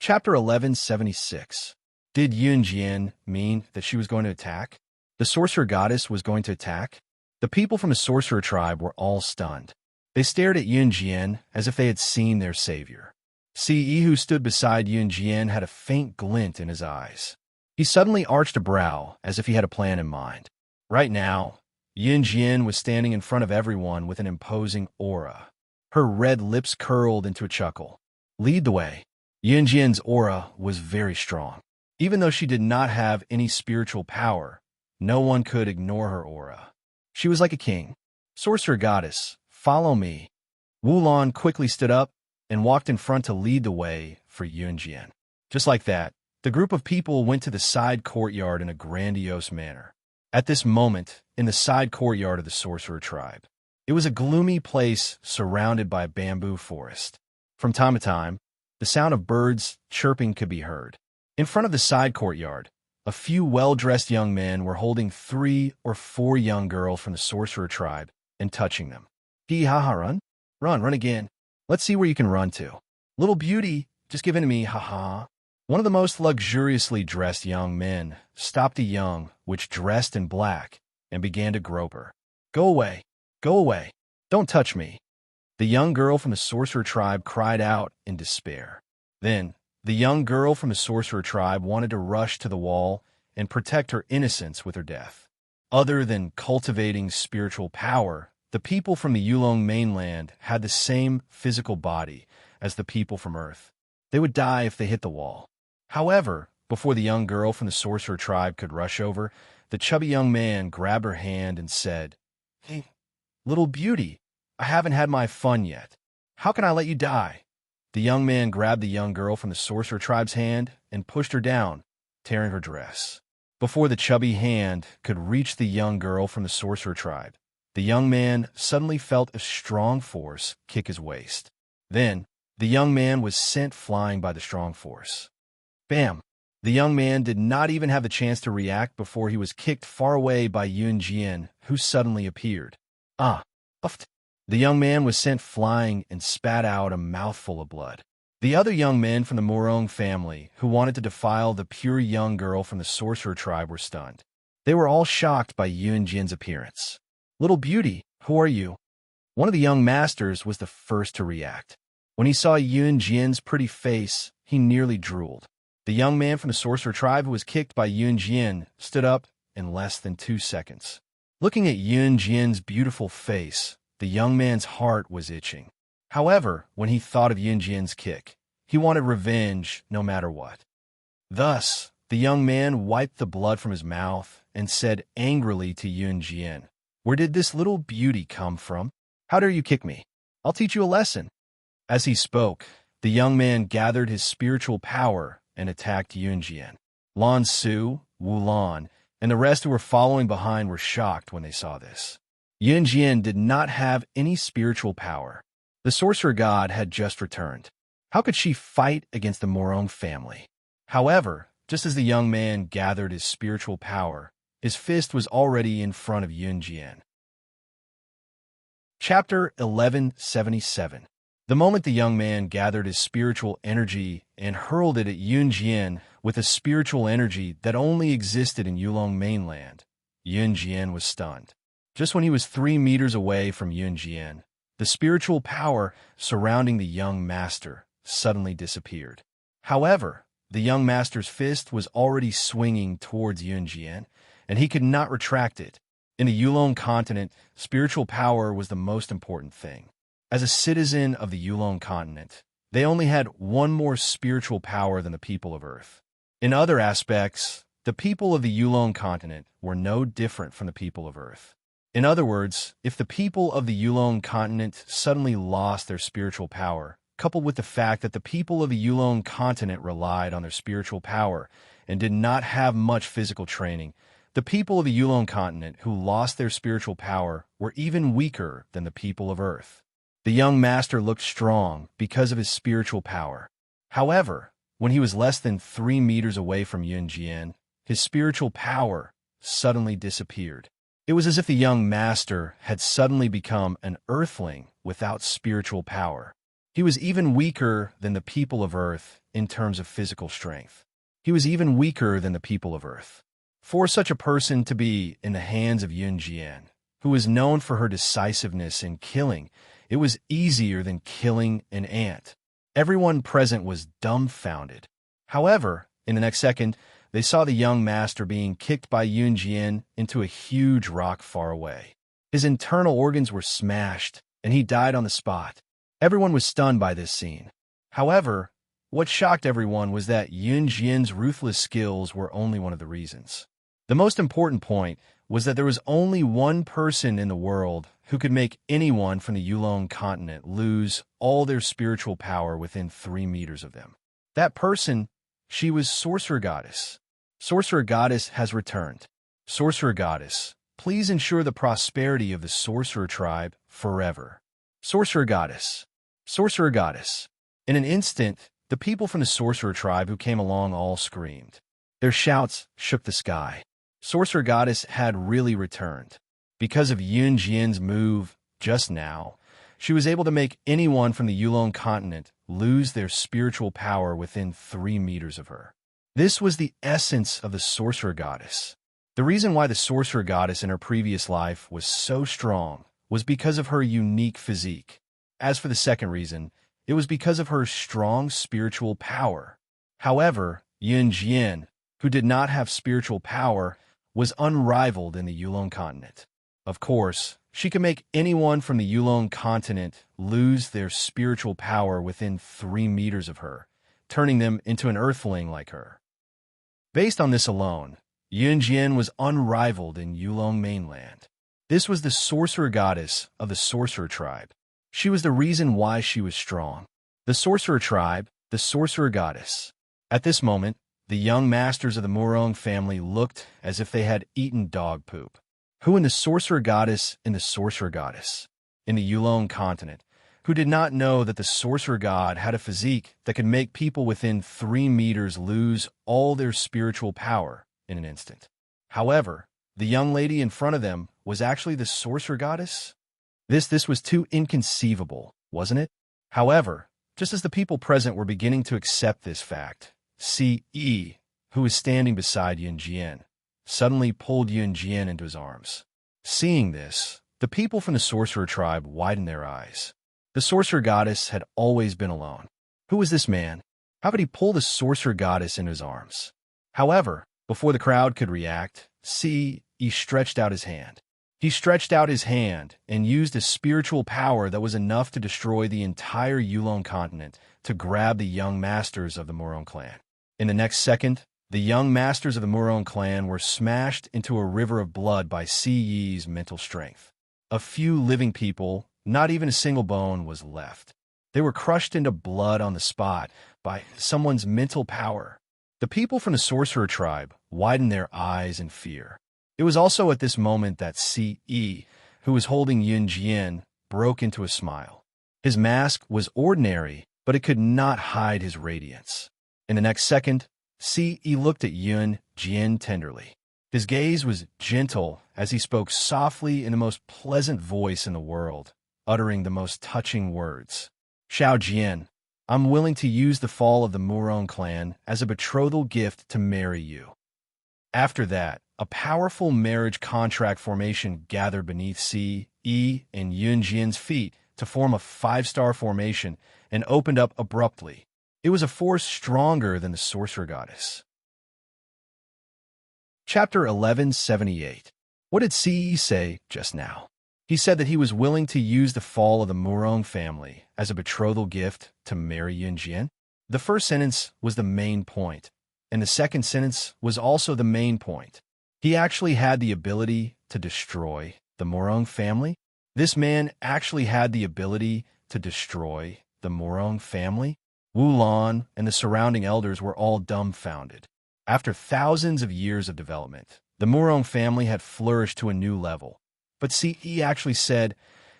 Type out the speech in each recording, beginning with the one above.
Chapter 1176. Did Yun Jian mean that she was going to attack? The sorcerer goddess was going to attack? The people from the sorcerer tribe were all stunned. They stared at Yun Jian as if they had seen their savior. Yi, who stood beside Yun Jian, had a faint glint in his eyes. He suddenly arched a brow as if he had a plan in mind. Right now, Yun Jian was standing in front of everyone with an imposing aura. Her red lips curled into a chuckle. Lead the way. Yun Jian's aura was very strong. Even though she did not have any spiritual power, no one could ignore her aura. She was like a king. Sorcerer goddess, follow me. Wulon quickly stood up and walked in front to lead the way for Yun Jian. Just like that, the group of people went to the side courtyard in a grandiose manner. At this moment, in the side courtyard of the sorcerer tribe, it was a gloomy place surrounded by a bamboo forest. From time to time, the sound of birds chirping could be heard. In front of the side courtyard, a few well-dressed young men were holding 3 or 4 young girls from the sorcerer tribe and touching them. Ha, run. Run again. Let's see where you can run to. Little beauty, just give in to me, ha. One of the most luxuriously dressed young men stopped a young which dressed in black and began to grope her. Go away. Don't touch me. The young girl from the sorcerer tribe cried out in despair. Then, the young girl from the sorcerer tribe wanted to rush to the wall and protect her innocence with her death. Other than cultivating spiritual power, the people from the Yulong mainland had the same physical body as the people from Earth. They would die if they hit the wall. However, before the young girl from the sorcerer tribe could rush over, the chubby young man grabbed her hand and said, Hey, little beauty, I haven't had my fun yet. How can I let you die? The young man grabbed the young girl from the sorcerer tribe's hand and pushed her down, tearing her dress. Before the chubby hand could reach the young girl from the sorcerer tribe, the young man suddenly felt a strong force kick his waist. Then, the young man was sent flying by the strong force. Bam! The young man did not even have the chance to react before he was kicked far away by Yun Jian, who suddenly appeared. Uffed. The young man was sent flying and spat out a mouthful of blood. The other young men from the Morong family who wanted to defile the pure young girl from the sorcerer tribe were stunned. They were all shocked by Yun Jian's appearance. Little beauty, who are you? One of the young masters was the first to react. When he saw Yun Jian's pretty face, he nearly drooled. The young man from the sorcerer tribe who was kicked by Yun Jian stood up in less than 2 seconds. Looking at Yun Jian's beautiful face, the young man's heart was itching. However, when he thought of Yun Jian's kick, he wanted revenge no matter what. Thus, the young man wiped the blood from his mouth and said angrily to Yun Jian, Where did this little beauty come from? How dare you kick me? I'll teach you a lesson. As he spoke, the young man gathered his spiritual power and attacked Yun Jian. Lan Su, Wulon, and the rest who were following behind were shocked when they saw this. Yun Jian did not have any spiritual power. The sorcerer god had just returned. How could she fight against the Morong family? However, just as the young man gathered his spiritual power, his fist was already in front of Yun Jian. Chapter 1177. The moment the young man gathered his spiritual energy and hurled it at Yun Jian with a spiritual energy that only existed in Yulong mainland, Yun Jian was stunned. Just when he was 3 meters away from Yun Jian, the spiritual power surrounding the young master suddenly disappeared. However, the young master's fist was already swinging towards Yun Jian, and he could not retract it. In the Yulong continent, spiritual power was the most important thing. As a citizen of the Yulong continent, they only had one more spiritual power than the people of Earth. In other aspects, the people of the Yulong continent were no different from the people of Earth. In other words, if the people of the Yulong continent suddenly lost their spiritual power, coupled with the fact that the people of the Yulong continent relied on their spiritual power and did not have much physical training, the people of the Yulong continent who lost their spiritual power were even weaker than the people of Earth. The young master looked strong because of his spiritual power. However, when he was less than 3 meters away from Yun Jian, his spiritual power suddenly disappeared. It was as if the young master had suddenly become an earthling without spiritual power. He was even weaker than the people of Earth in terms of physical strength. He was even weaker than the people of Earth. For such a person to be in the hands of Yunjian, who was known for her decisiveness in killing, it was easier than killing an ant. Everyone present was dumbfounded. However, in the next second, they saw the young master being kicked by Yunjian into a huge rock far away. His internal organs were smashed, and he died on the spot. Everyone was stunned by this scene. However, what shocked everyone was that Yunjian's ruthless skills were only one of the reasons. The most important point was that there was only one person in the world who could make anyone from the Yulong continent lose all their spiritual power within 3 meters of them. That person, she was Sorcerer Goddess. Sorcerer Goddess has returned. Sorcerer Goddess, please ensure the prosperity of the Sorcerer tribe forever. Sorcerer Goddess. Sorcerer Goddess. In an instant, the people from the Sorcerer tribe who came along all screamed. Their shouts shook the sky. Sorcerer Goddess had really returned. Because of Yunjian's move just now, she was able to make anyone from the Yulong continent lose their spiritual power within 3 meters of her. This was the essence of the Sorcerer Goddess. The reason why the Sorcerer Goddess in her previous life was so strong was because of her unique physique. As for the second reason, it was because of her strong spiritual power. However, Yunjian, who did not have spiritual power, was unrivaled in the Yulong continent. Of course, she could make anyone from the Yulong continent lose their spiritual power within 3 meters of her, turning them into an earthling like her. Based on this alone, Yunjian was unrivaled in Yulong mainland. This was the Sorcerer Goddess of the Sorcerer tribe. She was the reason why she was strong. The Sorcerer tribe, the Sorcerer Goddess. At this moment, the young masters of the Murong family looked as if they had eaten dog poop. Who in the Sorcerer Goddess in the Sorcerer Goddess? In the Yulong continent, who did not know that the Sorcerer God had a physique that could make people within 3 meters lose all their spiritual power in an instant. However, the young lady in front of them was actually the Sorcerer Goddess? This was too inconceivable, wasn't it? However, just as the people present were beginning to accept this fact, C.E., who was standing beside Yunjian, suddenly pulled Yunjian into his arms. Seeing this, the people from the Sorcerer tribe widened their eyes. The Sorcerer Goddess had always been alone. Who was this man? How could he pull the Sorcerer Goddess into his arms? However, before the crowd could react, C.E. stretched out his hand. He stretched out his hand and used a spiritual power that was enough to destroy the entire Yulong continent to grab the young masters of the Murong clan. In the next second, the young masters of the Murong clan were smashed into a river of blood by C.E.'s mental strength. A few living people, not even a single bone, was left. They were crushed into blood on the spot by someone's mental power. The people from the Sorcerer tribe widened their eyes in fear. It was also at this moment that C.E., who was holding Yunjian, broke into a smile. His mask was ordinary, but it could not hide his radiance. In the next second, C.E. looked at Yunjian tenderly. His gaze was gentle as he spoke softly in the most pleasant voice in the world, uttering the most touching words. Xiao Jian, I'm willing to use the fall of the Murong clan as a betrothal gift to marry you. After that, a powerful marriage contract formation gathered beneath C.E. and Yunjian's feet to form a 5-star formation and opened up abruptly. It was a force stronger than the Sorcerer Goddess. Chapter 1178. What did C.E. say just now? He said that he was willing to use the fall of the Murong family as a betrothal gift to marry Yunjian. The first sentence was the main point, and the second sentence was also the main point. He actually had the ability to destroy the Murong family. This man actually had the ability to destroy the Murong family. Wu Lan and the surrounding elders were all dumbfounded. After thousands of years of development, the Murong family had flourished to a new level. But C.E. actually said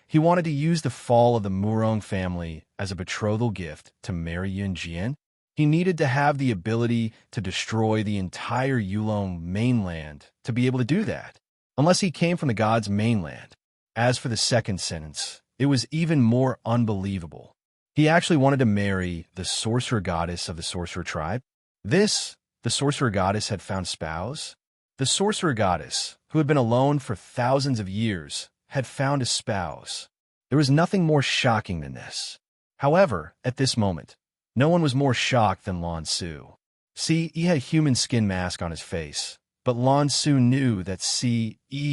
he wanted to use the fall of the Murong family as a betrothal gift to marry Yunjian. He needed to have the ability to destroy the entire Yulong mainland to be able to do that, unless he came from the gods' mainland. As for the second sentence, it was even more unbelievable. He actually wanted to marry the sorcerer goddess of the sorcerer tribe. The sorcerer goddess had found spouse. The sorcerer goddess, who had been alone for thousands of years, had found a spouse. There was nothing more shocking than this. However, at this moment, no one was more shocked than Lan Su. See, he had a human skin mask on his face, but Lan Su knew that Ce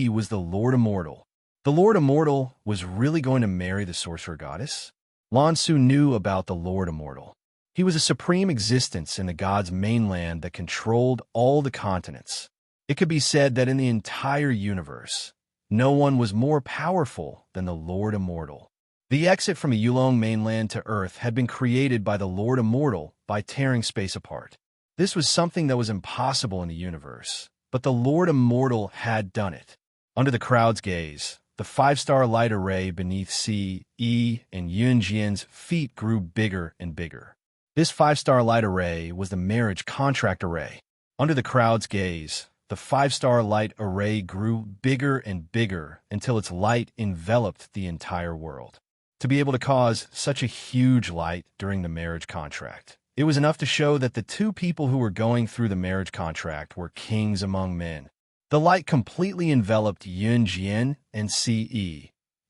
was the Lord Immortal. The Lord Immortal was really going to marry the sorcerer goddess? Lan Su knew about the Lord Immortal. He was a supreme existence in the gods' mainland that controlled all the continents. It could be said that in the entire universe, no one was more powerful than the Lord Immortal. The exit from a Yulong mainland to Earth had been created by the Lord Immortal by tearing space apart. This was something that was impossible in the universe, but the Lord Immortal had done it. Under the crowd's gaze, the 5-star light array beneath Ce and Yunjian's feet grew bigger and bigger. This 5-star light array was the marriage contract array. Under the crowd's gaze, the 5-star light array grew bigger and bigger until its light enveloped the entire world. To be able to cause such a huge light during the marriage contract, it was enough to show that the two people who were going through the marriage contract were kings among men. The light completely enveloped Yunjian and Ce,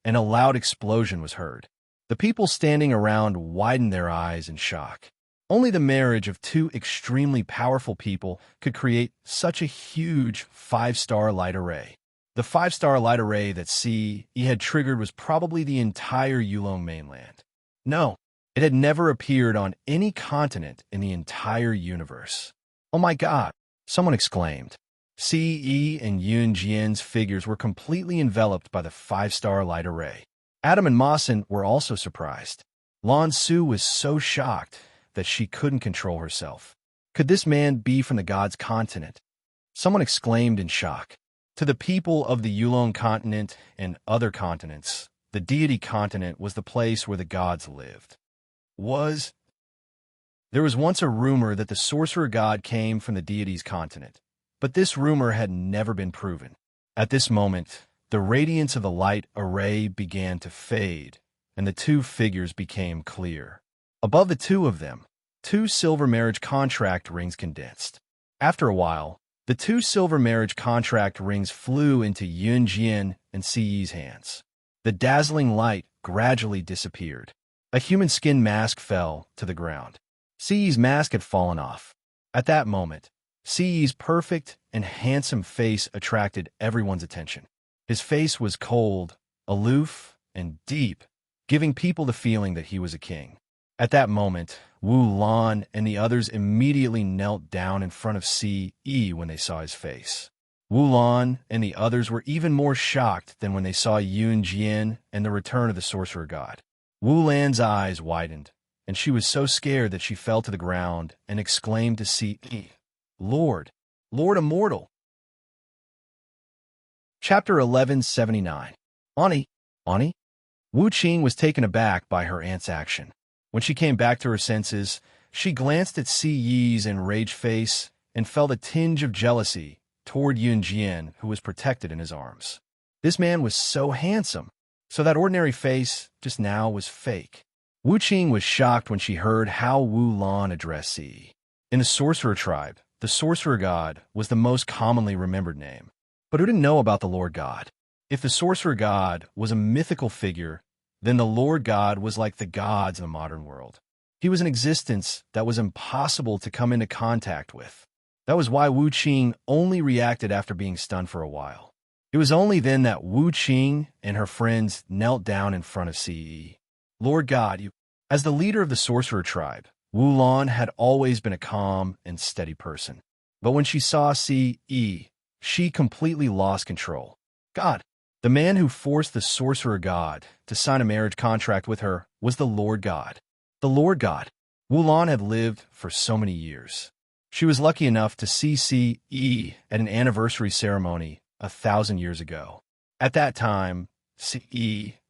and a loud explosion was heard. The people standing around widened their eyes in shock. Only the marriage of two extremely powerful people could create such a huge 5-star light array. The 5-star light array that Ce had triggered was probably the entire Yulong mainland. No, it had never appeared on any continent in the entire universe. Oh my God, someone exclaimed. Ce and Yunjian's figures were completely enveloped by the 5-star light array. Adam and Masen were also surprised. Lan Su was so shocked that she couldn't control herself. Could this man be from the gods' continent? Someone exclaimed in shock. To the people of the Yulong continent and other continents, the deity continent was the place where the gods lived. There was once a rumor that the sorcerer god came from the deity's continent, but this rumor had never been proven. At this moment, the radiance of the light array began to fade, and the two figures became clear. Above the two of them, 2 silver marriage contract rings condensed. After a while, the 2 silver marriage contract rings flew into Yunjian and Ce's hands. The dazzling light gradually disappeared. A human skin mask fell to the ground. Ce's mask had fallen off. At that moment, Ce's perfect and handsome face attracted everyone's attention. His face was cold, aloof, and deep, giving people the feeling that he was a king. At that moment, Wu Lan and the others immediately knelt down in front of Ce when they saw his face. Wu Lan and the others were even more shocked than when they saw Yunjian and the return of the sorcerer god. Wu Lan's eyes widened, and she was so scared that she fell to the ground and exclaimed to Ce, Lord Immortal. Chapter 1179. Ani. Wu Qing was taken aback by her aunt's action. When she came back to her senses, she glanced at Ce's enraged face and felt a tinge of jealousy toward Yunjian, who was protected in his arms. This man was so handsome, so that ordinary face just now was fake. Wu Qing was shocked when she heard how Wu Lan addressed Ce. In the sorcerer tribe, the sorcerer god was the most commonly remembered name. But who didn't know about the Lord God? If the sorcerer god was a mythical figure, then the Lord God was like the gods in the modern world. He was an existence that was impossible to come into contact with. That was why Wu Qing only reacted after being stunned for a while. It was only then that Wu Qing and her friends knelt down in front of Ce. Lord God, As the leader of the sorcerer tribe, Wu Lan had always been a calm and steady person. But when she saw Ce, she completely lost control. God, the man who forced the sorcerer god to sign a marriage contract with her was the Lord God. The Lord God. Wu Lan had lived for so many years. She was lucky enough to see Ce at an anniversary ceremony 1,000 years ago. At that time, Ce,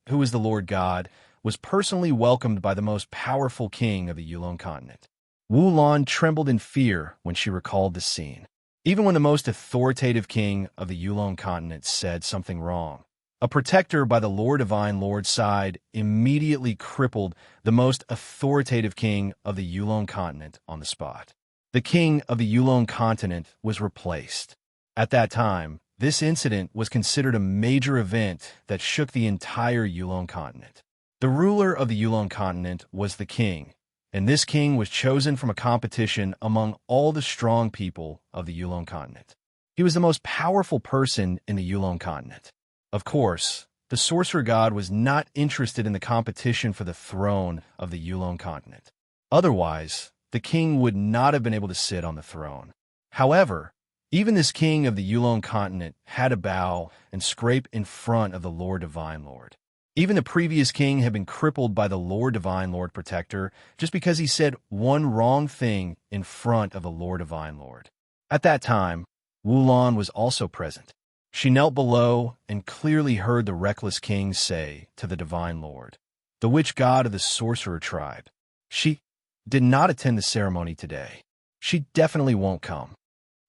who was the Lord God, was personally welcomed by the most powerful king of the Yulong continent. Wu Lan trembled in fear when she recalled the scene. Even when the most authoritative king of the Yulong continent said something wrong, A protector by the Lord Divine Lord's side immediately crippled the most authoritative king of the Yulon continent on the spot. The king of the Yulon continent was replaced. At that time, this incident was considered a major event that shook the entire Yulon continent. The ruler of the Yulon continent was the king, and this king was chosen from a competition among all the strong people of the Yulon continent. He was the most powerful person in the Yulon continent. Of course, the sorcerer god was not interested in the competition for the throne of the Yulon continent. Otherwise, the king would not have been able to sit on the throne. However, even this king of the Yulon continent had to bow and scrape in front of the Lord Divine Lord. Even the previous king had been crippled by the Lord Divine Lord Protector just because he said one wrong thing in front of the Lord Divine Lord. At that time, Wulon was also present. She knelt below and clearly heard the reckless king say to the Divine Lord, the witch god of the sorcerer tribe, she did not attend the ceremony today. She definitely won't come.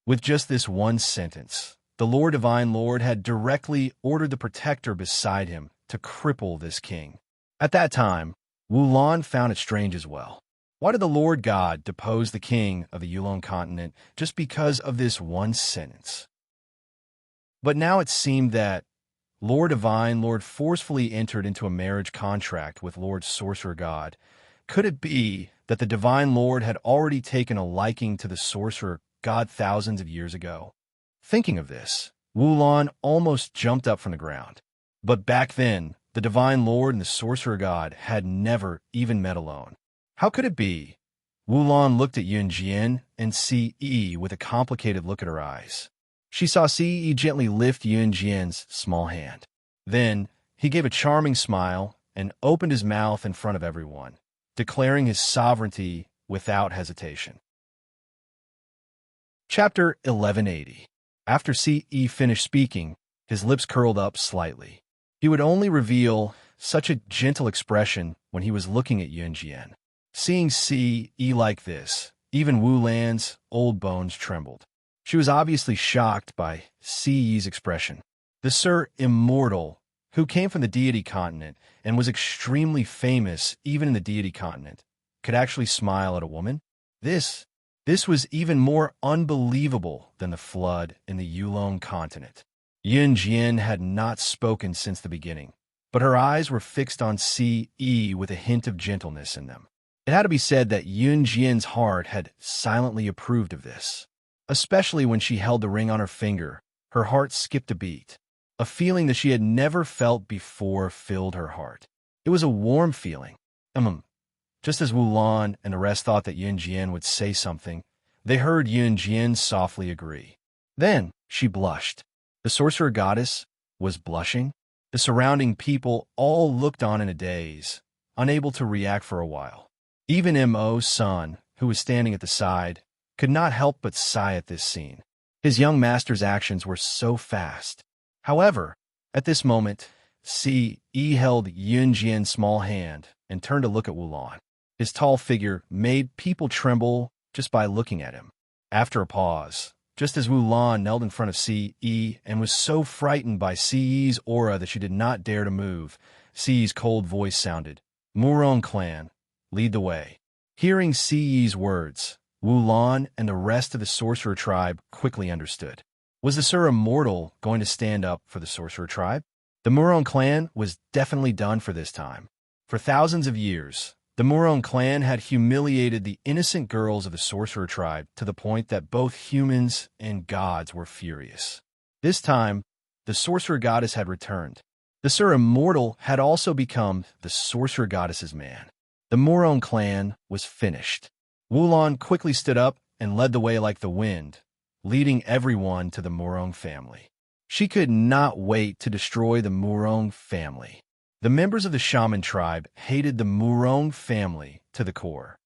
With just this one sentence, the Lord Divine Lord had directly ordered the protector beside him to cripple this king. At that time, Wulon found it strange as well. Why did the Lord God depose the king of the Yulon continent just because of this one sentence? But now it seemed that Lord Divine Lord forcefully entered into a marriage contract with Lord Sorcerer God. Could it be that the Divine Lord had already taken a liking to the Sorcerer God thousands of years ago? Thinking of this, Wulon almost jumped up from the ground. But back then, the Divine Lord and the Sorcerer God had never even met alone. How could it be? Wulon looked at Yunjian and Ce with a complicated look at her eyes. She saw Ce gently lift Yunjian's small hand. Then, he gave a charming smile and opened his mouth in front of everyone, declaring his sovereignty without hesitation. Chapter 1180. After Ce finished speaking, his lips curled up slightly. He would only reveal such a gentle expression when he was looking at Yunjian. Seeing Ce like this, even Wu Lan's old bones trembled. She was obviously shocked by Ce's expression. The Sir Immortal, who came from the deity continent and was extremely famous even in the deity continent, could actually smile at a woman? This was even more unbelievable than the flood in the Yulon continent. Yunjian had not spoken since the beginning, but her eyes were fixed on Ce with a hint of gentleness in them. It had to be said that Yunjian's heart had silently approved of this. Especially when she held the ring on her finger, her heart skipped a beat. A feeling that she had never felt before filled her heart. It was a warm feeling. Just as Wulon and the rest thought that Yunjian would say something, they heard Yunjian softly agree. Then she blushed. The sorcerer goddess was blushing. The surrounding people all looked on in a daze, unable to react for a while. Even Mo's son, who was standing at the side, could not help but sigh at this scene. His young master's actions were so fast. However, at this moment, Ce held Yunjian's small hand and turned to look at Wulon. His tall figure made people tremble just by looking at him. After a pause, just as Wulon knelt in front of Ce and was so frightened by Ce's aura that she did not dare to move, Ce's cold voice sounded, "Murong clan, lead the way." Hearing Ce's words, Wulon and the rest of the sorcerer tribe quickly understood. Was the Sir Immortal going to stand up for the sorcerer tribe? The Murong clan was definitely done for this time. For thousands of years, the Murong clan had humiliated the innocent girls of the sorcerer tribe to the point that both humans and gods were furious. This time, the sorcerer goddess had returned. The Sir Immortal had also become the sorcerer goddess's man. The Murong clan was finished. Wulon quickly stood up and led the way like the wind, leading everyone to the Murong family. She could not wait to destroy the Murong family. The members of the shaman tribe hated the Murong family to the core.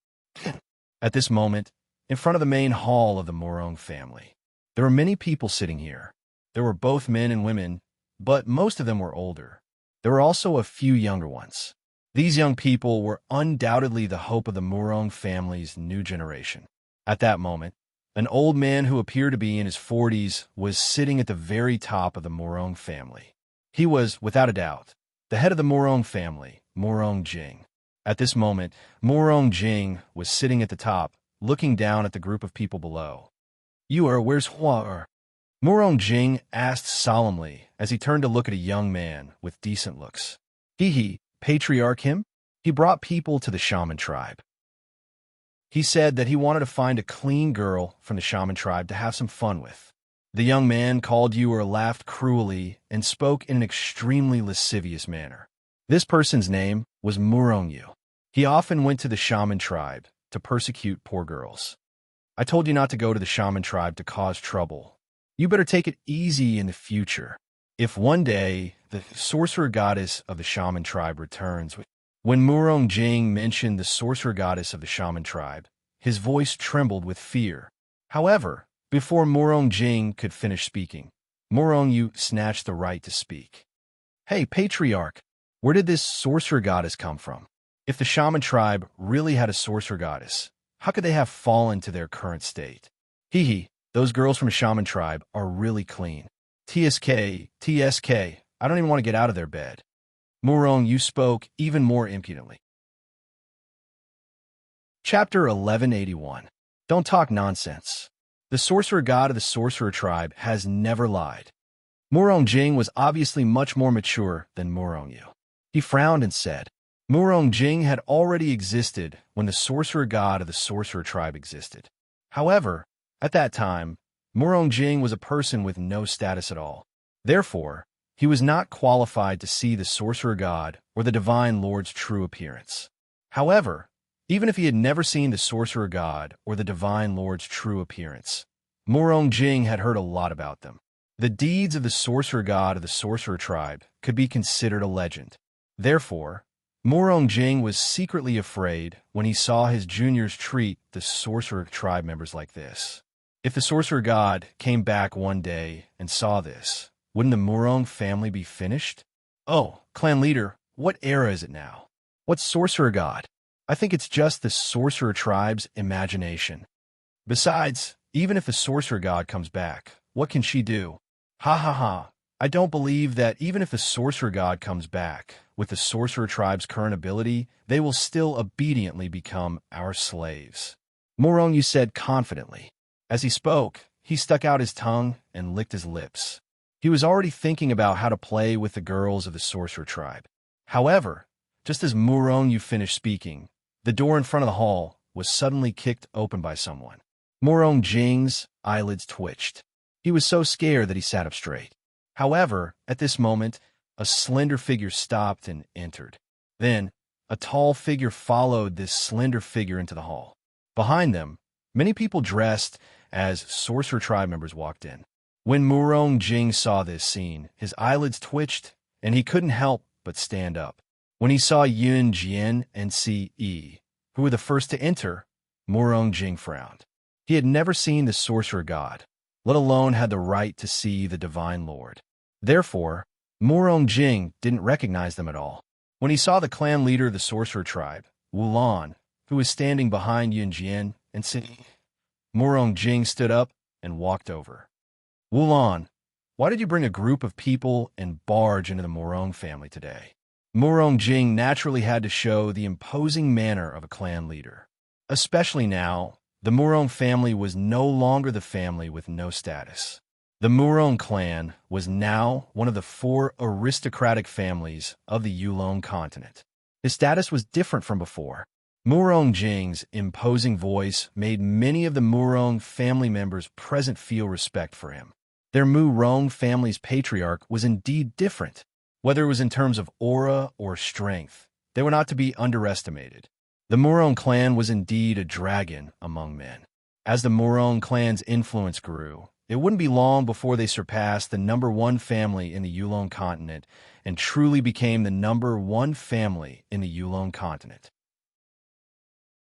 At this moment, in front of the main hall of the Murong family, there were many people sitting here. There were both men and women, but most of them were older. There were also a few younger ones. These young people were undoubtedly the hope of the Murong family's new generation. At that moment, an old man who appeared to be in his 40s was sitting at the very top of the Murong family. He was, without a doubt, the head of the Murong family, Murong Jing. At this moment, Murong Jing was sitting at the top, looking down at the group of people below. Where's Hua? Murong Jing asked solemnly as he turned to look at a young man with decent looks. Patriarch him? He brought people to the shaman tribe. He said that he wanted to find a clean girl from the shaman tribe to have some fun with. The young man called Yu laughed cruelly and spoke in an extremely lascivious manner. This person's name was Murong Yu. He often went to the shaman tribe to persecute poor girls. I told you not to go to the shaman tribe to cause trouble. You better take it easy in the future. If one day the sorcerer goddess of the shaman tribe returns. When Murong Jing mentioned the sorcerer goddess of the shaman tribe, his voice trembled with fear. However, before Murong Jing could finish speaking, Murong Yu snatched the right to speak. Hey, Patriarch, where did this sorcerer goddess come from? If the shaman tribe really had a sorcerer goddess, how could they have fallen to their current state? Those girls from the shaman tribe are really clean. TSK, I don't even want to get out of their bed. Murong Yu spoke even more impudently. Chapter 1181. Don't talk nonsense. The sorcerer god of the sorcerer tribe has never lied. Murong Jing was obviously much more mature than Murong Yu. He frowned and said, Murong Jing had already existed when the sorcerer god of the sorcerer tribe existed. However, at that time, Murong Jing was a person with no status at all. Therefore, he was not qualified to see the sorcerer god or the divine lord's true appearance. However, even if he had never seen the sorcerer god or the divine lord's true appearance, Murong Jing had heard a lot about them. The deeds of the sorcerer god of the sorcerer tribe could be considered a legend. Therefore, Murong Jing was secretly afraid when he saw his juniors treat the sorcerer tribe members like this. If the sorcerer god came back one day and saw this, wouldn't the Murong family be finished? Oh, clan leader, what era is it now? What sorcerer god? I think it's just the sorcerer tribe's imagination. Besides, even if the sorcerer god comes back, what can she do? I don't believe that even if the sorcerer god comes back with the sorcerer tribe's current ability, they will still obediently become our slaves. Murong Yu said confidently. As he spoke, he stuck out his tongue and licked his lips. He was already thinking about how to play with the girls of the sorcerer tribe. However, just as Murong Yu finished speaking, the door in front of the hall was suddenly kicked open by someone. Murong Jing's eyelids twitched. He was so scared that he sat up straight. However, at this moment, a slender figure stopped and entered. Then, a tall figure followed this slender figure into the hall. Behind them, many people dressed as sorcerer tribe members walked in. When Murong Jing saw this scene, his eyelids twitched, and he couldn't help but stand up. When he saw Yun Jian and Ce, who were the first to enter, Murong Jing frowned. He had never seen the sorcerer god, let alone had the right to see the divine lord. Therefore, Murong Jing didn't recognize them at all. When he saw the clan leader of the sorcerer tribe, Wulan, who was standing behind Yun Jian and Ce, Murong Jing stood up and walked over. Wulan, why did you bring a group of people and barge into the Murong family today? Murong Jing naturally had to show the imposing manner of a clan leader. Especially now, the Murong family was no longer the family with no status. The Murong clan was now one of the 4 aristocratic families of the Yulong continent. His status was different from before. Murong Jing's imposing voice made many of the Murong family members present feel respect for him. Their Murong family's patriarch was indeed different. Whether it was in terms of aura or strength, they were not to be underestimated. The Murong clan was indeed a dragon among men. As the Murong clan's influence grew, it wouldn't be long before they surpassed the #1 family in the Yulong continent and truly became the #1 family in the Yulong continent.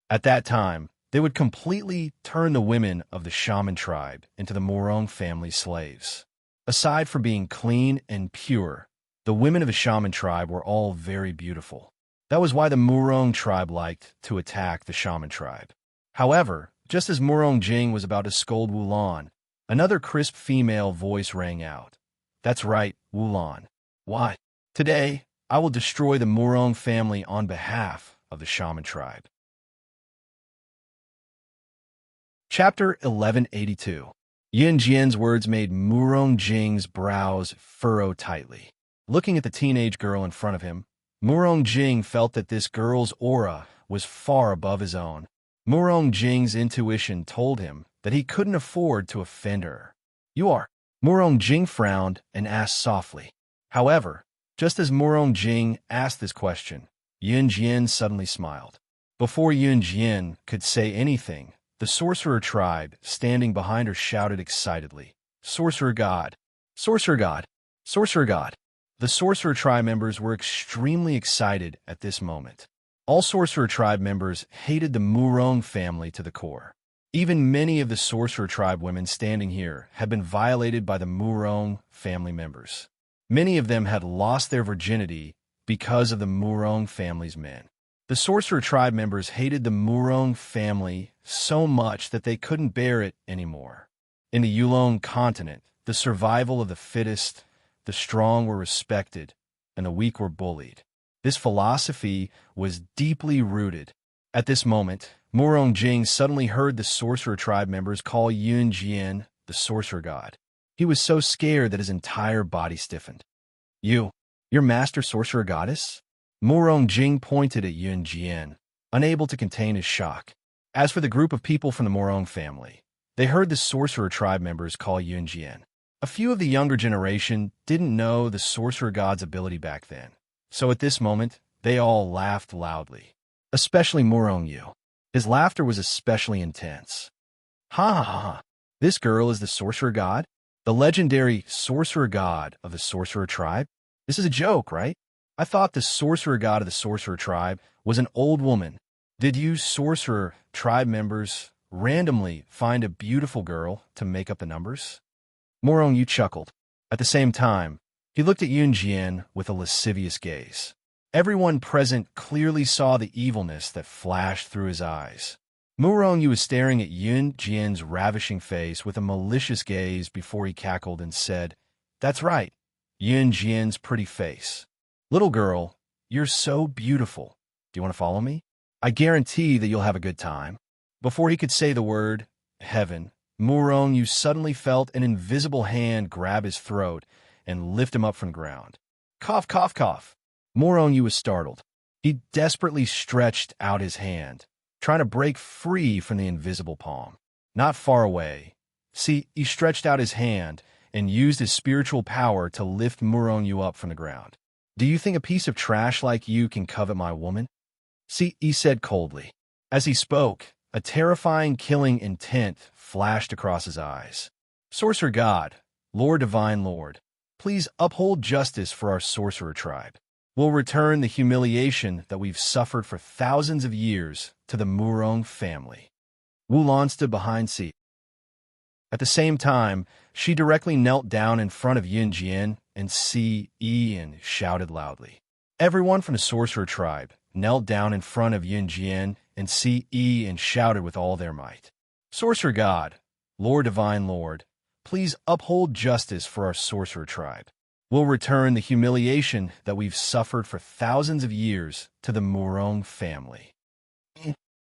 At that time, they would completely turn the women of the shaman tribe into the Murong family slaves. Aside from being clean and pure, the women of the shaman tribe were all very beautiful. That was why the Murong tribe liked to attack the shaman tribe. However, just as Murong Jing was about to scold Wulan, another crisp female voice rang out. That's right, Wulan. Why? Today, I will destroy the Murong family on behalf of the shaman tribe. Chapter 1182. Yin Jian's words made Murong Jing's brows furrow tightly. Looking at the teenage girl in front of him, Murong Jing felt that this girl's aura was far above his own. Murong Jing's intuition told him that he couldn't afford to offend her. You are. Murong Jing frowned and asked softly. However, just as Murong Jing asked this question, Yun Jian suddenly smiled. Before Yun Jian could say anything, the sorcerer tribe, standing behind her, shouted excitedly, "Sorcerer God! Sorcerer God! Sorcerer God!" The sorcerer tribe members were extremely excited at this moment. All sorcerer tribe members hated the Murong family to the core. Even many of the sorcerer tribe women standing here had been violated by the Murong family members. Many of them had lost their virginity because of the Murong family's men. The sorcerer tribe members hated the Murong family so much that they couldn't bear it anymore. In the Yulong continent, the survival of the fittest, the strong were respected, and the weak were bullied. This philosophy was deeply rooted. At this moment, Murong Jing suddenly heard the sorcerer tribe members call Yun Jian the sorcerer god. He was so scared that his entire body stiffened. Your master sorcerer goddess? Murong Jing pointed at Yun Jian, unable to contain his shock. As for the group of people from the Murong family, they heard the sorcerer tribe members call Yun Jian. A few of the younger generation didn't know the sorcerer god's ability back then, so at this moment, they all laughed loudly. Especially Murong Yu. His laughter was especially intense. Ha ha ha! This girl is the sorcerer god? The legendary sorcerer god of the sorcerer tribe? This is a joke, right? I thought the sorcerer god of the sorcerer tribe was an old woman. Did you sorcerer tribe members randomly find a beautiful girl to make up the numbers? Murong Yu chuckled. At the same time, he looked at Yun Jian with a lascivious gaze. Everyone present clearly saw the evilness that flashed through his eyes. Murong Yu was staring at Yun Jian's ravishing face with a malicious gaze before he cackled and said, "That's right, Yun Jian's pretty face. Little girl, you're so beautiful. Do you want to follow me? I guarantee that you'll have a good time." Before he could say the word, heaven, Murong Yu suddenly felt an invisible hand grab his throat and lift him up from the ground. Cough, cough, cough. Murong Yu was startled. He desperately stretched out his hand, trying to break free from the invisible palm. Not far away. See, he stretched out his hand and used his spiritual power to lift Murong Yu up from the ground. "Do you think a piece of trash like you can covet my woman?" See, he said coldly. As he spoke, a terrifying killing intent flashed across his eyes. "Sorcerer God, Lord Divine Lord, please uphold justice for our sorcerer tribe. We'll return the humiliation that we've suffered for thousands of years to the Murong family." Wulan stood behind Si. At the same time, she directly knelt down in front of Yun Jian and Si and shouted loudly. Everyone from the sorcerer tribe knelt down in front of Yun Jian and Si and shouted with all their might. "Sorcerer God, Lord Divine Lord, please uphold justice for our sorcerer tribe. We'll return the humiliation that we've suffered for thousands of years to the Murong family."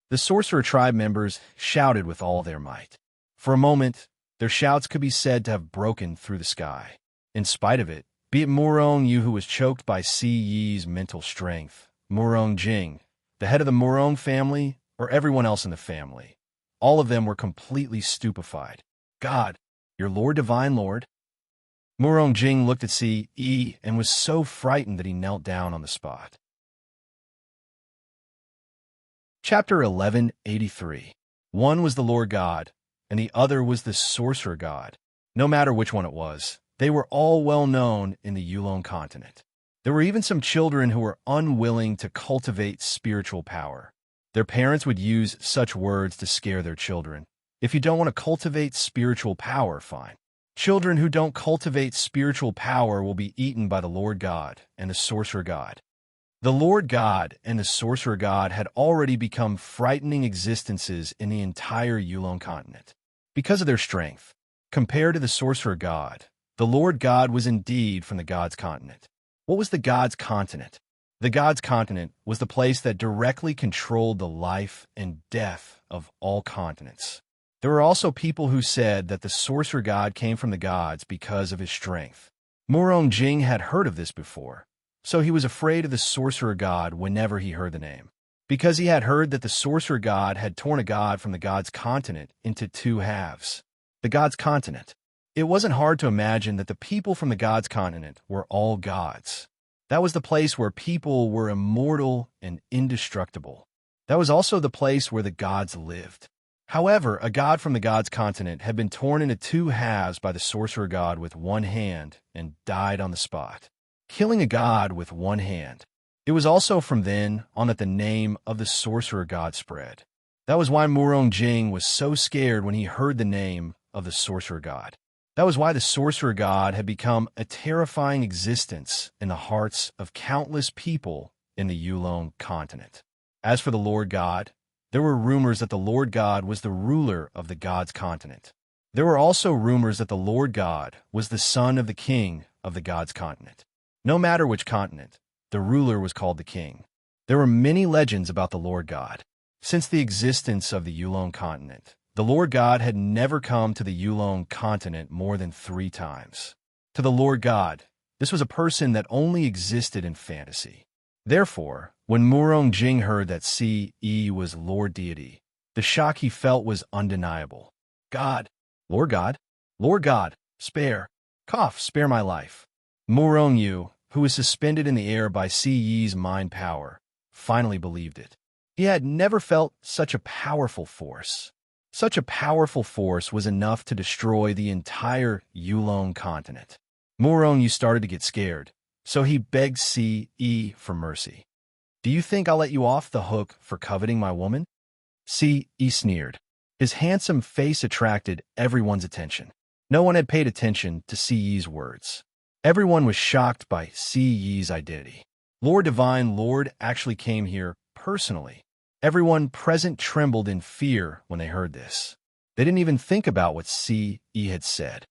The sorcerer tribe members shouted with all their might. For a moment, their shouts could be said to have broken through the sky. In spite of it, be it Murong Yu who was choked by Si Yi's mental strength, Murong Jing, the head of the Murong family, or everyone else in the family, all of them were completely stupefied. "God, your Lord Divine Lord?" Murong Jing looked at Si and was so frightened that he knelt down on the spot. Chapter 1183. One was the Lord God, and the other was the sorcerer god. No matter which one it was, they were all well known in the Yulong continent. There were even some children who were unwilling to cultivate spiritual power. Their parents would use such words to scare their children. If you don't want to cultivate spiritual power, fine. Children who don't cultivate spiritual power will be eaten by the Lord God and the sorcerer god. The Lord God and the sorcerer god had already become frightening existences in the entire Yulong continent. Because of their strength, compared to the sorcerer god, the Lord God was indeed from the gods' continent. What was the gods' continent? The gods' continent was the place that directly controlled the life and death of all continents. There were also people who said that the sorcerer god came from the gods because of his strength. Murong Jing had heard of this before, so he was afraid of the sorcerer god whenever he heard the name. Because he had heard that the sorcerer god had torn a god from the gods' continent into two halves. The gods' continent. It wasn't hard to imagine that the people from the gods' continent were all gods. That was the place where people were immortal and indestructible. That was also the place where the gods lived. However, a god from the gods' continent had been torn into two halves by the sorcerer god with one hand and died on the spot, killing a god with one hand. It was also from then on that the name of the sorcerer god spread. That was why Murong Jing was so scared when he heard the name of the sorcerer god. That was why the sorcerer god had become a terrifying existence in the hearts of countless people in the Yulong continent. As for the Lord God, there were rumors that the Lord God was the ruler of the gods' continent. There were also rumors that the Lord God was the son of the king of the gods' continent. No matter which continent, the ruler was called the king. There were many legends about the Lord God. Since the existence of the Yulong continent, the Lord God had never come to the Yulong continent more than 3 times. To the Lord God, this was a person that only existed in fantasy. Therefore, when Murong Jing heard that Ce was Lord Deity, the shock he felt was undeniable. God, Lord God, Lord God, spare my life. Murong Yu, who was suspended in the air by Ce's mind power, finally believed it. He had never felt such a powerful force. Such a powerful force was enough to destroy the entire Yulong continent. Murong Yu started to get scared, so he begged Ce for mercy. Do you think I'll let you off the hook for coveting my woman? Ce sneered. His handsome face attracted everyone's attention. No one had paid attention to Ce's words. Everyone was shocked by Ce's identity. Lord Divine Lord actually came here personally. Everyone present trembled in fear when they heard this. They didn't even think about what Ce had said.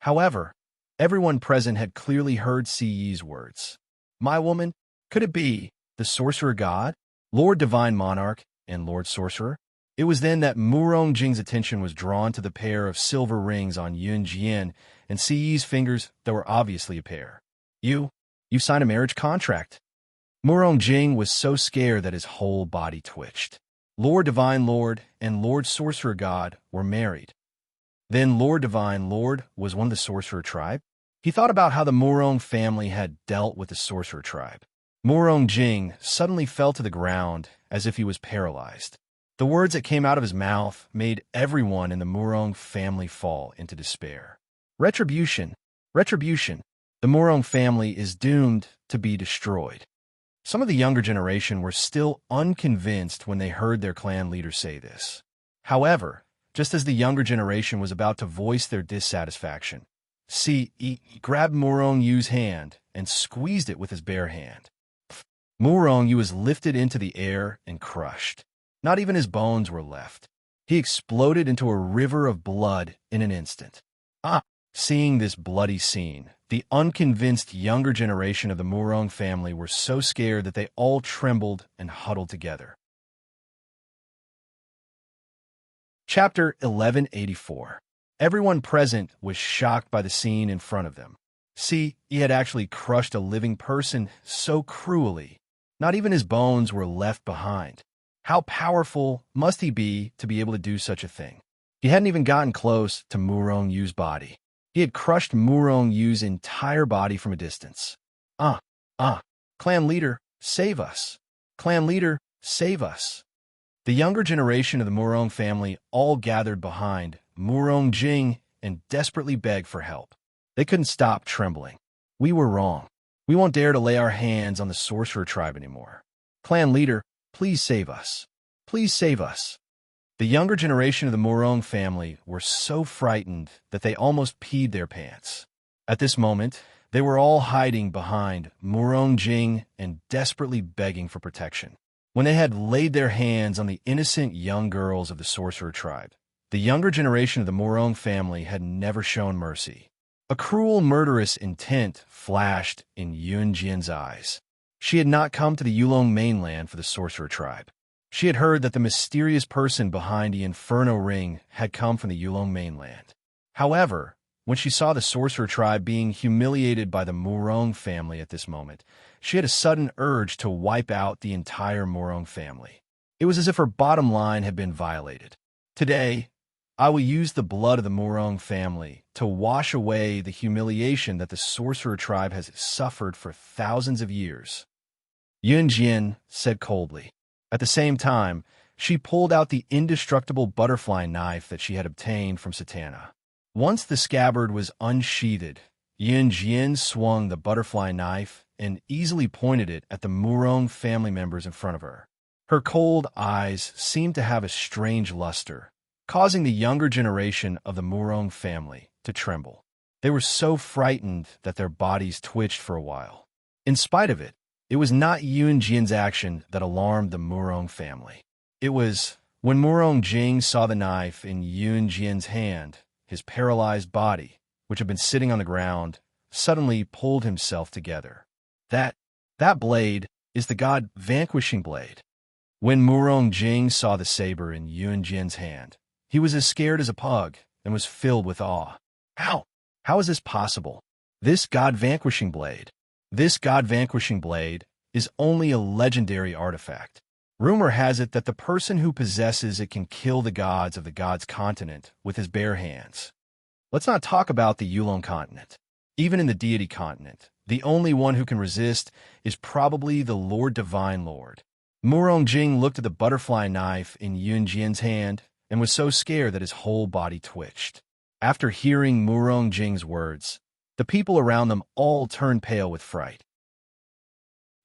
However, everyone present had clearly heard Ce's words. My woman, could it be the sorcerer god, Lord Divine Monarch, and Lord Sorcerer? It was then that Murong Jing's attention was drawn to the pair of silver rings on Yun Jian and Ce's fingers that were obviously a pair. You signed a marriage contract. Murong Jing was so scared that his whole body twitched. Lord Divine Lord and Lord Sorcerer God were married. Then Lord Divine Lord was one of the Sorcerer tribe. He thought about how the Murong family had dealt with the Sorcerer tribe. Murong Jing suddenly fell to the ground as if he was paralyzed. The words that came out of his mouth made everyone in the Murong family fall into despair. Retribution, retribution. The Murong family is doomed to be destroyed. Some of the younger generation were still unconvinced when they heard their clan leader say this. However, just as the younger generation was about to voice their dissatisfaction, Ce grabbed Murong Yu's hand and squeezed it with his bare hand. Murong Yu was lifted into the air and crushed. Not even his bones were left. He exploded into a river of blood in an instant. Seeing this bloody scene, the unconvinced younger generation of the Murong family were so scared that they all trembled and huddled together. Chapter 1184. Everyone present was shocked by the scene in front of them. Ce had actually crushed a living person so cruelly. Not even his bones were left behind. How powerful must he be to be able to do such a thing? He hadn't even gotten close to Murong Yu's body. He had crushed Murong Yu's entire body from a distance. Clan leader, save us. Clan leader, save us. The younger generation of the Murong family all gathered behind Murong Jing and desperately begged for help. They couldn't stop trembling. We were wrong. We won't dare to lay our hands on the sorcerer tribe anymore. Clan leader, please save us. Please save us. The younger generation of the Murong family were so frightened that they almost peed their pants. At this moment, they were all hiding behind Murong Jing and desperately begging for protection. When they had laid their hands on the innocent young girls of the sorcerer tribe, the younger generation of the Murong family had never shown mercy. A cruel, murderous intent flashed in Yunjian's eyes. She had not come to the Yulong mainland for the sorcerer tribe. She had heard that the mysterious person behind the Inferno Ring had come from the Yulong mainland. However, when she saw the sorcerer tribe being humiliated by the Murong family at this moment, she had a sudden urge to wipe out the entire Murong family. It was as if her bottom line had been violated. Today, I will use the blood of the Murong family to wash away the humiliation that the sorcerer tribe has suffered for thousands of years, Yunjian said coldly. At the same time, she pulled out the indestructible butterfly knife that she had obtained from Satana. Once the scabbard was unsheathed, Yunjian swung the butterfly knife and easily pointed it at the Murong family members in front of her. Her cold eyes seemed to have a strange luster, causing the younger generation of the Murong family to tremble. They were so frightened that their bodies twitched for a while. In spite of it, it was not Yunjian's action that alarmed the Murong family. It was when Murong Jing saw the knife in Yunjian's hand, his paralyzed body, which had been sitting on the ground, suddenly pulled himself together. That blade is the god vanquishing blade. When Murong Jing saw the saber in Yunjian's hand, he was as scared as a pug and was filled with awe. How is this possible? This god vanquishing blade is only a legendary artifact. Rumor has it that the person who possesses it can kill the gods of the gods' continent with his bare hands. Let's not talk about the Yulong continent. Even in the deity continent, the only one who can resist is probably the Lord Divine Lord. Murong Jing looked at the butterfly knife in Yunjian's hand and was so scared that his whole body twitched. After hearing Murong Jing's words, the people around them all turned pale with fright.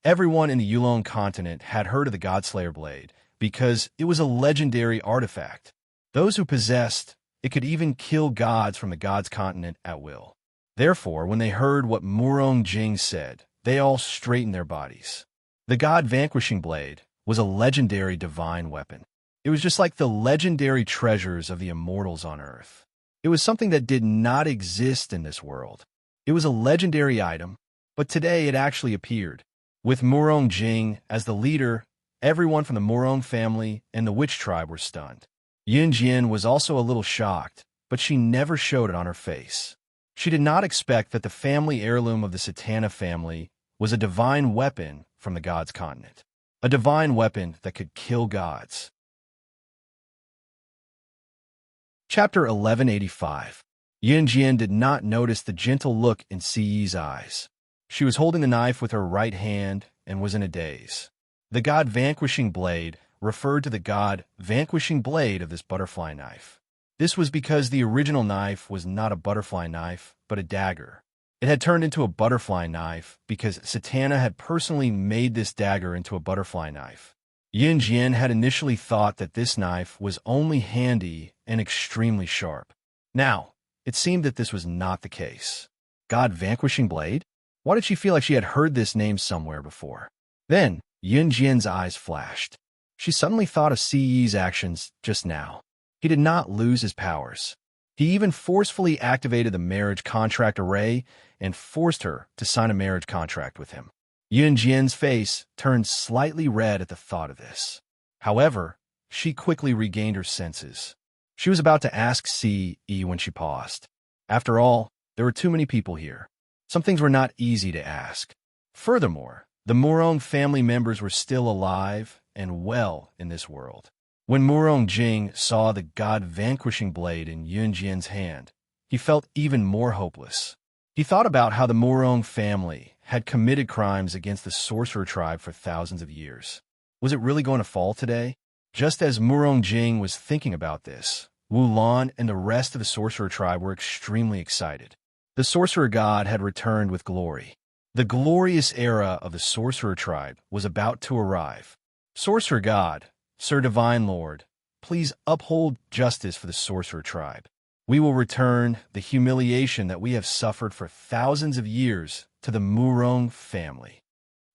Everyone in the Yulong continent had heard of the Godslayer blade because it was a legendary artifact. Those who possessed it could even kill gods from the gods' continent at will. Therefore, when they heard what Murong Jing said, they all straightened their bodies. The god vanquishing blade was a legendary divine weapon. It was just like the legendary treasures of the immortals on Earth. It was something that did not exist in this world. It was a legendary item, but today it actually appeared. With Murong Jing as the leader, everyone from the Murong family and the witch tribe were stunned. Yunjian was also a little shocked, but she never showed it on her face. She did not expect that the family heirloom of the Satana family was a divine weapon from the gods' continent. A divine weapon that could kill gods. Chapter 1185. Yunjian did not notice the gentle look in Siyi's eyes. She was holding the knife with her right hand and was in a daze. The god vanquishing blade referred to the god vanquishing blade of this butterfly knife. This was because the original knife was not a butterfly knife, but a dagger. It had turned into a butterfly knife because Satana had personally made this dagger into a butterfly knife. Yunjian had initially thought that this knife was only handy and extremely sharp. Now, it seemed that this was not the case. God vanquishing blade? Why did she feel like she had heard this name somewhere before? Then, Yunjian's eyes flashed. She suddenly thought of Siyi's actions just now. He did not lose his powers. He even forcefully activated the marriage contract array and forced her to sign a marriage contract with him. Yunjian's face turned slightly red at the thought of this. However, she quickly regained her senses. She was about to ask Siyi when she paused. After all, there were too many people here. Some things were not easy to ask. Furthermore, the Murong family members were still alive and well in this world. When Murong Jing saw the god-vanquishing blade in Yunjian's hand, he felt even more hopeless. He thought about how the Murong family had committed crimes against the sorcerer tribe for thousands of years. Was it really going to fall today? Just as Murong Jing was thinking about this, Wu Lan and the rest of the sorcerer tribe were extremely excited. The sorcerer god had returned with glory. The glorious era of the sorcerer tribe was about to arrive. Sorcerer god, Sir Divine Lord, please uphold justice for the sorcerer tribe. We will return the humiliation that we have suffered for thousands of years to the Murong family.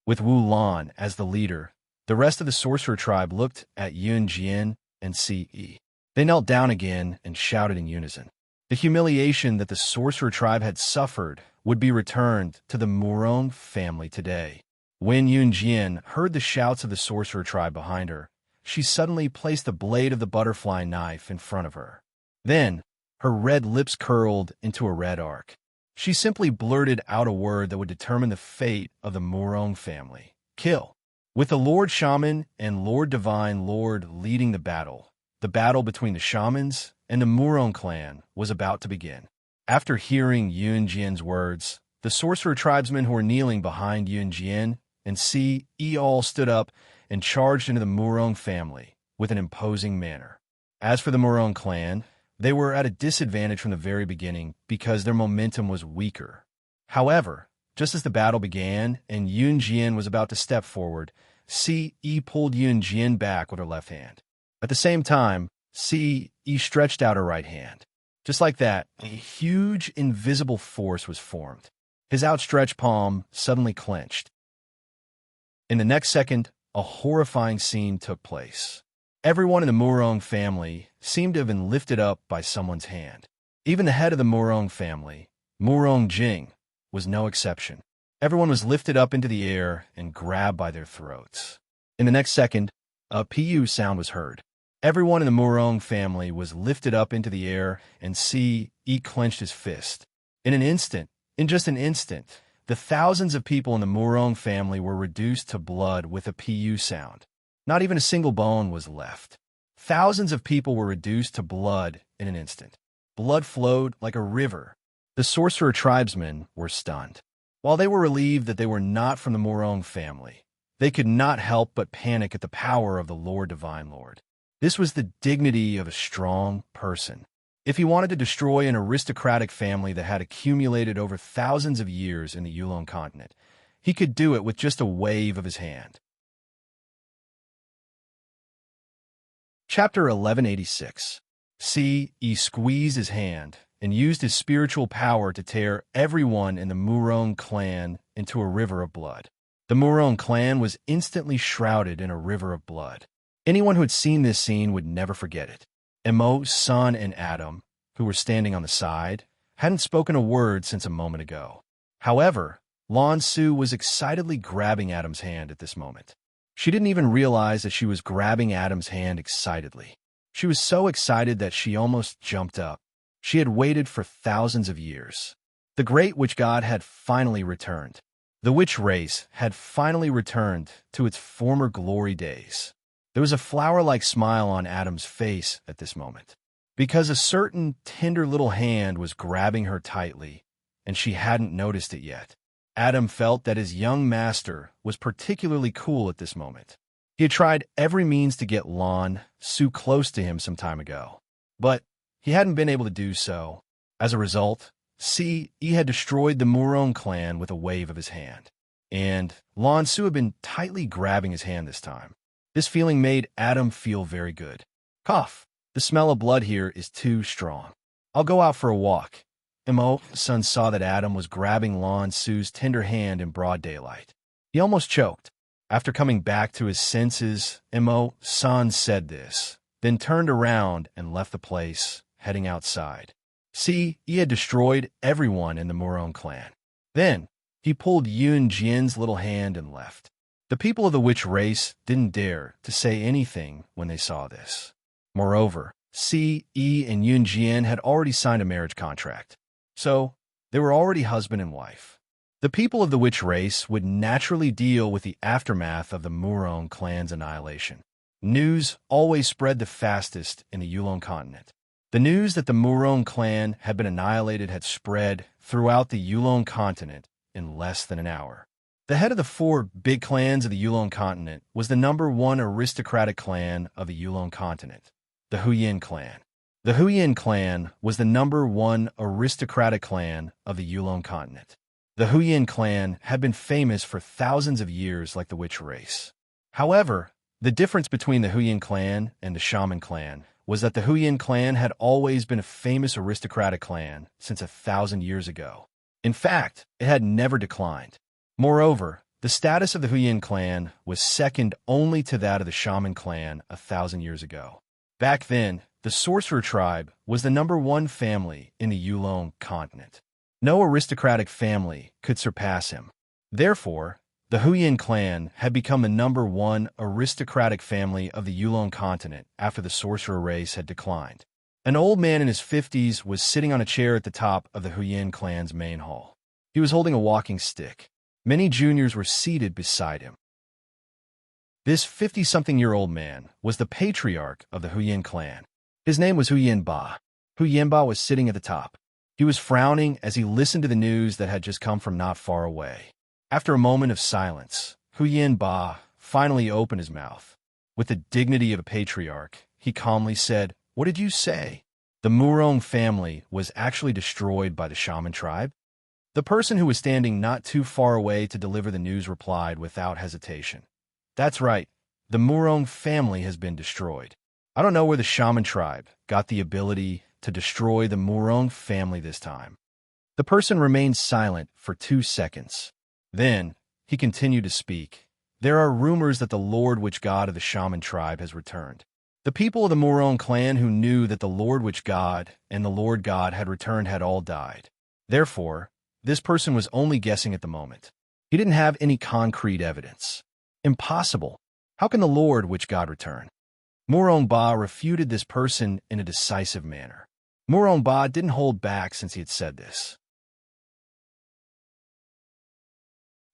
With Wu Lan as the leader, the rest of the sorcerer tribe looked at Yunjian and Siyi. They knelt down again and shouted in unison. The humiliation that the sorcerer tribe had suffered would be returned to the Murong family today. When Yunjian heard the shouts of the sorcerer tribe behind her, she suddenly placed the blade of the butterfly knife in front of her. Then, her red lips curled into a red arc. She simply blurted out a word that would determine the fate of the Murong family. Kill. With the Lord Shaman and Lord Divine Lord leading the battle between the shamans and the Murong clan was about to begin. After hearing Yunjian's words, the sorcerer tribesmen who were kneeling behind Yunjian and Ce all stood up and charged into the Murong family with an imposing manner. As for the Murong clan, they were at a disadvantage from the very beginning because their momentum was weaker. However, just as the battle began and Yunjian was about to step forward, Ce pulled Yunjian back with her left hand. At the same time, Ce stretched out her right hand. Just like that, a huge invisible force was formed. His outstretched palm suddenly clenched. In the next second, a horrifying scene took place. Everyone in the Murong family seemed to have been lifted up by someone's hand. Even the head of the Murong family, Murong Jing, was no exception. Everyone was lifted up into the air and grabbed by their throats. In the next second, a pu sound was heard. Everyone in the Murong family was lifted up into the air, and Ce clenched his fist. In just an instant, the thousands of people in the Murong family were reduced to blood with a pu sound. Not even a single bone was left. Thousands of people were reduced to blood in an instant. Blood flowed like a river. The sorcerer tribesmen were stunned. While they were relieved that they were not from the Murong family, they could not help but panic at the power of the Lord Divine Lord. This was the dignity of a strong person. If he wanted to destroy an aristocratic family that had accumulated over thousands of years in the Yulon continent, he could do it with just a wave of his hand. Chapter 1186. Ce squeezed his hand and used his spiritual power to tear everyone in the Murong clan into a river of blood. The Murong clan was instantly shrouded in a river of blood. Anyone who had seen this scene would never forget it. Emo, Sun, and Adam, who were standing on the side, hadn't spoken a word since a moment ago. However, Lan Su was excitedly grabbing Adam's hand at this moment. She didn't even realize that she was grabbing Adam's hand excitedly. She was so excited that she almost jumped up. She had waited for thousands of years. The great witch god had finally returned. The witch race had finally returned to its former glory days. There was a flower-like smile on Adam's face at this moment, because a certain tender little hand was grabbing her tightly, and she hadn't noticed it yet. Adam felt that his young master was particularly cool at this moment. He had tried every means to get Lan Su close to him some time ago, but he hadn't been able to do so. As a result, Ce had destroyed the Murong clan with a wave of his hand, and Lan Su had been tightly grabbing his hand this time. This feeling made Adam feel very good. Cough. The smell of blood here is too strong. I'll go out for a walk. Emo-san saw that Adam was grabbing Lan Su's tender hand in broad daylight. He almost choked. After coming back to his senses, Emo-san said this, then turned around and left the place, heading outside. See, he had destroyed everyone in the Murong clan. Then, he pulled Yunjian's little hand and left. The people of the witch race didn't dare to say anything when they saw this. Moreover, Ce and Yunjian had already signed a marriage contract. So, they were already husband and wife. The people of the witch race would naturally deal with the aftermath of the Murong clan's annihilation. News always spread the fastest in the Yulon continent. The news that the Murong clan had been annihilated had spread throughout the Yulon continent in less than an hour. The head of the 4 big clans of the Yulon continent was the #1 aristocratic clan of the Yulon continent, the Huyin clan. The Huyin clan was the #1 aristocratic clan of the Yulon continent. The Huyin clan had been famous for thousands of years like the witch race. However, the difference between the Huyin clan and the Shaman clan was that the Huyin clan had always been a famous aristocratic clan since 1,000 years ago. In fact, it had never declined. Moreover, the status of the Huyin clan was second only to that of the Shaman clan 1,000 years ago. Back then, the sorcerer tribe was the #1 family in the Yulon continent. No aristocratic family could surpass him. Therefore, the Huyin clan had become the #1 aristocratic family of the Yulon continent after the sorcerer race had declined. An old man in his 50s was sitting on a chair at the top of the Huyin clan's main hall. He was holding a walking stick. Many juniors were seated beside him. This 50-something-year-old man was the patriarch of the Huyin clan. His name was Huyin Ba. Huyin Ba was sitting at the top. He was frowning as he listened to the news that had just come from not far away. After a moment of silence, Huyin Ba finally opened his mouth. With the dignity of a patriarch, he calmly said, "What did you say?" The Murong family was actually destroyed by the shaman tribe? The person who was standing not too far away to deliver the news replied without hesitation. "That's right. The Murong family has been destroyed. I don't know where the shaman tribe got the ability to destroy the Murong family this time." The person remained silent for 2 seconds. Then, he continued to speak. "There are rumors that the Lord Witch God of the shaman tribe has returned. The people of the Murong clan who knew that the Lord Witch God and the Lord God had returned had all died. Therefore, this person was only guessing at the moment. He didn't have any concrete evidence. Impossible. How can the Lord Witch God return?" Murong Ba refuted this person in a decisive manner. Murong Ba didn't hold back since he had said this.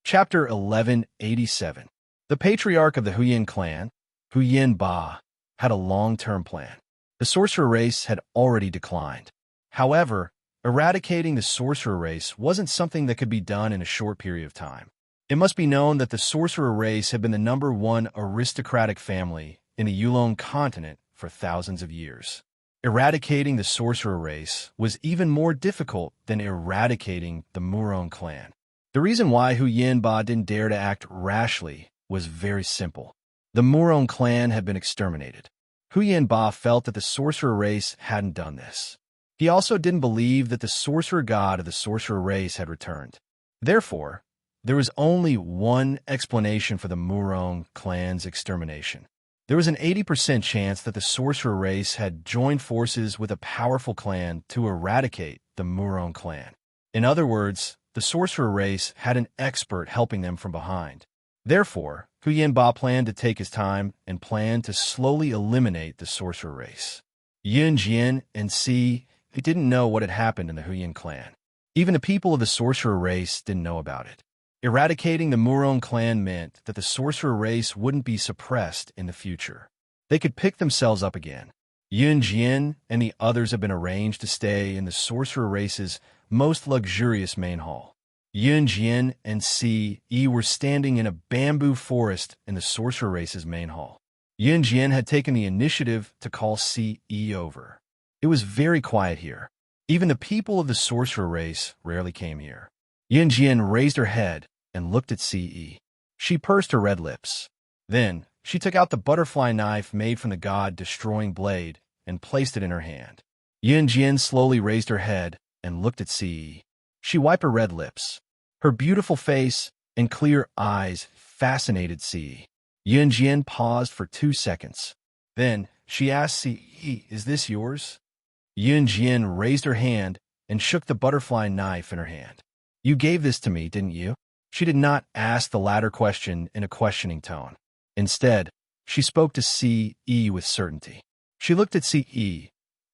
Chapter 1187. The patriarch of the Huyin clan, Huyin Ba, had a long-term plan. The sorcerer race had already declined. However, eradicating the sorcerer race wasn't something that could be done in a short period of time. It must be known that the sorcerer race had been the #1 aristocratic family in the Yulon continent for thousands of years. Eradicating the sorcerer race was even more difficult than eradicating the Murong clan. The reason why Huyin Ba didn't dare to act rashly was very simple. The Murong clan had been exterminated. Huyin Ba felt that the sorcerer race hadn't done this. He also didn't believe that the sorcerer god of the sorcerer race had returned. Therefore, there was only one explanation for the Murong clan's extermination. There was an 80% chance that the sorcerer race had joined forces with a powerful clan to eradicate the Murong clan. In other words, the sorcerer race had an expert helping them from behind. Therefore, Huyin Ba planned to take his time and planned to slowly eliminate the sorcerer race. Yun Jian and Si didn't know what had happened in the Huyin clan. Even the people of the sorcerer race didn't know about it. Eradicating the Murong clan meant that the sorcerer race wouldn't be suppressed in the future. They could pick themselves up again. Yun Jian and the others have been arranged to stay in the sorcerer race's most luxurious main hall. Yun Jian and Si were standing in a bamboo forest in the sorcerer race's main hall. Yun Jian had taken the initiative to call Si over. It was very quiet here. Even the people of the sorcerer race rarely came here. Yun Jian raised her head and looked at Si. She pursed her red lips. Then, she took out the butterfly knife made from the god-destroying blade and placed it in her hand. Yun Jian slowly raised her head and looked at Si. She wiped her red lips. Her beautiful face and clear eyes fascinated Si. Yun Jian paused for 2 seconds. Then, she asked Si, "Is this yours?" Yun Jian raised her hand and shook the butterfly knife in her hand. "You gave this to me, didn't you?" She did not ask the latter question in a questioning tone. Instead, she spoke to Si with certainty. She looked at Si,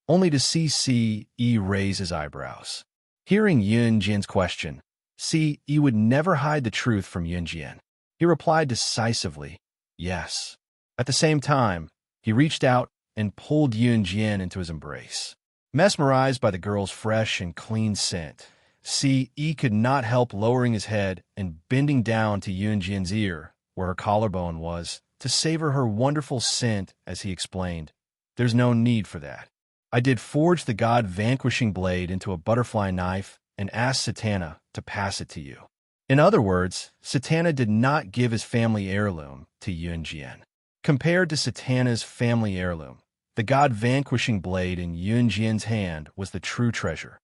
only to see Si raise his eyebrows. Hearing Yun Jian's question, Si would never hide the truth from Yun Jian. He replied decisively, "Yes." At the same time, he reached out and pulled Yun Jian into his embrace. Mesmerized by the girl's fresh and clean scent, Si could not help lowering his head and bending down to Yun Jian's ear, where her collarbone was, to savor her wonderful scent as he explained, "There's no need for that. I did forge the god-vanquishing blade into a butterfly knife and asked Satana to pass it to you." In other words, Satana did not give his family heirloom to Yun Jian. Compared to Satana's family heirloom, the god-vanquishing blade in Yun Jian's hand was the true treasure.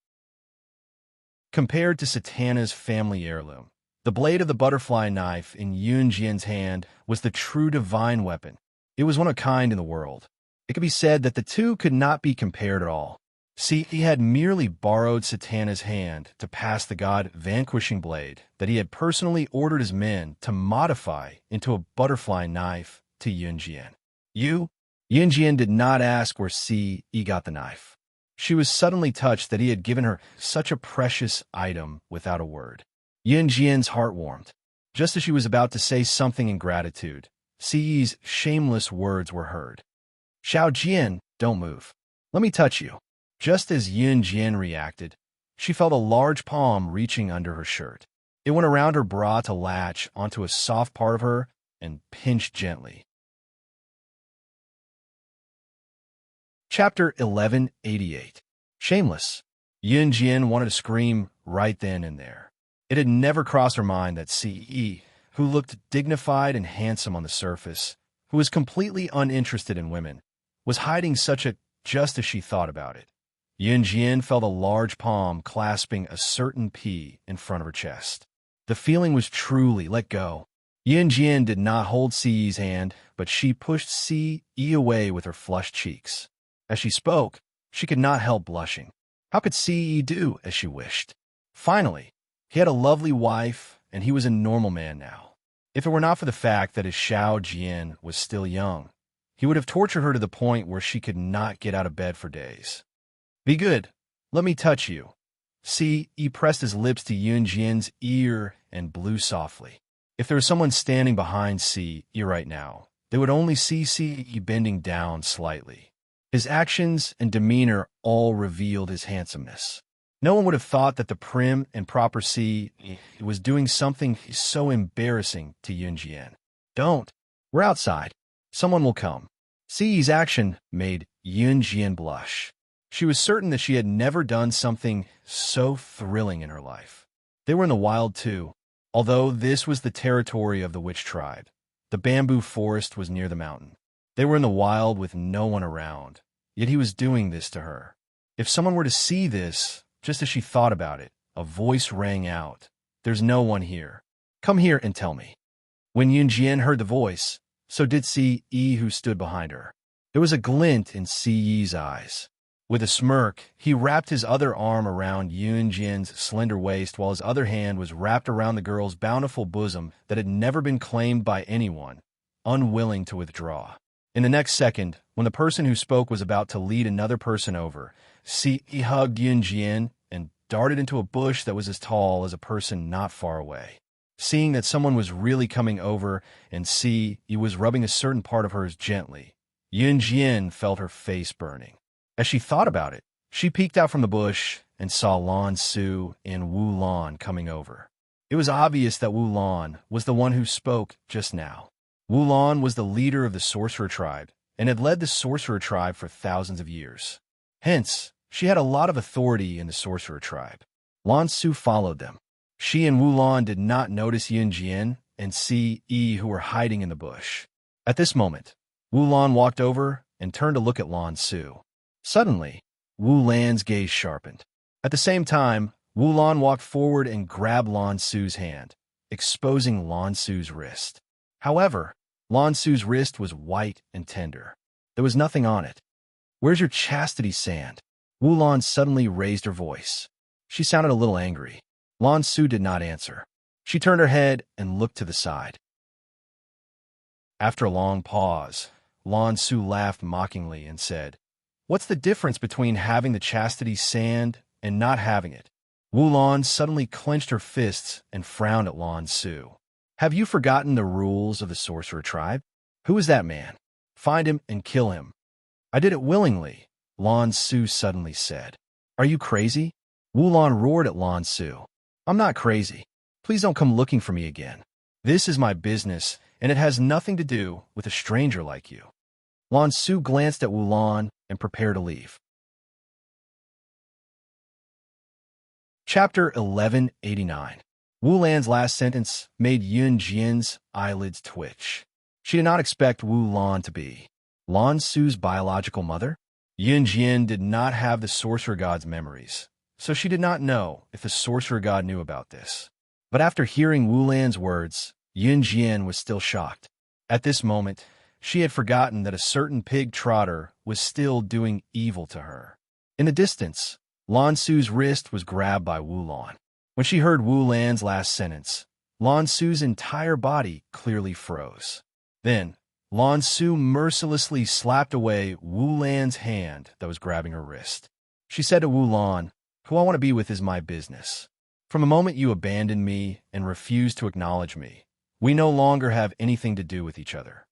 Compared to Satana's family heirloom, the blade of the butterfly knife in Yun Jian's hand was the true divine weapon. It was one of a kind in the world. It could be said that the two could not be compared at all. See, he had merely borrowed Satana's hand to pass the god-vanquishing blade that he had personally ordered his men to modify into a butterfly knife to Yunjian. Yunjian did not ask where Si got the knife. She was suddenly touched that he had given her such a precious item without a word. Yunjian's heart warmed. Just as she was about to say something in gratitude, Si's shameless words were heard. "Xiao Jian, don't move. Let me touch you." Just as Yunjian reacted, she felt a large palm reaching under her shirt. It went around her bra to latch onto a soft part of her and pinch gently. Chapter 1188. Shameless. Yunjian wanted to scream right then and there. It had never crossed her mind that Ce, who looked dignified and handsome on the surface, who was completely uninterested in women, was hiding such a just as she thought about it. Yunjian felt a large palm clasping a certain P in front of her chest. The feeling was truly let go. Yunjian did not hold Ce's hand, but she pushed Ce away with her flushed cheeks. As she spoke, she could not help blushing. How could Ce do as she wished? Finally, he had a lovely wife, and he was a normal man now. If it were not for the fact that his Xiao Jian was still young, he would have tortured her to the point where she could not get out of bed for days. "Be good. Let me touch you." Ce pressed his lips to Yunjian's ear and blew softly. If there was someone standing behind Ce right now, they would only see Ce bending down slightly. His actions and demeanor all revealed his handsomeness. No one would have thought that the prim and proper Ce was doing something so embarrassing to Yunjian. "Don't. We're outside. Someone will come." Ce's action made Yunjian blush. She was certain that she had never done something so thrilling in her life. They were in the wild too, although this was the territory of the witch tribe. The bamboo forest was near the mountain. They were in the wild with no one around, yet he was doing this to her. If someone were to see this, just as she thought about it, a voice rang out, "There's no one here. Come here and tell me." When Yunjian heard the voice, so did Ce, who stood behind her. There was a glint in Ce's eyes. With a smirk, he wrapped his other arm around Yunjian's slender waist while his other hand was wrapped around the girl's bountiful bosom that had never been claimed by anyone, unwilling to withdraw. In the next second, when the person who spoke was about to lead another person over, Ce hugged Yunjian and darted into a bush that was as tall as a person not far away. Seeing that someone was really coming over and Ce was rubbing a certain part of hers gently, Yunjian felt her face burning. As she thought about it, she peeked out from the bush and saw Lan Su and Wu Lan coming over. It was obvious that Wu Lan was the one who spoke just now. Wu Lan was the leader of the sorcerer tribe and had led the sorcerer tribe for thousands of years. Hence, she had a lot of authority in the sorcerer tribe. Lan Su followed them. She and Wu Lan did not notice Yunjian and Ce, who were hiding in the bush. At this moment, Wu Lan walked over and turned to look at Lan Su. Suddenly, Wu Lan's gaze sharpened. At the same time, Wu Lan walked forward and grabbed Lan Su's hand, exposing Lan Su's wrist. However, Lan Su's wrist was white and tender. There was nothing on it. "Where's your chastity sand?" Wu Lan suddenly raised her voice. She sounded a little angry. Lan Su did not answer. She turned her head and looked to the side. After a long pause, Lan Su laughed mockingly and said, "What's the difference between having the chastity sand and not having it?" Wu Lan suddenly clenched her fists and frowned at Lan Su. "Have you forgotten the rules of the sorcerer tribe? Who is that man? Find him and kill him." "I did it willingly," Lan Su suddenly said. "Are you crazy?" Wu Lan roared at Lan Su. "I'm not crazy. Please don't come looking for me again. This is my business, and it has nothing to do with a stranger like you." Lan Su glanced at Wu Lan and prepared to leave. Chapter 1189. Wu Lan's last sentence made Yunjian's eyelids twitch. She did not expect Wu Lan to be Lan Su's biological mother. Yunjian did not have the sorcerer god's memories, so she did not know if the sorcerer god knew about this. But after hearing Wu Lan's words, Yunjian was still shocked. At this moment, She had forgotten that a certain pig trotter was still doing evil to her. In the distance, Lan Su's wrist was grabbed by Wu Lan. When she heard Wu Lan's last sentence, Lan Su's entire body clearly froze. Then, Lan Su mercilessly slapped away Wu Lan's hand that was grabbing her wrist. She said to Wu Lan, "Who I want to be with is my business. From the moment you abandoned me and refused to acknowledge me, we no longer have anything to do with each other."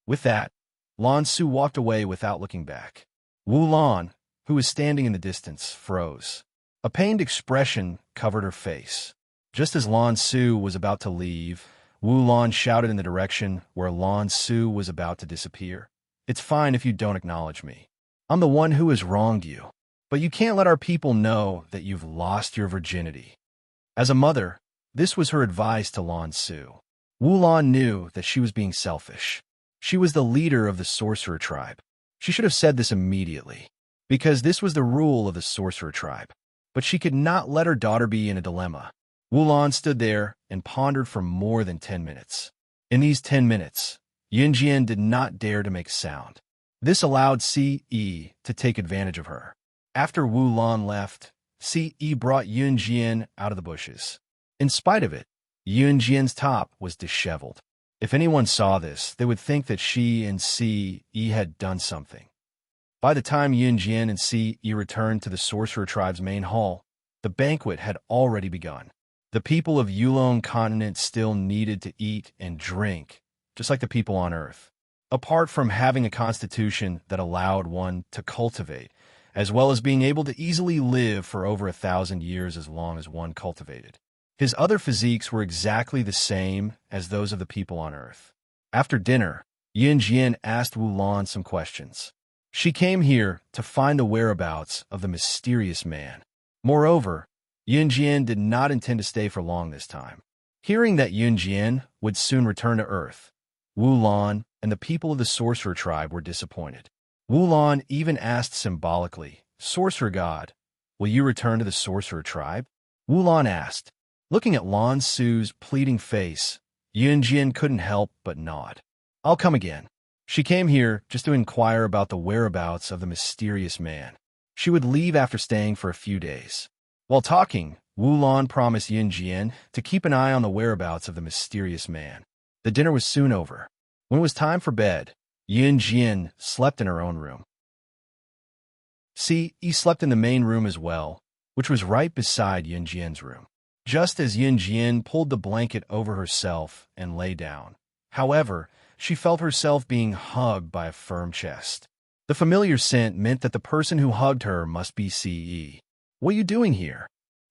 With that, Lan Su walked away without looking back. Wu Lan, who was standing in the distance, froze. A pained expression covered her face. Just as Lan Su was about to leave, Wu Lan shouted in the direction where Lan Su was about to disappear. "It's fine if you don't acknowledge me. I'm the one who has wronged you. But you can't let our people know that you've lost your virginity." As a mother, this was her advice to Lan Su. Wu Lan knew that she was being selfish. She was the leader of the sorcerer tribe. She should have said this immediately, because this was the rule of the sorcerer tribe. But she could not let her daughter be in a dilemma. Wu Lan stood there and pondered for more than 10 minutes. In these 10 minutes, Yunjian did not dare to make sound. This allowed Ce to take advantage of her. After Wu Lan left, Ce brought Yunjian out of the bushes. In spite of it, Yunjian's top was disheveled. If anyone saw this, they would think that she and Ce had done something. By the time Yunjian and Ce returned to the sorcerer tribe's main hall, the banquet had already begun. The people of Yulong continent still needed to eat and drink, just like the people on Earth. Apart from having a constitution that allowed one to cultivate, as well as being able to easily live for over 1,000 years as long as one cultivated. His other physiques were exactly the same as those of the people on Earth. After dinner, Yunjian asked Wu Lan some questions. She came here to find the whereabouts of the mysterious man. Moreover, Yunjian did not intend to stay for long this time. Hearing that Yunjian would soon return to Earth, Wu Lan and the people of the sorcerer tribe were disappointed. Wu Lan even asked symbolically, "Sorcerer God, will you return to the sorcerer tribe?" Wu Lan asked. Looking at Lan Su's pleading face, Yunjian couldn't help but nod. "I'll come again." She came here just to inquire about the whereabouts of the mysterious man. She would leave after staying for a few days. While talking, Wu Lan promised Yunjian to keep an eye on the whereabouts of the mysterious man. The dinner was soon over. When it was time for bed, Yunjian slept in her own room. Ce slept in the main room as well, which was right beside Yunjian's room. Just as Yunjian pulled the blanket over herself and lay down. However, she felt herself being hugged by a firm chest. The familiar scent meant that the person who hugged her must be Ce. "What are you doing here?"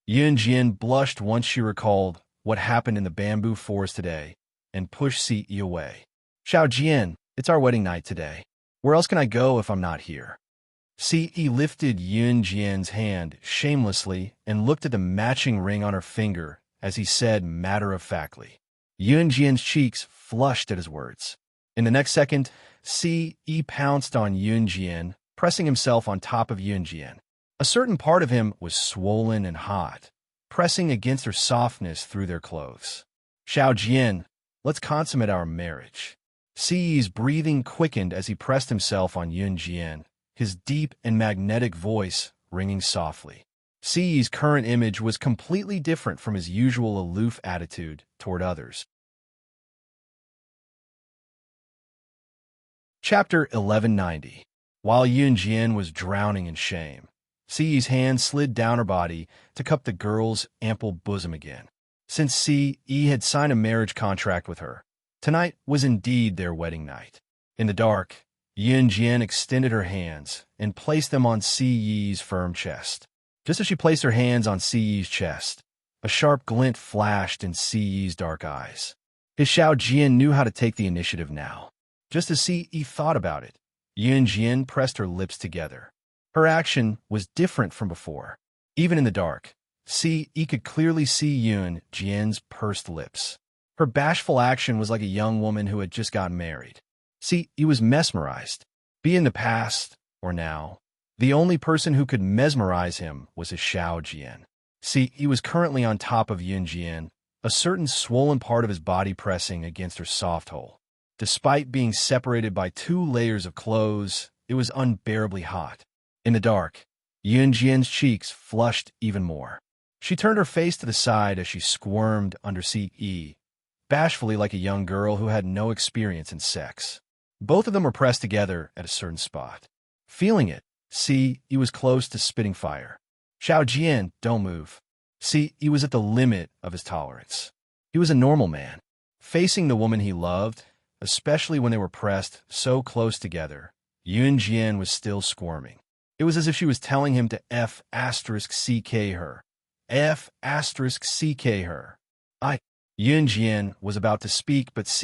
Yunjian blushed once she recalled what happened in the bamboo forest today and pushed Ce away. "Xiao Jian, it's our wedding night today. Where else can I go if I'm not here?" Ce lifted Yunjian's hand shamelessly and looked at the matching ring on her finger as he said matter-of-factly. Yunjian's cheeks flushed at his words. In the next second, Ce pounced on Yunjian, pressing himself on top of Yunjian. A certain part of him was swollen and hot, pressing against her softness through their clothes. "Xiao Jian, let's consummate our marriage." Ce's breathing quickened as he pressed himself on Yunjian, his deep and magnetic voice ringing softly. Ce's current image was completely different from his usual aloof attitude toward others. Chapter 1190. While Yunjian was drowning in shame, Ce's hand slid down her body to cup the girl's ample bosom again. Since Ce had signed a marriage contract with her, tonight was indeed their wedding night. In the dark, Yunjian extended her hands and placed them on Ce's firm chest. Just as she placed her hands on Ce's chest, a sharp glint flashed in Ce's dark eyes. His Xiao Jian knew how to take the initiative now. Just as Ce thought about it, Yunjian pressed her lips together. Her action was different from before. Even in the dark, Ce could clearly see Yunjian's pursed lips. Her bashful action was like a young woman who had just gotten married. Ce was mesmerized. Be in the past or now, the only person who could mesmerize him was his Xiao Jian. Ce was currently on top of Yunjian, a certain swollen part of his body pressing against her soft hole. Despite being separated by 2 layers of clothes, it was unbearably hot. In the dark, Yunjian's cheeks flushed even more. She turned her face to the side as she squirmed under Ce, bashfully like a young girl who had no experience in sex. Both of them were pressed together at a certain spot. Feeling it, Ce was close to spitting fire. Xiao Jian, don't move. Ce was at the limit of his tolerance. He was a normal man. Facing the woman he loved, especially when they were pressed so close together, Yunjian was still squirming. It was as if she was telling him to F***ck her. F***ck her. Yunjian was about to speak, but Ce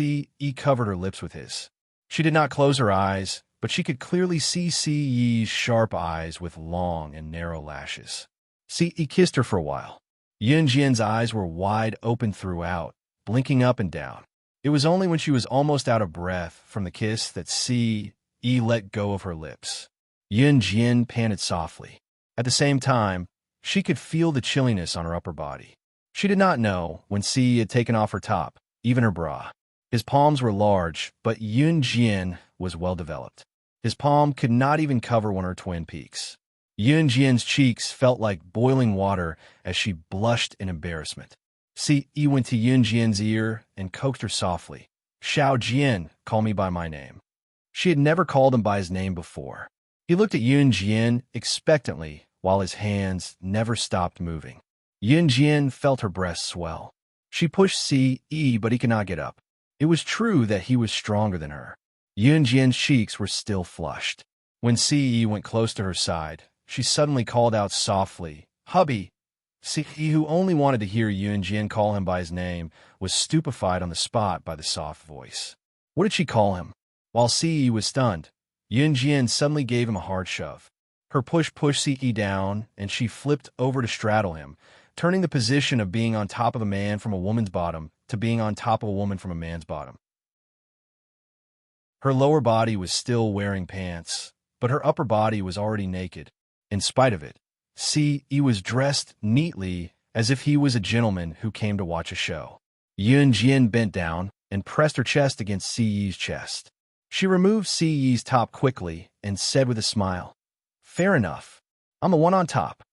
covered her lips with his. She did not close her eyes, but she could clearly see Ce's sharp eyes with long and narrow lashes. Ce kissed her for a while. Yunjian's eyes were wide open throughout, blinking up and down. It was only when she was almost out of breath from the kiss that Ce let go of her lips. Yunjian panted softly. At the same time, she could feel the chilliness on her upper body. She did not know when Ce had taken off her top, even her bra. His palms were large, but Yunjian was well developed. His palm could not even cover one of her twin peaks. Yunjian's cheeks felt like boiling water as she blushed in embarrassment. Ce went to Yunjian's ear and coaxed her softly. Xiao Jian, call me by my name. She had never called him by his name before. He looked at Yunjian expectantly while his hands never stopped moving. Yunjian felt her breasts swell. She pushed Ce, but he could not get up. It was true that he was stronger than her. Yunjian's cheeks were still flushed. When Ce went close to her side, she suddenly called out softly, "Hubby!" Ce, who only wanted to hear Yunjian call him by his name, was stupefied on the spot by the soft voice. What did she call him? While Ce was stunned, Yunjian suddenly gave him a hard shove. Her push pushed Ce down, and she flipped over to straddle him, turning the position of being on top of a man from a woman's bottom to being on top of a woman from a man's bottom. Her lower body was still wearing pants, but her upper body was already naked. In spite of it, Ce was dressed neatly as if he was a gentleman who came to watch a show. Yunjian bent down and pressed her chest against Ce's chest. She removed Ce's top quickly and said with a smile, "Fair enough. I'm the one on top."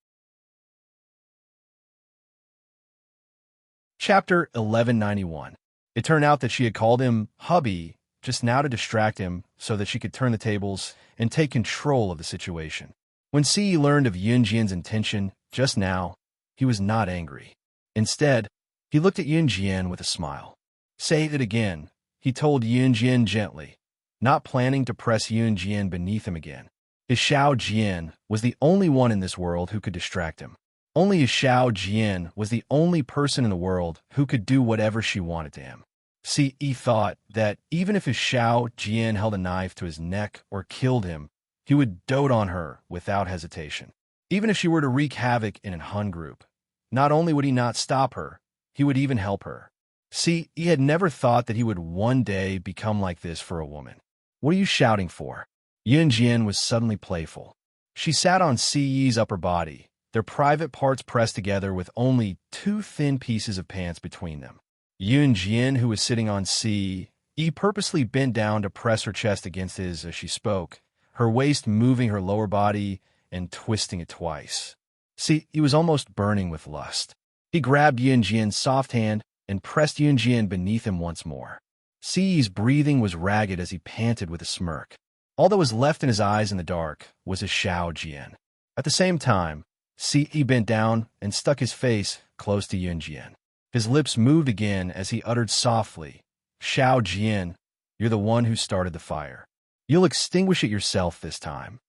Chapter 1191. It turned out that she had called him hubby just now to distract him so that she could turn the tables and take control of the situation. When Ce learned of Yunjian's intention just now, he was not angry. Instead, he looked at Yunjian with a smile. "Say it again," he told Yunjian gently, not planning to press Yunjian beneath him again. His Xiao Jian was the only one in this world who could distract him. Only his Xiao Jian was the only person in the world who could do whatever she wanted to him. Ce thought that even if his Xiao Jian held a knife to his neck or killed him, he would dote on her without hesitation. Even if she were to wreak havoc in a Hun group, not only would he not stop her, he would even help her. Ce had never thought that he would one day become like this for a woman. "What are you shouting for?" Yunjian was suddenly playful. She sat on Ce's upper body, their private parts pressed together with only 2 thin pieces of pants between them. Yunjian, who was sitting on Ce, purposely bent down to press her chest against his as she spoke, her waist moving her lower body and twisting it twice. Ce was almost burning with lust. He grabbed Yunjian's soft hand and pressed Yunjian beneath him once more. Ce's breathing was ragged as he panted with a smirk. All that was left in his eyes in the dark was his Xiao Jian. At the same time, Ce bent down and stuck his face close to Yunjian. His lips moved again as he uttered softly, "Xiao Jian, you're the one who started the fire. You'll extinguish it yourself this time."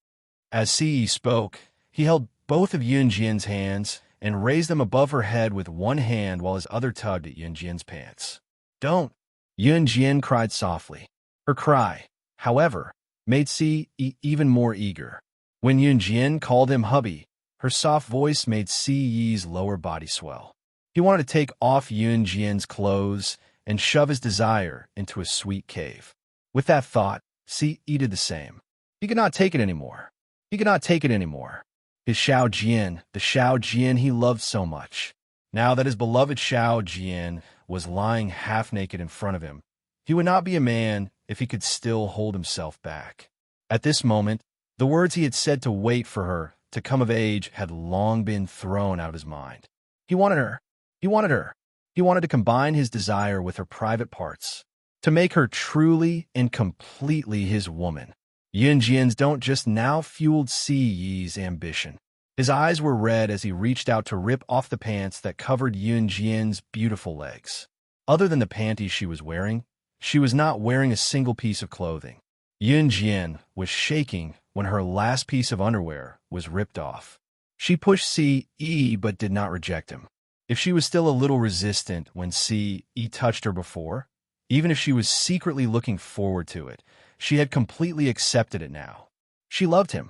As Ce spoke, he held both of Yunjian's hands and raised them above her head with one hand while his other tugged at Yunjian's pants. "Don't!" Yunjian cried softly. Her cry, however, made Ce even more eager. When Yunjian called him hubby, her soft voice made Ce's lower body swell. He wanted to take off Yunjian's clothes and shove his desire into a sweet cave. With that thought, Ce did the same. He could not take it anymore. He could not take it anymore. His Xiao Jian, the Xiao Jian he loved so much. Now that his beloved Xiao Jian was lying half naked in front of him, he would not be a man if he could still hold himself back. At this moment, the words he had said to wait for her to come of age had long been thrown out of his mind. He wanted her. He wanted her. He wanted to combine his desire with her private parts, to make her truly and completely his woman. Yunjian's don't just now fueled Si Yi's ambition. His eyes were red as he reached out to rip off the pants that covered Yunjian's beautiful legs. Other than the panties she was not wearing a single piece of clothing. Yunjian was shaking when her last piece of underwear was ripped off. She pushed Si Yi but did not reject him. If she was still a little resistant when Si Yi touched her before, even if she was secretly looking forward to it, she had completely accepted it now. She loved him.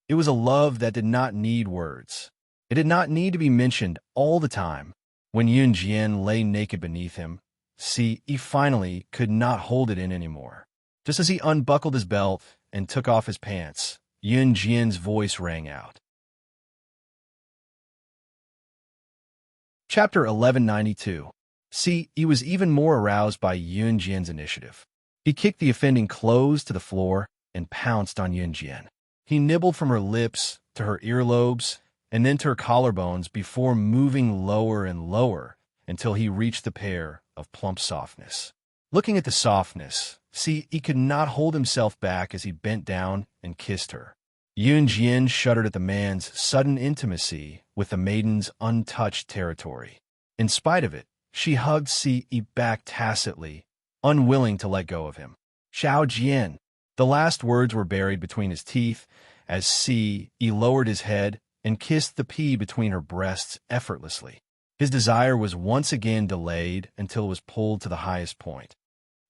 It was a love that did not need words. It did not need to be mentioned all the time. When Yunjian lay naked beneath him, Si Yi finally could not hold it in anymore. Just as he unbuckled his belt and took off his pants, Yunjian's voice rang out. Chapter 1192. Si Yi was even more aroused by Yunjian's initiative. He kicked the offending clothes to the floor and pounced on Yunjian. He nibbled from her lips to her earlobes and then to her collarbones before moving lower and lower until he reached the pair of plump softness. Looking at the softness, Si Yi could not hold himself back as he bent down and kissed her. Yunjian shuddered at the man's sudden intimacy with the maiden's untouched territory. In spite of it, she hugged Si Yi back tacitly, unwilling to let go of him. Xiao Jian. The last words were buried between his teeth as Si Yi lowered his head and kissed the pea between her breasts effortlessly. His desire was once again delayed until it was pulled to the highest point.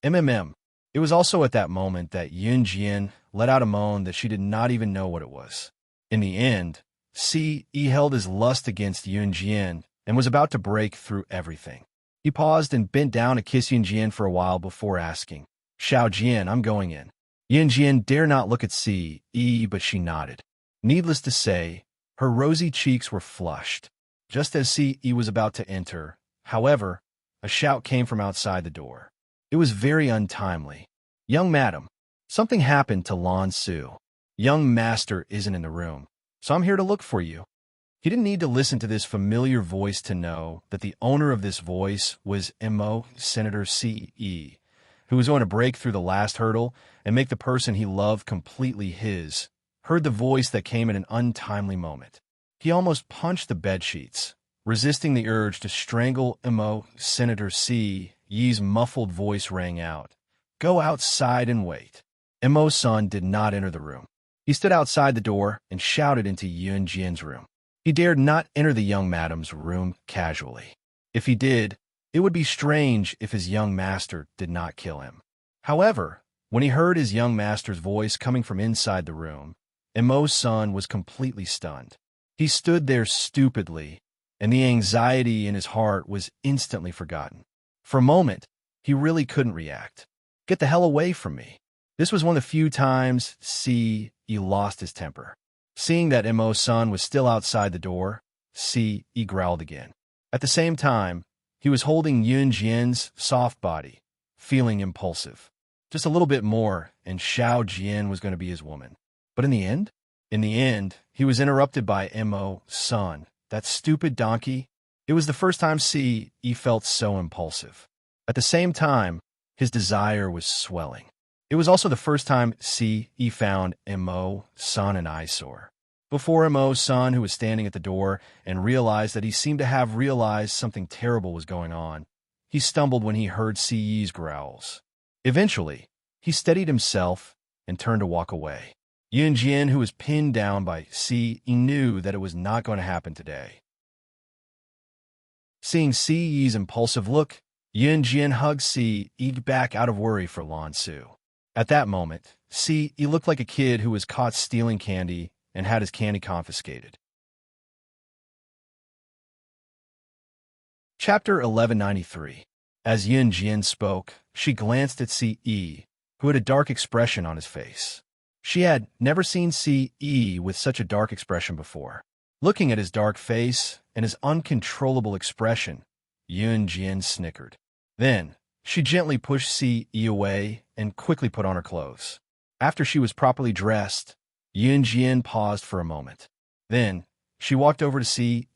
It was also at that moment that Yunjian let out a moan that she did not even know what it was. In the end, Si Yi held his lust against Yunjian and was about to break through everything. He paused and bent down to kiss Yunjian for a while before asking, Xiao Jian, I'm going in. Yunjian dared not look at Si Yi, but she nodded. Needless to say, her rosy cheeks were flushed. Just as Si Yi was about to enter, however, a shout came from outside the door. It was very untimely. Young madam, something happened to Lan Su. Young master isn't in the room, so I'm here to look for you. He didn't need to listen to this familiar voice to know that the owner of this voice was Senator Si Yi, who was going to break through the last hurdle and make the person he loved completely his, heard the voice that came at an untimely moment. He almost punched the bedsheets, resisting the urge to strangle Senator Si Yi's muffled voice rang out. Go outside and wait. Imo-san did not enter the room. He stood outside the door and shouted into Yunjian's room. He dared not enter the young madam's room casually. If he did, it would be strange if his young master did not kill him. However, when he heard his young master's voice coming from inside the room, Imo-san was completely stunned. He stood there stupidly, and the anxiety in his heart was instantly forgotten. For a moment, he really couldn't react. Get the hell away from me. This was one of the few times Si Yi lost his temper. Seeing that Imo-san was still outside the door, Si Yi growled again. At the same time, he was holding Yunjian's soft body, feeling impulsive. Just a little bit more, and Xiao Jian was going to be his woman. But in the end, he was interrupted by Imo-san, that stupid donkey. It was the first time Si Yi felt so impulsive. At the same time, his desire was swelling. It was also the first time Si Yi found Imo-san an eyesore. Before Imo-san, who was standing at the door and realized that he seemed to have realized something terrible was going on, he stumbled when he heard Si Yi's growls. Eventually, he steadied himself and turned to walk away. Yunjian, who was pinned down by Si Yi, knew that it was not going to happen today. Seeing Si Yi's impulsive look, Yunjian hugged Si Yi back out of worry for Lan Su. At that moment, Si Yi looked like a kid who was caught stealing candy and had his candy confiscated. Chapter 1193. As Yunjian spoke, she glanced at Si Yi, who had a dark expression on his face. She had never seen Si Yi with such a dark expression before. Looking at his dark face and his uncontrollable expression, Yunjian snickered. Then, She gently pushed Si away and quickly put on her clothes. After she was properly dressed, Yunjian paused for a moment. Then, she walked over to Si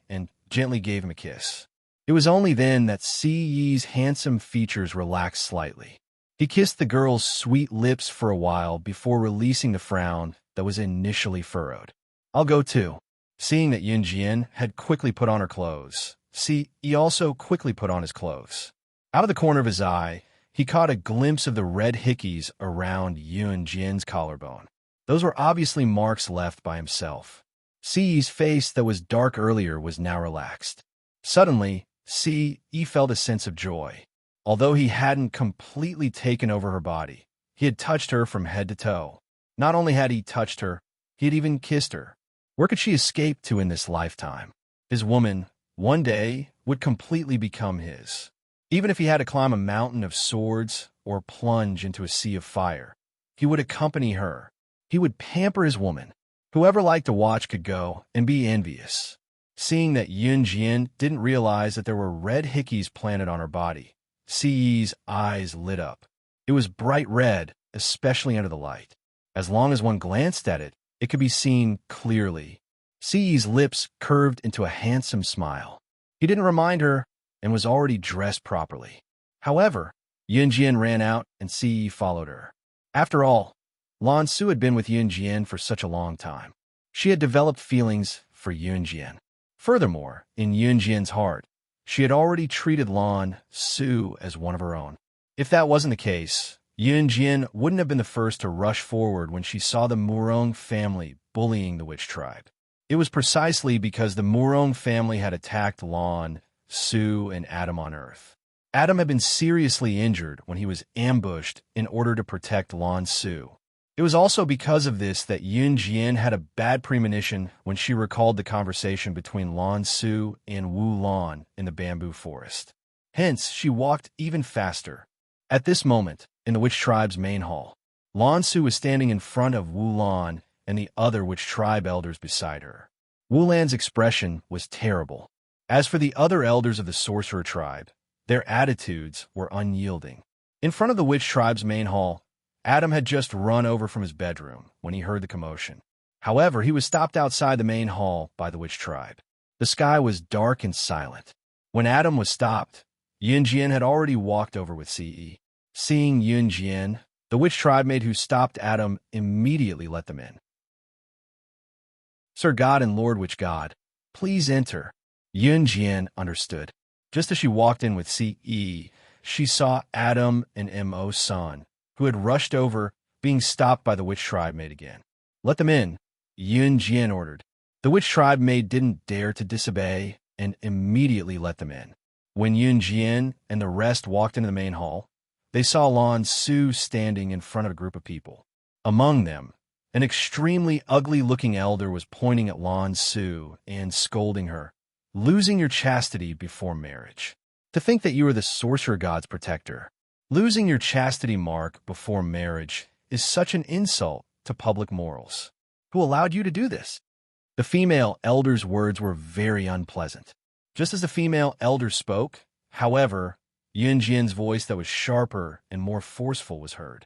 and gently gave him a kiss. It was only then that Si's handsome features relaxed slightly. He kissed the girl's sweet lips for a while before releasing the frown that was initially furrowed. "I'll go too." Seeing that Yunjian had quickly put on her clothes, Si also quickly put on his clothes. Out of the corner of his eye, he caught a glimpse of the red hickeys around Yunjian's collarbone. Those were obviously marks left by himself. Si's face that was dark earlier was now relaxed. Suddenly, Si felt a sense of joy. Although he hadn't completely taken over her body, he had touched her from head to toe. Not only had he touched her, he had even kissed her. Where could she escape to in this lifetime? His woman, one day, would completely become his. Even if he had to climb a mountain of swords or plunge into a sea of fire, he would accompany her. He would pamper his woman. Whoever liked to watch could go and be envious. Seeing that Yunjian didn't realize that there were red hickeys planted on her body, Si's eyes lit up. It was bright red, especially under the light. As long as one glanced at it, it could be seen clearly. Si's lips curved into a handsome smile. He didn't remind her and was already dressed properly. However, Yunjian ran out and Si followed her. After all, Lan Su had been with Yunjian for such a long time. She had developed feelings for Yunjian. Furthermore, in Yunjian's heart, she had already treated Lan Su as one of her own. If that wasn't the case, Yunjian wouldn't have been the first to rush forward when she saw the Murong family bullying the witch tribe. It was precisely because the Murong family had attacked Lan Su and Adam on Earth. Adam had been seriously injured when he was ambushed in order to protect Lan Su. It was also because of this that Yunjian had a bad premonition when she recalled the conversation between Lan Su and Wu Lan in the bamboo forest. Hence, she walked even faster. At this moment, in the witch tribe's main hall, Lan Su was standing in front of Wu Lan and the other witch tribe elders beside her. Wu Lan's expression was terrible. As for the other elders of the sorcerer tribe, their attitudes were unyielding. In front of the witch tribe's main hall, Adam had just run over from his bedroom when he heard the commotion. However, he was stopped outside the main hall by the witch tribe. The sky was dark and silent. When Adam was stopped, Yunjian had already walked over with Ce. Seeing Yunjian, the witch tribe maid who stopped Adam immediately let them in. "Sir God and Lord Witch God, please enter." Yunjian understood. Just as she walked in with Ce, she saw Adam and Mo's son, who had rushed over, being stopped by the witch tribe maid again. "Let them in," Yunjian ordered. The witch tribe maid didn't dare to disobey and immediately let them in. When Yunjian and the rest walked into the main hall, they saw Lan Su standing in front of a group of people. Among them, an extremely ugly-looking elder was pointing at Lan Su and scolding her. "Losing your chastity before marriage. To think that you are the sorcerer god's protector. Losing your chastity mark before marriage is such an insult to public morals. Who allowed you to do this?" The female elder's words were very unpleasant. Just as the female elder spoke, however, Yunjian's voice that was sharper and more forceful was heard.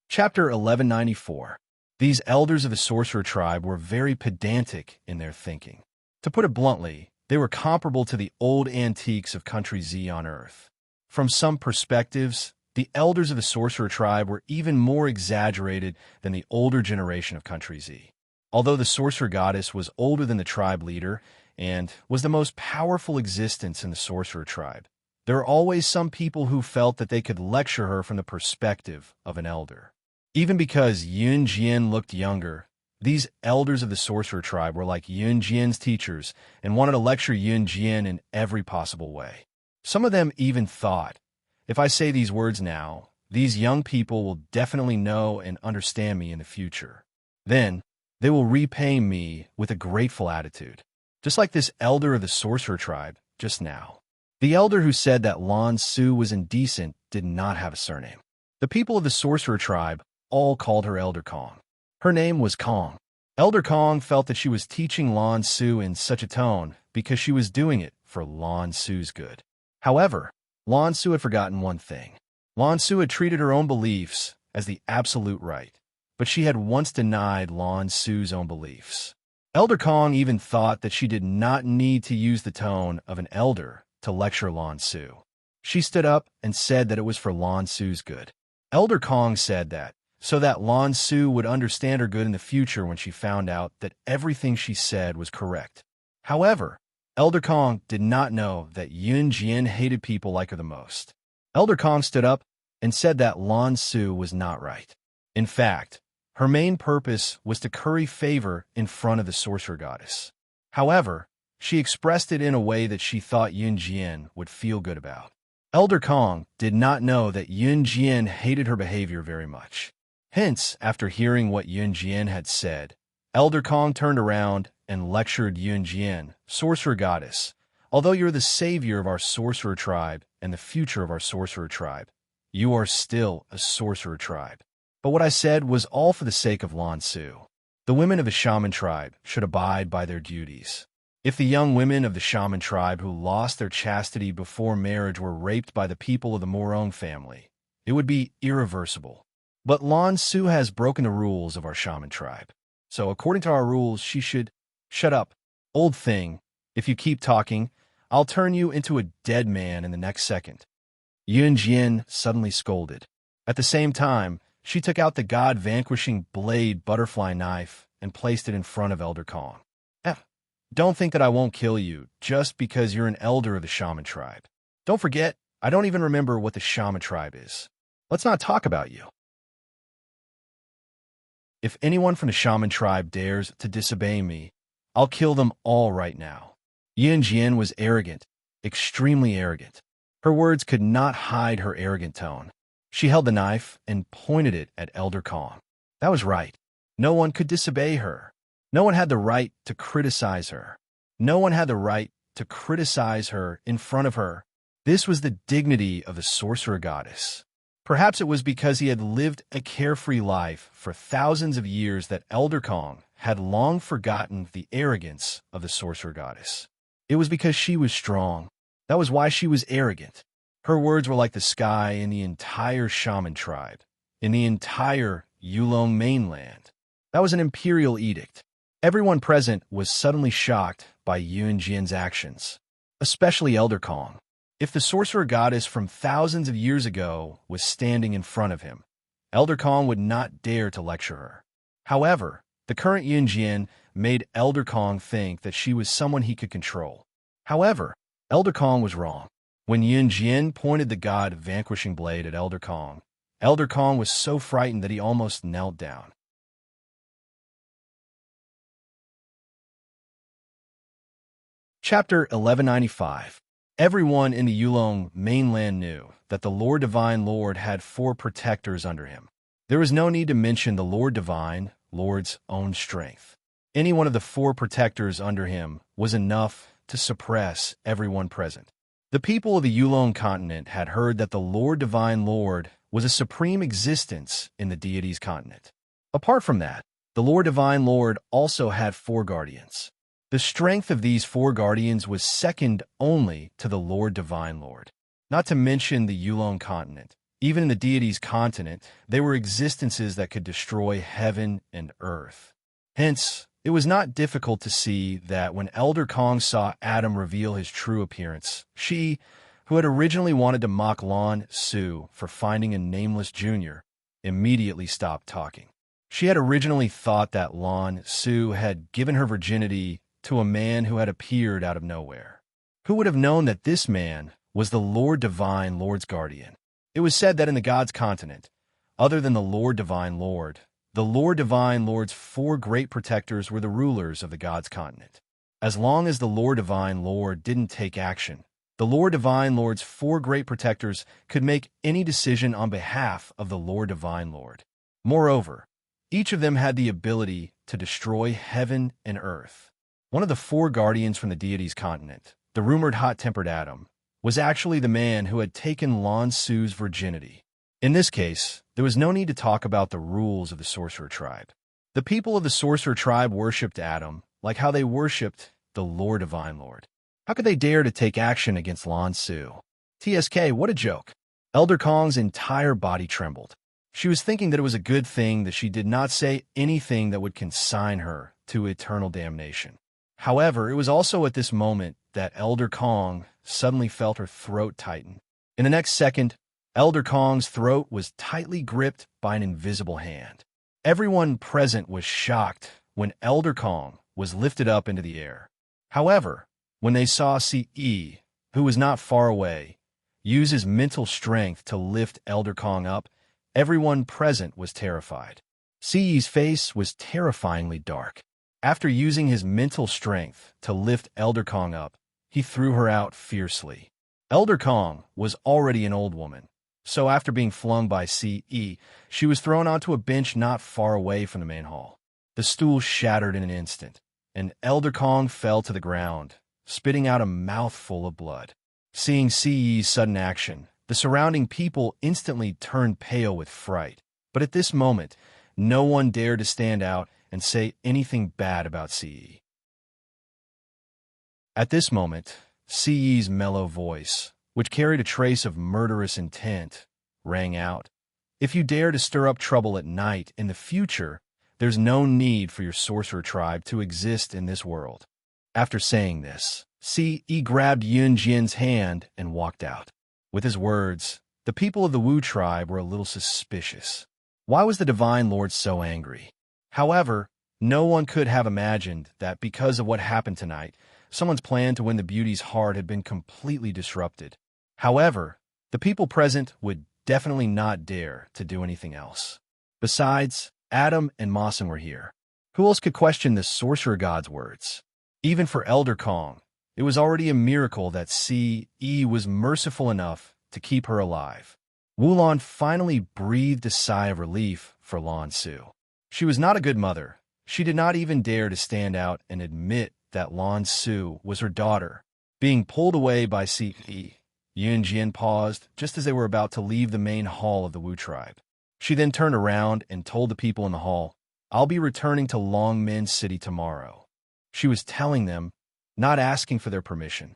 Chapter 1194. These elders of the sorcerer tribe were very pedantic in their thinking. To put it bluntly, they were comparable to the old antiques of Country Z on Earth. From some perspectives, the elders of the sorcerer tribe were even more exaggerated than the older generation of Country Z. Although the sorcerer goddess was older than the tribe leader and was the most powerful existence in the sorcerer tribe, there are always some people who felt that they could lecture her from the perspective of an elder. Even because Yunjian looked younger, these elders of the sorcerer tribe were like Yunjian's teachers and wanted to lecture Yunjian in every possible way. Some of them even thought, if I say these words now, these young people will definitely know and understand me in the future. Then, they will repay me with a grateful attitude. Just like this elder of the sorcerer tribe just now. The elder who said that Lan Su was indecent did not have a surname. The people of the sorcerer tribe all called her Elder Kong. Her name was Kong. Elder Kong felt that she was teaching Lan Su in such a tone because she was doing it for Lan Su's good. However, Lan Su had forgotten one thing. Lan Su had treated her own beliefs as the absolute right, but she had once denied Lan Su's own beliefs. Elder Kong even thought that she did not need to use the tone of an elder to lecture Lan Su. She stood up and said that it was for Lan Su's good. Elder Kong said that so that Lan Su would understand her good in the future when she found out that everything she said was correct. However, Elder Kong did not know that Yun Jian hated people like her the most. Elder Kong stood up and said that Lan Su was not right. In fact, her main purpose was to curry favor in front of the sorcerer goddess. However, she expressed it in a way that she thought Yun Jian would feel good about. Elder Kong did not know that Yun Jian hated her behavior very much. Hence, after hearing what Yun Jian had said, Elder Kong turned around and lectured Yun Jian, sorcerer goddess. Although you're the savior of our sorcerer tribe and the future of our sorcerer tribe, you are still a sorcerer tribe. But what I said was all for the sake of Lan Su. The women of the shaman tribe should abide by their duties. If the young women of the shaman tribe who lost their chastity before marriage were raped by the people of the Morong family, it would be irreversible. But Lan Su has broken the rules of our shaman tribe. So according to our rules, she should shut up. Old thing, if you keep talking, I'll turn you into a dead man in the next second. Yun Jian suddenly scolded. At the same time, she took out the god-vanquishing blade butterfly knife and placed it in front of Elder Kong. Don't think that I won't kill you just because you're an elder of the shaman tribe. Don't forget, I don't even remember what the shaman tribe is. Let's not talk about you. If anyone from the shaman tribe dares to disobey me, I'll kill them all right now. Yun Jian was arrogant, extremely arrogant. Her words could not hide her arrogant tone. She held the knife and pointed it at Elder Kong. That was right. No one could disobey her. No one had the right to criticize her. No one had the right to criticize her in front of her. This was the dignity of the sorcerer goddess. Perhaps it was because he had lived a carefree life for thousands of years that Elder Kong had long forgotten the arrogance of the sorcerer goddess. It was because she was strong. That was why she was arrogant. Her words were like the sky in the entire shaman tribe, in the entire Yulong mainland. That was an imperial edict. Everyone present was suddenly shocked by Yun Jian's actions, especially Elder Kong. If the sorcerer goddess from thousands of years ago was standing in front of him, Elder Kong would not dare to lecture her. However, the current Yun Jian made Elder Kong think that she was someone he could control. However, Elder Kong was wrong. When Yun Jian pointed the god-vanquishing blade at Elder Kong was so frightened that he almost knelt down. Chapter 1195. Everyone in the Yulong mainland knew that the Lord Divine Lord had 4 protectors under him. There was no need to mention the Lord Divine Lord's own strength. Any one of the 4 protectors under him was enough to suppress everyone present. The people of the Yulong continent had heard that the Lord Divine Lord was a supreme existence in the deity's continent. Apart from that, the Lord Divine Lord also had 4 guardians. The strength of these 4 guardians was second only to the Lord Divine Lord. Not to mention the Yulong continent. Even in the deity's continent, they were existences that could destroy heaven and earth. Hence, it was not difficult to see that when Elder Kong saw Adam reveal his true appearance, she, who had originally wanted to mock Lan Su for finding a nameless junior, immediately stopped talking. She had originally thought that Lan Su had given her virginity to a man who had appeared out of nowhere. Who would have known that this man was the Lord Divine Lord's guardian? It was said that in the God's continent, other than the Lord Divine Lord, the Lord Divine Lord's 4 great protectors were the rulers of the God's continent. As long as the Lord Divine Lord didn't take action, the Lord Divine Lord's 4 great protectors could make any decision on behalf of the Lord Divine Lord. Moreover, each of them had the ability to destroy heaven and earth. One of the 4 guardians from the deity's continent, the rumored hot-tempered Adam, was actually the man who had taken Lan Su's virginity. In this case, there was no need to talk about the rules of the sorcerer tribe. The people of the sorcerer tribe worshipped Adam, like how they worshipped the Lord Divine Lord. How could they dare to take action against Lan Su? TSK, what a joke. Elder Kong's entire body trembled. She was thinking that it was a good thing that she did not say anything that would consign her to eternal damnation. However, it was also at this moment that Elder Kong suddenly felt her throat tighten. In the next second, Elder Kong's throat was tightly gripped by an invisible hand. Everyone present was shocked when Elder Kong was lifted up into the air. However, when they saw Ce, who was not far away, use his mental strength to lift Elder Kong up, everyone present was terrified. Ce's face was terrifyingly dark. After using his mental strength to lift Elder Kong up, he threw her out fiercely. Elder Kong was already an old woman, so after being flung by Ce, she was thrown onto a bench not far away from the main hall. The stool shattered in an instant, and Elder Kong fell to the ground, spitting out a mouthful of blood. Seeing Ce's sudden action, the surrounding people instantly turned pale with fright. But at this moment, no one dared to stand out and say anything bad about Ce. At this moment, Ce's mellow voice, which carried a trace of murderous intent, rang out. If you dare to stir up trouble at night in the future, there's no need for your sorcerer tribe to exist in this world. After saying this, Ce grabbed Yunjian's hand and walked out. With his words, the people of the Wu tribe were a little suspicious. Why was the Divine Lord so angry? However, no one could have imagined that because of what happened tonight, someone's plan to win the beauty's heart had been completely disrupted. However, the people present would definitely not dare to do anything else. Besides, Adam and Mawson were here. Who else could question the sorcerer god's words? Even for Elder Kong, it was already a miracle that Ce was merciful enough to keep her alive. Wulan finally breathed a sigh of relief for Lan Su. She was not a good mother. She did not even dare to stand out and admit that Lan Su was her daughter. Being pulled away by Ce, Yunjian paused just as they were about to leave the main hall of the Wu tribe. She then turned around and told the people in the hall, "I'll be returning to Longmen City tomorrow." She was telling them, not asking for their permission.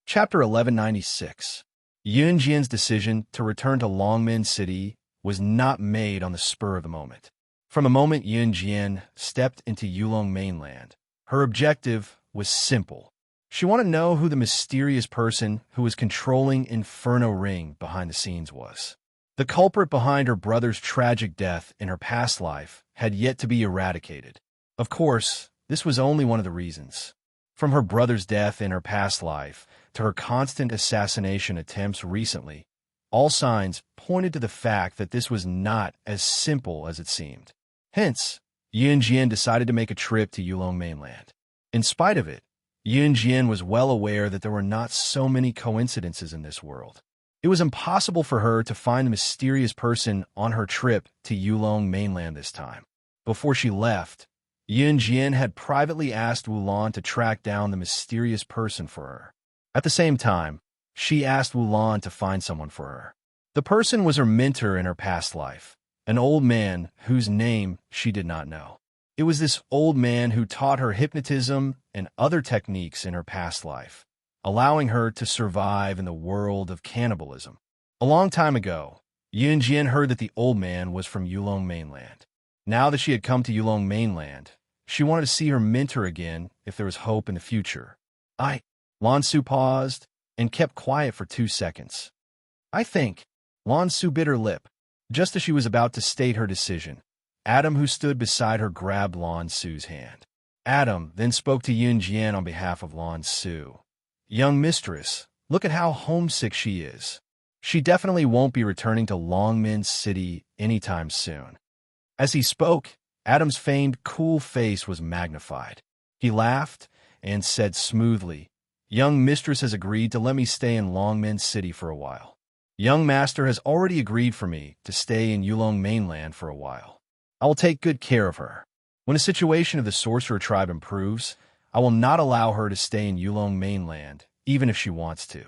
Chapter 1196. Yunjian's decision to return to Longmen City was not made on the spur of the moment. From the moment Yunjian stepped into Yulong mainland, her objective was simple. She wanted to know who the mysterious person who was controlling Inferno Ring behind the scenes was. The culprit behind her brother's tragic death in her past life had yet to be eradicated. Of course, this was only one of the reasons. From her brother's death in her past life to her constant assassination attempts recently, all signs pointed to the fact that this was not as simple as it seemed. Hence, Yunjian decided to make a trip to Yulong mainland. In spite of it, Yunjian was well aware that there were not so many coincidences in this world. It was impossible for her to find the mysterious person on her trip to Yulong mainland this time. Before she left, Yunjian had privately asked Wulan to track down the mysterious person for her. At the same time, she asked Wulan to find someone for her. The person was her mentor in her past life, an old man whose name she did not know. It was this old man who taught her hypnotism and other techniques in her past life, allowing her to survive in the world of cannibalism. A long time ago, Yunjian heard that the old man was from Yulong mainland. Now that she had come to Yulong mainland, she wanted to see her mentor again if there was hope in the future. Lan Su paused and kept quiet for 2 seconds. I think. Lan Su bit her lip. Just as she was about to state her decision, Adam, who stood beside her, grabbed Lan Su's hand. Adam then spoke to Yunjian on behalf of Lan Su. Young mistress, look at how homesick she is. She definitely won't be returning to Longmen City anytime soon. As he spoke, Adam's feigned cool face was magnified. He laughed and said smoothly, Young mistress has agreed to let me stay in Longmen City for a while. Young master has already agreed for me to stay in Yulong mainland for a while. I will take good care of her. When the situation of the sorcerer tribe improves, I will not allow her to stay in Yulong mainland, even if she wants to.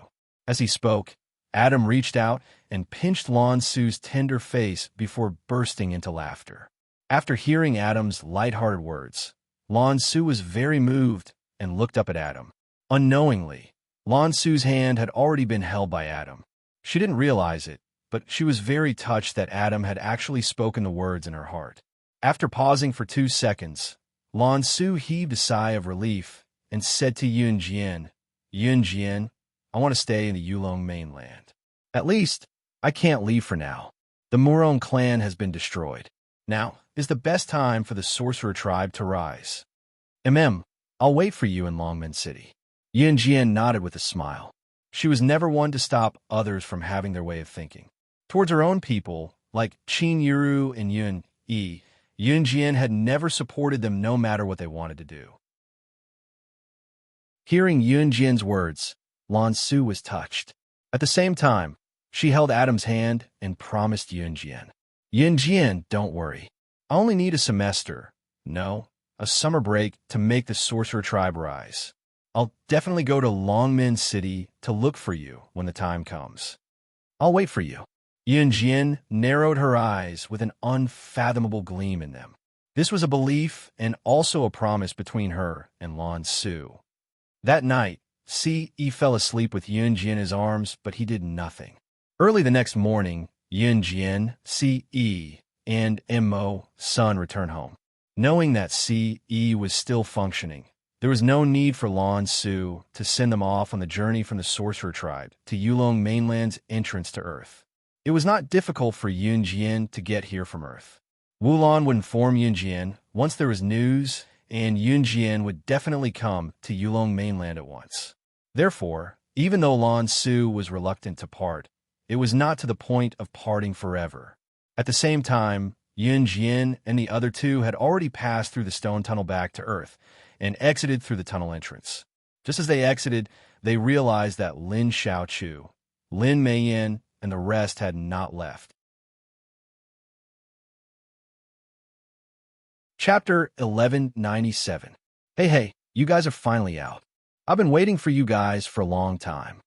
As he spoke, Adam reached out and pinched Lan Su's tender face before bursting into laughter. After hearing Adam's light-hearted words, Lan Su was very moved and looked up at Adam. Unknowingly, Lan Su's hand had already been held by Adam. She didn't realize it, but she was very touched that Adam had actually spoken the words in her heart. After pausing for 2 seconds, Lan Su heaved a sigh of relief and said to Yunjian, "Yunjian, I want to stay in the Yulong mainland. At least, I can't leave for now. The Murong clan has been destroyed. Now is the best time for the sorcerer tribe to rise. I'll wait for you in Longmen City." Yunjian nodded with a smile. She was never one to stop others from having their way of thinking. Towards her own people, like Qin Yuru and Yun Yi, Yunjian had never supported them no matter what they wanted to do. Hearing Yunjian's words, Lan Su was touched. At the same time, she held Adam's hand and promised Yunjian, "Yunjian, don't worry. I only need a semester, no, a summer break to make the sorcerer tribe rise. I'll definitely go to Longmen City to look for you when the time comes. I'll wait for you." Yunjian narrowed her eyes with an unfathomable gleam in them. This was a belief and also a promise between her and Lan Su. That night, Ce fell asleep with Yunjian in his arms, but he did nothing. Early the next morning, Yunjian, Ce, and Mo Sun returned home. Knowing that Ce was still functioning, there was no need for Lan Su to send them off on the journey from the sorcerer tribe to Yulong mainland's entrance to Earth. It was not difficult for Yunjian to get here from Earth. Wulan would inform Yunjian once there was news, and Yunjian would definitely come to Yulong mainland at once. Therefore, even though Lan Su was reluctant to part, it was not to the point of parting forever. At the same time, Yunjian and the other two had already passed through the stone tunnel back to Earth and exited through the tunnel entrance. Just as they exited, they realized that Lin Xiaochu, Lin Meiyan, and the rest had not left. Chapter 1197. Hey, you guys are finally out. I've been waiting for you guys for a long time.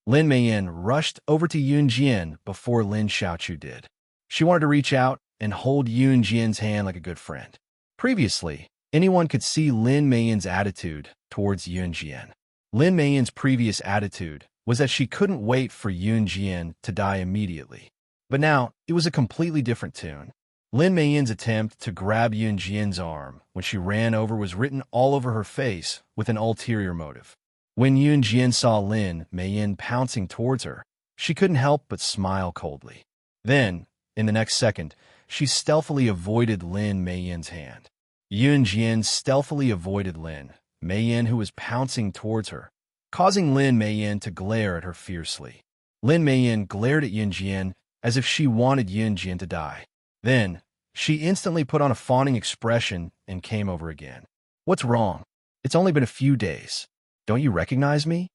Lin Meiyan rushed over to Yunjian before Lin Xiaochu did. She wanted to reach out and hold Yunjian's hand like a good friend. Previously, anyone could see Lin Meiyan's attitude towards Yunjian. Lin Meiyan's previous attitude was that she couldn't wait for Yunjian to die immediately. But now, it was a completely different tune. Lin Meiyan's attempt to grab Yunjian's arm when she ran over was written all over her face with an ulterior motive. When Yunjian saw Lin Meiyan pouncing towards her, she couldn't help but smile coldly. Then, in the next second, she stealthily avoided Lin Meiyan's hand. Yunjian stealthily avoided Lin Meiyan, who was pouncing towards her, causing Lin Meiyan to glare at her fiercely. Lin Meiyan glared at Yunjian as if she wanted Yunjian to die. Then, she instantly put on a fawning expression and came over again. "What's wrong? It's only been a few days. Don't you recognize me?"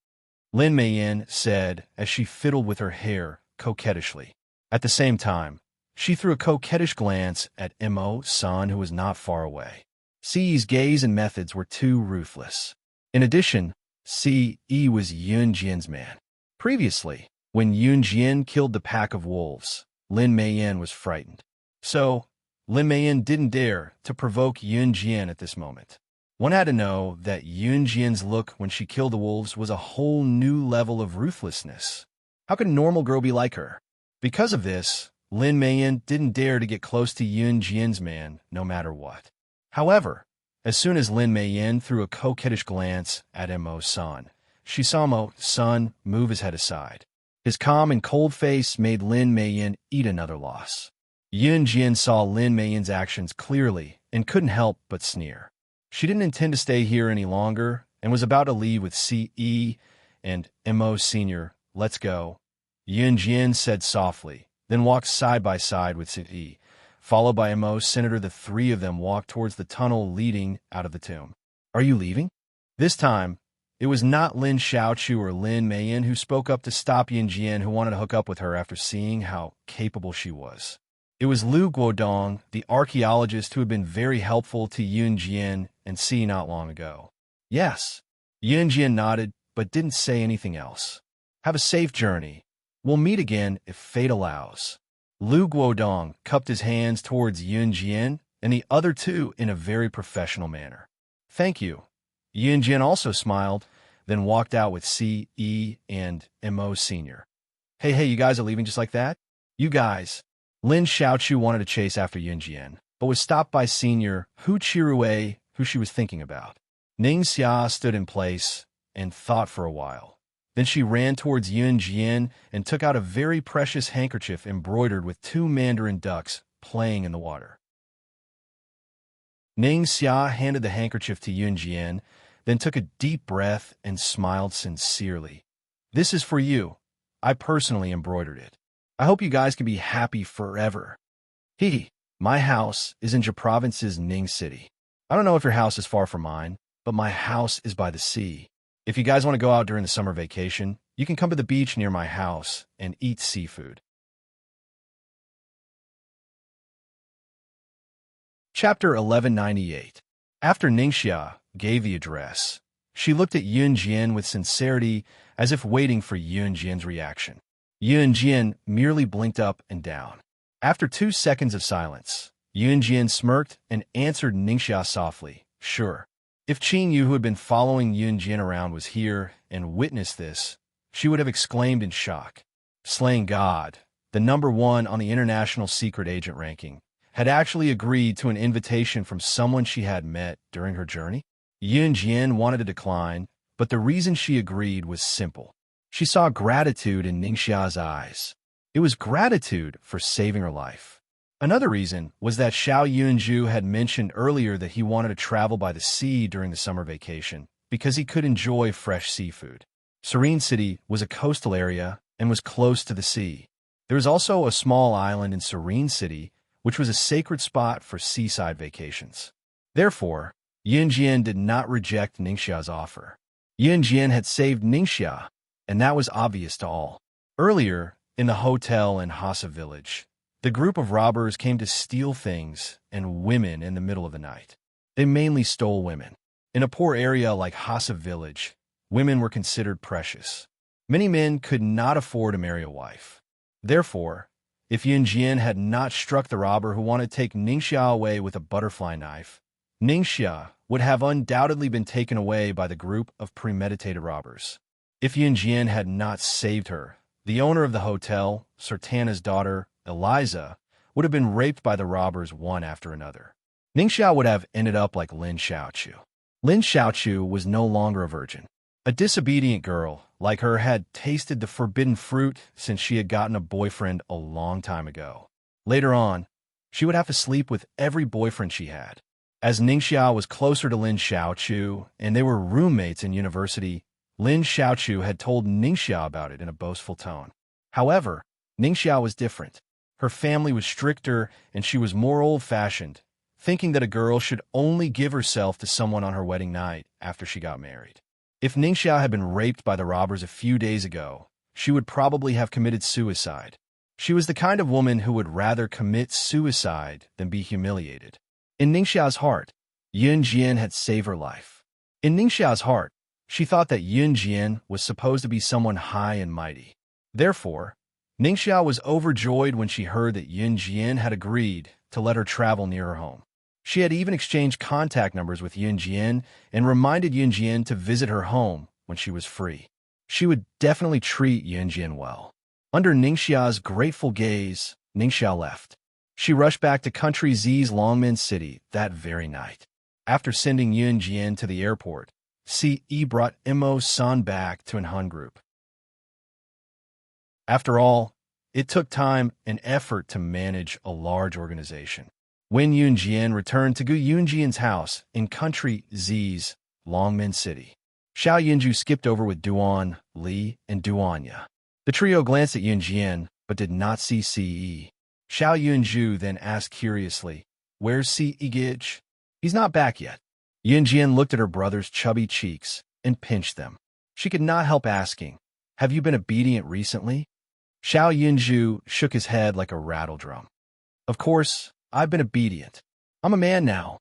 Lin Meiyan said as she fiddled with her hair coquettishly. At the same time, she threw a coquettish glance at Mo Sun, who was not far away. Ce's gaze and methods were too ruthless. In addition, Ce was Yunjian's man. Previously, when Yunjian killed the pack of wolves, Lin Meiyan was frightened. So, Lin Meiyan didn't dare to provoke Yunjian at this moment. One had to know that Yunjian's look when she killed the wolves was a whole new level of ruthlessness. How could a normal girl be like her? Because of this, Lin Meiyan didn't dare to get close to Yunjian's man no matter what. However, as soon as Lin Meiyan threw a coquettish glance at Mo Sun, she saw Mo Sun move his head aside. His calm and cold face made Lin Meiyan eat another loss. Yunjian saw Lin Meiyan's actions clearly and couldn't help but sneer. She didn't intend to stay here any longer and was about to leave with Ce and Mo Sr. "Let's go," Yunjian said softly, then walked side by side with Ce. Followed by Mo Senator, the three of them walked towards the tunnel leading out of the tomb. "Are you leaving?" This time, it was not Lin Xiaochu or Lin Meiyan who spoke up to stop Yunjian, who wanted to hook up with her after seeing how capable she was. It was Lu Guodong, the archaeologist who had been very helpful to Yunjian and Ce not long ago. "Yes." Yunjian nodded, but didn't say anything else. "Have a safe journey. We'll meet again if fate allows. Lu Guodong cupped his hands towards Yun Jian and the other two in a very professional manner. Thank you. Yun Jian also smiled, then walked out with C.E. and M.O. Sr. Hey, you guys are leaving just like that? You guys. Lin Xiaochu wanted to chase after Yun Jian, but was stopped by Senior Hu Chirue, who she was thinking about. Ning Xia stood in place and thought for a while. Then she ran towards Yun Jian and took out a very precious handkerchief embroidered with two mandarin ducks playing in the water. Ning Xia handed the handkerchief to Yun Jian, then took a deep breath and smiled sincerely. This is for you. I personally embroidered it. I hope you guys can be happy forever. My house is in Province's Ning City. I don't know if your house is far from mine, but my house is by the sea. If you guys want to go out during the summer vacation, you can come to the beach near my house and eat seafood. Chapter 1198. After Ningxia gave the address, she looked at Yun Jian with sincerity as if waiting for Yun Jian's reaction. Yun Jian merely blinked up and down. After 2 seconds of silence, Yun Jian smirked and answered Ningxia softly, sure. If Qing Yu, who had been following Yun Jian around, was here and witnessed this, she would have exclaimed in shock. Slaying God, the #1 on the international secret agent ranking, had actually agreed to an invitation from someone she had met during her journey? Yun Jian wanted to decline, but the reason she agreed was simple. She saw gratitude in Ningxia's eyes. It was gratitude for saving her life. Another reason was that Xiao Yunju had mentioned earlier that he wanted to travel by the sea during the summer vacation because he could enjoy fresh seafood. Serene City was a coastal area and was close to the sea. There was also a small island in Serene City, which was a sacred spot for seaside vacations. Therefore, Yun Jian did not reject Ningxia's offer. Yun Jian had saved Ningxia, and that was obvious to all. Earlier, in the hotel in Hassa Village, the group of robbers came to steal things and women in the middle of the night. They mainly stole women. In a poor area like Hassa Village, women were considered precious. Many men could not afford to marry a wife. Therefore, if Yun Jian had not struck the robber who wanted to take Ningxia away with a butterfly knife, Ningxia would have undoubtedly been taken away by the group of premeditated robbers. If Yun Jian had not saved her, the owner of the hotel, Sertana's daughter, Eliza, would have been raped by the robbers one after another. Ningxia would have ended up like Lin Xiaochu. Lin Xiaochu was no longer a virgin. A disobedient girl like her had tasted the forbidden fruit since she had gotten a boyfriend a long time ago. Later on, she would have to sleep with every boyfriend she had. As Ningxia was closer to Lin Xiaochu and they were roommates in university, Lin Xiaochu had told Ningxia about it in a boastful tone. However, Ningxia was different. Her family was stricter and she was more old-fashioned, thinking that a girl should only give herself to someone on her wedding night after she got married. If Ningxia had been raped by the robbers a few days ago, she would probably have committed suicide. She was the kind of woman who would rather commit suicide than be humiliated. In Ningxia's heart, Yun Jian had saved her life. In Ningxia's heart, she thought that Yun Jian was supposed to be someone high and mighty. Therefore, Ningxia was overjoyed when she heard that Yun Jian had agreed to let her travel near her home. She had even exchanged contact numbers with Yun Jian and reminded Yun Jian to visit her home when she was free. She would definitely treat Yun Jian well. Under Ningxia's grateful gaze, Ningxia left. She rushed back to Country Z's Longmen City that very night. After sending Yun Jian to the airport, C.E. brought Mo San back to an Han group. After all, it took time and effort to manage a large organization. When Yun Jian returned to Gu Yunjian's house in Country Z's Longmen City, Xiao Yunju skipped over with Duan, Li, and Duanya. The trio glanced at Yun Jian, but did not see C.E. Xiao Yunju then asked curiously, "Where's C.E. Gidge? He's not back yet." Yun Jian looked at her brother's chubby cheeks and pinched them. She could not help asking, "Have you been obedient recently?" Xiao Yunju shook his head like a rattle drum. "Of course, I've been obedient. I'm a man now."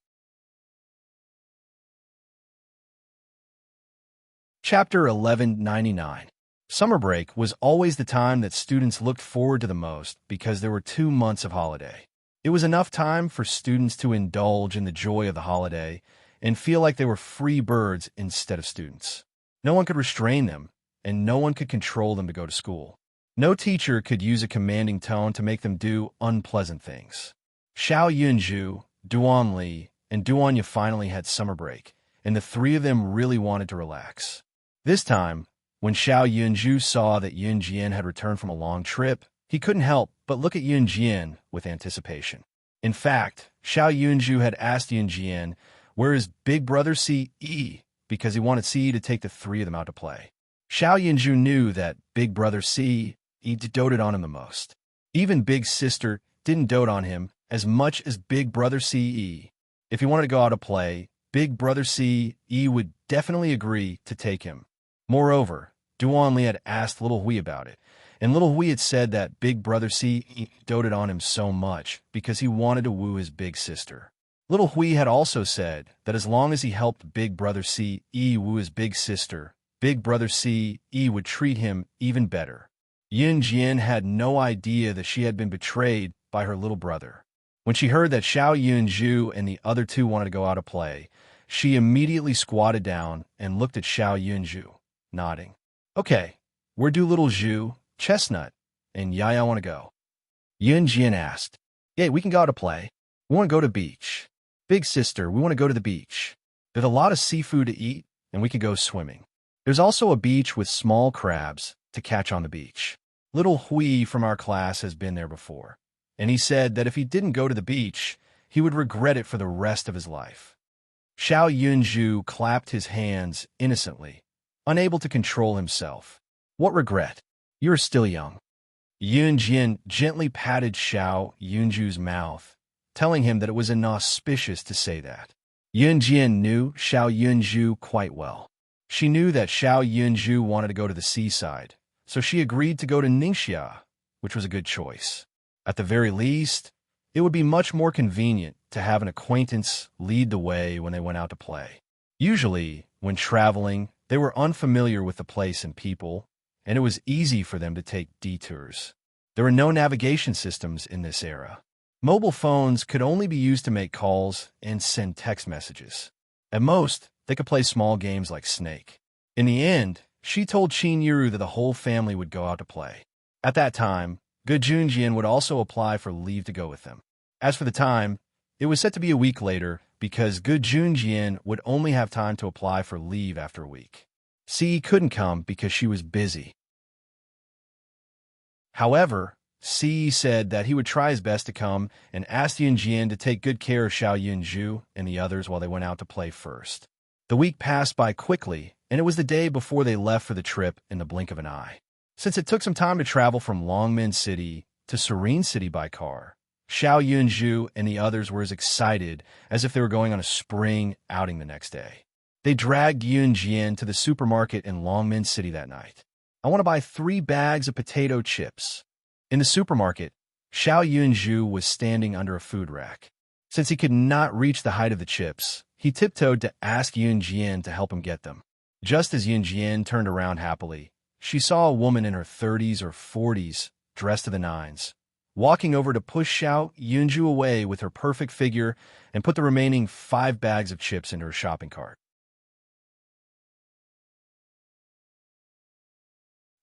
Chapter 1199. Summer break was always the time that students looked forward to the most because there were 2 months of holiday. It was enough time for students to indulge in the joy of the holiday and feel like they were free birds instead of students. No one could restrain them, and no one could control them to go to school. No teacher could use a commanding tone to make them do unpleasant things. Xiao Yunju, Duan Li, and Duanya finally had summer break, and the three of them really wanted to relax. This time, when Xiao Yunju saw that Yunjian had returned from a long trip, he couldn't help but look at Yunjian with anticipation. In fact, Xiao Yunju had asked Yunjian where his big brother Ce because he wanted Ce to take the three of them out to play. Xiao Yunju knew that big brother Ce doted on him the most. Even big sister didn't dote on him as much as big brother Ce. If he wanted to go out to play, big brother Ce would definitely agree to take him. Moreover, Duan Li had asked Little Hui about it, and Little Hui had said that big brother Ce doted on him so much because he wanted to woo his big sister. Little Hui had also said that as long as he helped big brother Ce woo his big sister, big brother Ce would treat him even better. Yin Jian had no idea that she had been betrayed by her little brother. When she heard that Xiao Yunju and the other two wanted to go out to play, she immediately squatted down and looked at Xiao Yunju, nodding. Okay, where do little Zhu, Chestnut, and Yaya want to go? Yin Jian asked. Yeah, we can go out to play. We want to go to beach. Big sister, we want to go to the beach. There's a lot of seafood to eat, and we can go swimming. There's also a beach with small crabs to catch on the beach. Little Hui from our class has been there before, and he said that if he didn't go to the beach, he would regret it for the rest of his life. Xiao Yunju clapped his hands innocently, unable to control himself. What regret? You're still young. Yunjian gently patted Xiao Yunju's mouth, telling him that it was inauspicious to say that. Yunjian knew Xiao Yunju quite well. She knew that Xiao Yunju wanted to go to the seaside, so she agreed to go to Ningxia, which was a good choice. At the very least, it would be much more convenient to have an acquaintance lead the way when they went out to play. Usually, when traveling, they were unfamiliar with the place and people, and it was easy for them to take detours. There were no navigation systems in this era. Mobile phones could only be used to make calls and send text messages. At most, they could play small games like Snake. In the end, she told Qin Yuru that the whole family would go out to play. At that time, Ge Junjian would also apply for leave to go with them. As for the time, it was set to be a week later because Ge Junjian would only have time to apply for leave after a week. Ce couldn't come because she was busy. However, Ce said that he would try his best to come and asked Yunjian to take good care of Xiao Yunju and the others while they went out to play first. The week passed by quickly, and it was the day before they left for the trip in the blink of an eye. Since it took some time to travel from Longmen City to Serene City by car, Xiao Yunju and the others were as excited as if they were going on a spring outing the next day. They dragged Yunjian to the supermarket in Longmen City that night. I want to buy 3 bags of potato chips. In the supermarket, Xiao Yunju was standing under a food rack. Since he could not reach the height of the chips, he tiptoed to ask Yunjian to help him get them. Just as Yunjian turned around happily, she saw a woman in her 30s or 40s, dressed to the nines, walking over to push Xiao Yunju away with her perfect figure and put the remaining 5 bags of chips into her shopping cart.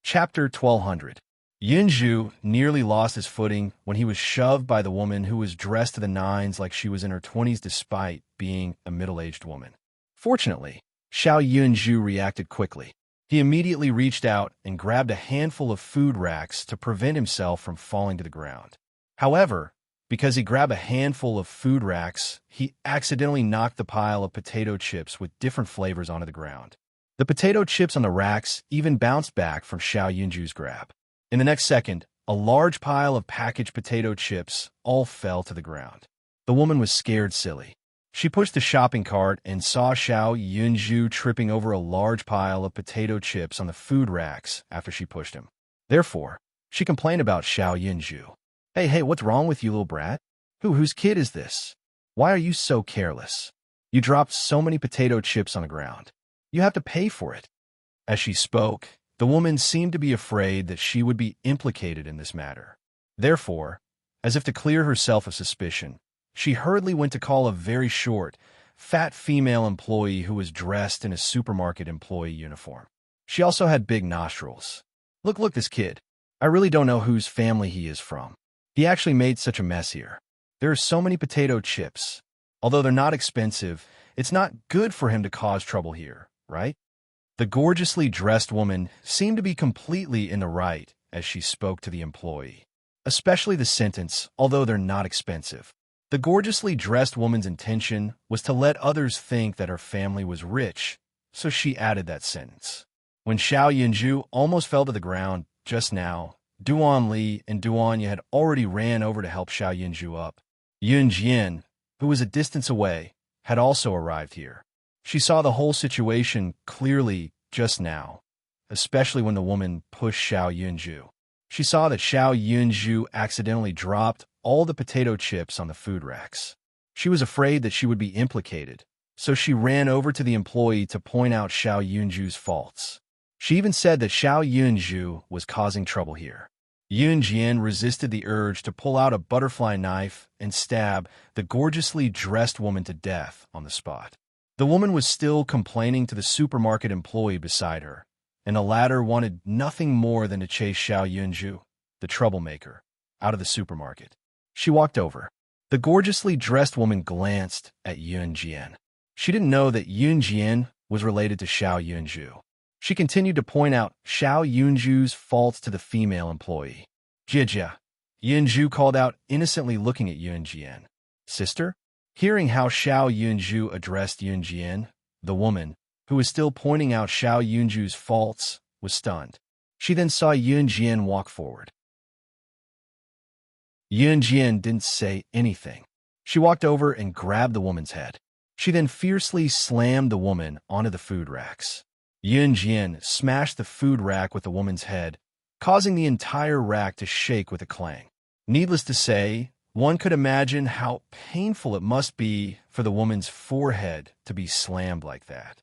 Chapter 1200. Yunju nearly lost his footing when he was shoved by the woman who was dressed to the nines like she was in her 20s despite being a middle-aged woman. Fortunately, Xiao Yunju reacted quickly. He immediately reached out and grabbed a handful of food racks to prevent himself from falling to the ground. However, because he grabbed a handful of food racks, he accidentally knocked the pile of potato chips with different flavors onto the ground. The potato chips on the racks even bounced back from Xiao Yunju's grab. In the next second, a large pile of packaged potato chips all fell to the ground. The woman was scared silly. She pushed the shopping cart and saw Xiao Yunju tripping over a large pile of potato chips on the food racks after she pushed him. Therefore, she complained about Xiao Yunju. Hey, what's wrong with you, little brat? Whose kid is this? Why are you so careless? You dropped so many potato chips on the ground. You have to pay for it. As she spoke, The woman seemed to be afraid that she would be implicated in this matter. Therefore, as if to clear herself of suspicion, she hurriedly went to call a very short, fat female employee who was dressed in a supermarket employee uniform. She also had big nostrils. Look, this kid. I really don't know whose family he is from. He actually made such a mess here. There are so many potato chips. Although they're not expensive, it's not good for him to cause trouble here, right? The gorgeously dressed woman seemed to be completely in the right as she spoke to the employee. Especially the sentence, although they're not expensive. The gorgeously dressed woman's intention was to let others think that her family was rich, so she added that sentence. When Xiao Yunju almost fell to the ground just now, Duan Li and Duan Ye had already ran over to help Xiao Yunju up. Yun Jian, who was a distance away, had also arrived here. She saw the whole situation clearly just now, especially when the woman pushed Xiao Yunju. She saw that Xiao Yunju accidentally dropped all the potato chips on the food racks. She was afraid that she would be implicated, so she ran over to the employee to point out Xiao Yunju's faults. She even said that Xiao Yunju was causing trouble here. Yun Jian resisted the urge to pull out a butterfly knife and stab the gorgeously dressed woman to death on the spot. The woman was still complaining to the supermarket employee beside her, and the latter wanted nothing more than to chase Xiao Yunju, the troublemaker, out of the supermarket. She walked over. The gorgeously dressed woman glanced at Yun Jian. She didn't know that Yun Jian was related to Xiao Yunju. She continued to point out Xiao Yunju's faults to the female employee. Jia, Yunju called out, innocently looking at Yun Jian. Sister? Hearing how Xiao Yunju addressed Yun Jian, the woman, who was still pointing out Xiao Yunju's faults, was stunned. She then saw Yun Jian walk forward. Yun Jian didn't say anything. She walked over and grabbed the woman's head. She then fiercely slammed the woman onto the food racks. Yun Jian smashed the food rack with the woman's head, causing the entire rack to shake with a clang. Needless to say, one could imagine how painful it must be for the woman's forehead to be slammed like that.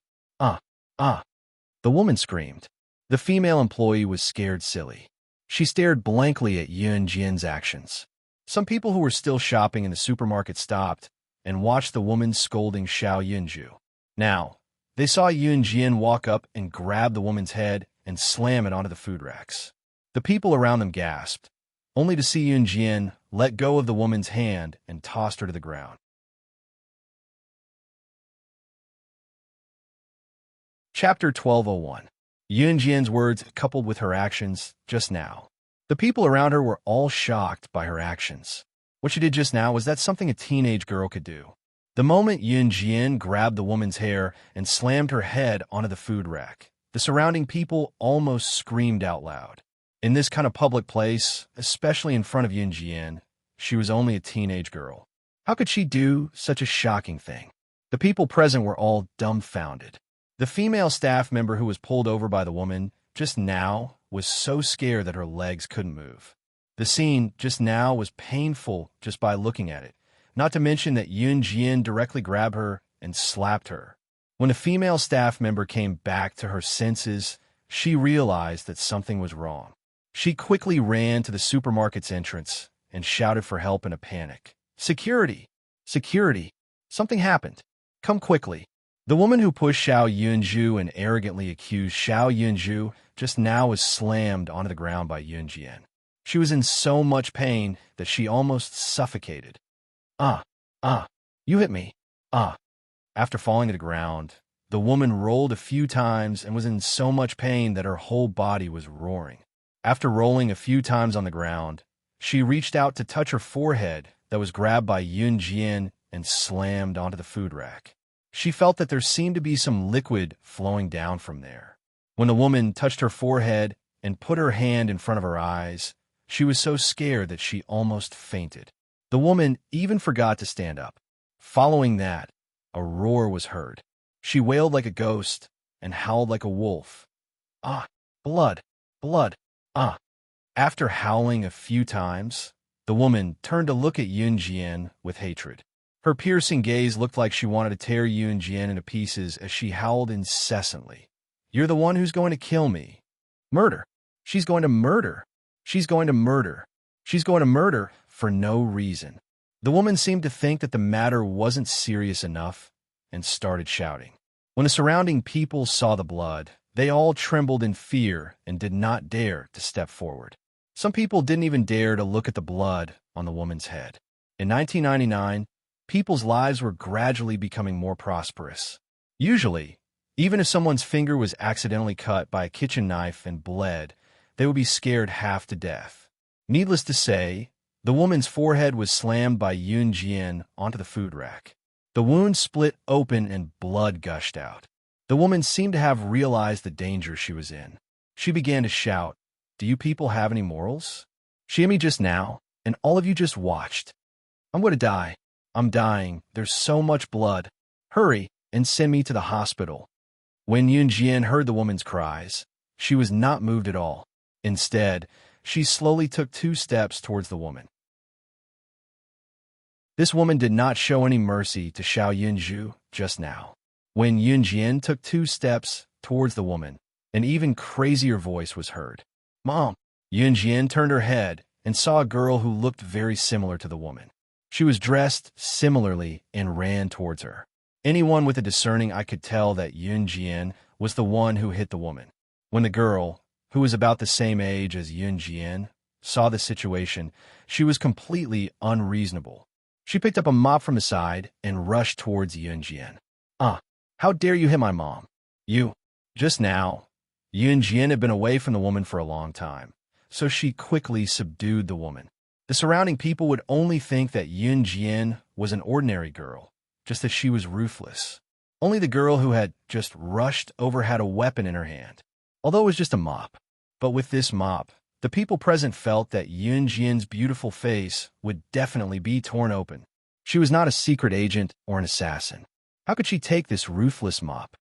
The woman screamed. The female employee was scared silly. She stared blankly at Yun Jian's actions. Some people who were still shopping in the supermarket stopped and watched the woman scolding Xiao Yunju. Now, they saw Yun Jian walk up and grab the woman's head and slam it onto the food racks. The people around them gasped, only to see Yun Jian let go of the woman's hand and tossed her to the ground. Chapter 1201. Yun Jian's words coupled with her actions just now. The people around her were all shocked by her actions. What she did just now was that something a teenage girl could do. The moment Yun Jian grabbed the woman's hair and slammed her head onto the food rack, the surrounding people almost screamed out loud. In this kind of public place, especially in front of Yun Jian, she was only a teenage girl. How could she do such a shocking thing? The people present were all dumbfounded. The female staff member who was pulled over by the woman just now was so scared that her legs couldn't move. The scene just now was painful just by looking at it, not to mention that Yun Jian directly grabbed her and slapped her. When the female staff member came back to her senses, she realized that something was wrong. She quickly ran to the supermarket's entrance and shouted for help in a panic. Security! Security! Something happened. Come quickly. The woman who pushed Xiao Yunju and arrogantly accused Xiao Yunju just now was slammed onto the ground by Yun Jian. She was in so much pain that she almost suffocated. You hit me. After falling to the ground, the woman rolled a few times and was in so much pain that her whole body was roaring. After rolling a few times on the ground, she reached out to touch her forehead that was grabbed by Yun Jian and slammed onto the food rack. She felt that there seemed to be some liquid flowing down from there. When the woman touched her forehead and put her hand in front of her eyes, she was so scared that she almost fainted. The woman even forgot to stand up. Following that, a roar was heard. She wailed like a ghost and howled like a wolf. Blood, blood, After howling a few times, the woman turned to look at Yun Jian with hatred. Her piercing gaze looked like she wanted to tear Yun Jian into pieces as she howled incessantly. You're the one who's going to kill me. Murder. She's going to murder. She's going to murder. She's going to murder for no reason. The woman seemed to think that the matter wasn't serious enough and started shouting. When the surrounding people saw the blood, they all trembled in fear and did not dare to step forward. Some people didn't even dare to look at the blood on the woman's head. In 1999, people's lives were gradually becoming more prosperous. Usually, even if someone's finger was accidentally cut by a kitchen knife and bled, they would be scared half to death. Needless to say, the woman's forehead was slammed by Yoon Jin onto the food rack. The wound split open and blood gushed out. The woman seemed to have realized the danger she was in. She began to shout, "Do you people have any morals? She hit me just now, and all of you just watched. I'm going to die. I'm dying. There's so much blood. Hurry and send me to the hospital." When Yoon Jin heard the woman's cries, she was not moved at all. Instead, she slowly took 2 steps towards the woman. This woman did not show any mercy to Xiao Yunju just now. When Yoon Jin took 2 steps towards the woman, an even crazier voice was heard. "Mom!" Yoon Jin turned her head and saw a girl who looked very similar to the woman. She was dressed similarly and ran towards her. Anyone with a discerning eye could tell that Yoon Jin was the one who hit the woman. When the girl, who was about the same age as Yoon Jin, saw the situation, she was completely unreasonable. She picked up a mop from the side and rushed towards Yoon Jin. How dare you hit my mom? You." Just now, Yoon Jin had been away from the woman for a long time, so she quickly subdued the woman. The surrounding people would only think that Yoon Jin was an ordinary girl, just that she was ruthless. Only the girl who had just rushed over had a weapon in her hand, although it was just a mop. But with this mop, the people present felt that Yoon Jin's beautiful face would definitely be torn open. She was not a secret agent or an assassin. How could she take this ruthless mop?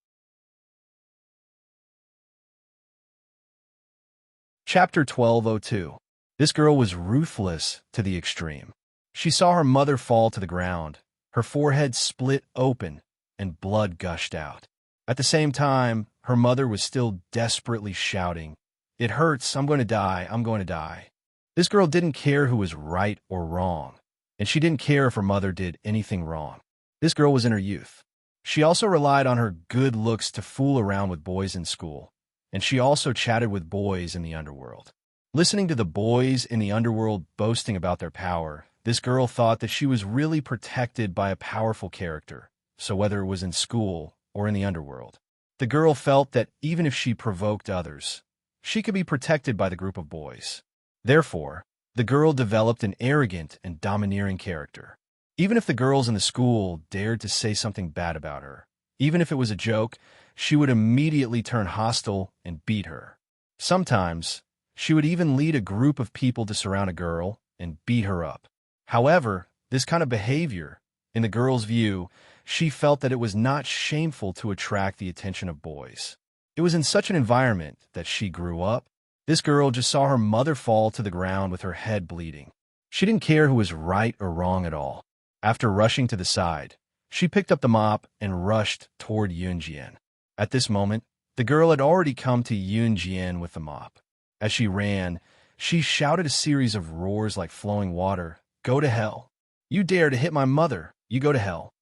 Chapter 1202. This girl was ruthless to the extreme. She saw her mother fall to the ground, her forehead split open, and blood gushed out. At the same time, her mother was still desperately shouting, "It hurts, I'm going to die, I'm going to die." This girl didn't care who was right or wrong, and she didn't care if her mother did anything wrong. This girl was in her youth. She also relied on her good looks to fool around with boys in school, and she also chatted with boys in the underworld. Listening to the boys in the underworld boasting about their power, this girl thought that she was really protected by a powerful character, so whether it was in school or in the underworld, the girl felt that even if she provoked others, she could be protected by the group of boys. Therefore, the girl developed an arrogant and domineering character. Even if the girls in the school dared to say something bad about her, even if it was a joke, she would immediately turn hostile and beat her. Sometimes, she would even lead a group of people to surround a girl and beat her up. However, this kind of behavior, in the girl's view, she felt that it was not shameful to attract the attention of boys. It was in such an environment that she grew up. This girl just saw her mother fall to the ground with her head bleeding. She didn't care who was right or wrong at all. After rushing to the side, she picked up the mop and rushed toward Yoon Jin. At this moment, the girl had already come to Yoon Jin with the mop. As she ran, she shouted a series of roars like flowing water. "Go to hell. You dare to hit my mother. You go to hell."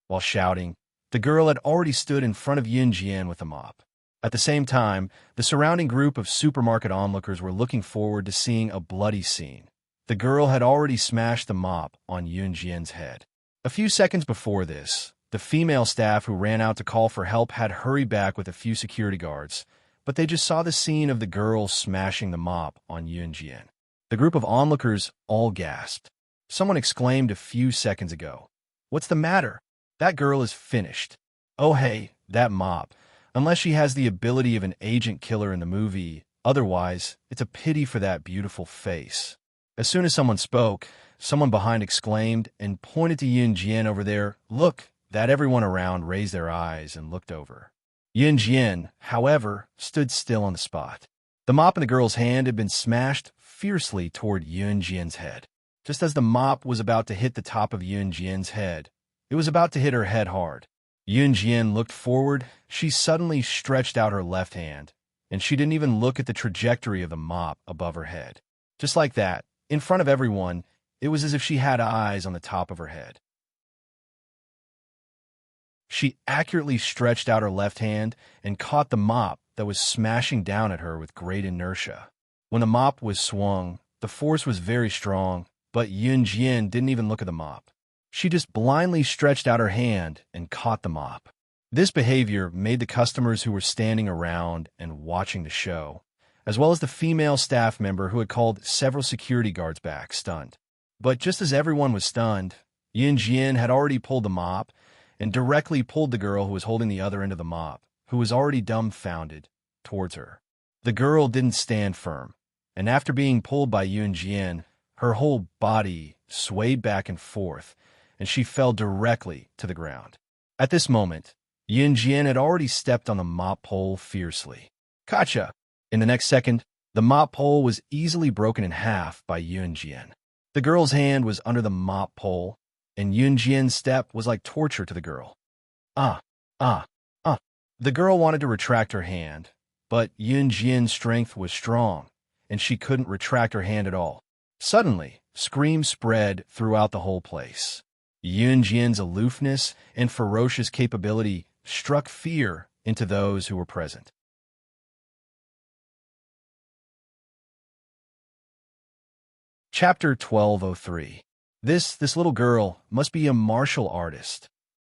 While shouting, the girl had already stood in front of Yoon Jin with the mop. At the same time, the surrounding group of supermarket onlookers were looking forward to seeing a bloody scene. The girl had already smashed the mop on Yoon Jin's head. A few seconds before this, the female staff who ran out to call for help had hurried back with a few security guards, but they just saw the scene of the girl smashing the mop on Yoon Jin. The group of onlookers all gasped. Someone exclaimed a few seconds ago, "What's the matter? That girl is finished. Oh hey, that mop. Unless she has the ability of an agent killer in the movie, otherwise, it's a pity for that beautiful face." As soon as someone spoke, someone behind exclaimed and pointed to Yoon Jin over there. "Look!" That everyone around raised their eyes and looked over. Yoon Jin, however, stood still on the spot. The mop in the girl's hand had been smashed fiercely toward Yoon Jin's head. Just as the mop was about to hit the top of Yoon Jin's head, it was about to hit her head hard. Yoon Jin looked forward. She suddenly stretched out her left hand, and she didn't even look at the trajectory of the mop above her head. Just like that, in front of everyone, it was as if she had eyes on the top of her head. She accurately stretched out her left hand and caught the mop that was smashing down at her with great inertia. When the mop was swung, the force was very strong, but Yunjian didn't even look at the mop. She just blindly stretched out her hand and caught the mop. This behavior made the customers who were standing around and watching the show, as well as the female staff member who had called several security guards back, stunned. But just as everyone was stunned, Yunjian had already pulled the mop and directly pulled the girl who was holding the other end of the mop, who was already dumbfounded, towards her. The girl didn't stand firm, and after being pulled by Yunjian, her whole body swayed back and forth, and she fell directly to the ground. At this moment, Yunjian had already stepped on the mop pole fiercely. Gotcha! In the next second, the mop pole was easily broken in half by Yunjian. The girl's hand was under the mop pole, and Yunjian's step was like torture to the girl. Ah. The girl wanted to retract her hand, but Yunjian's strength was strong, and she couldn't retract her hand at all. Suddenly, screams spread throughout the whole place. Yunjian's aloofness and ferocious capability struck fear into those who were present. Chapter 1203. This little girl must be a martial artist.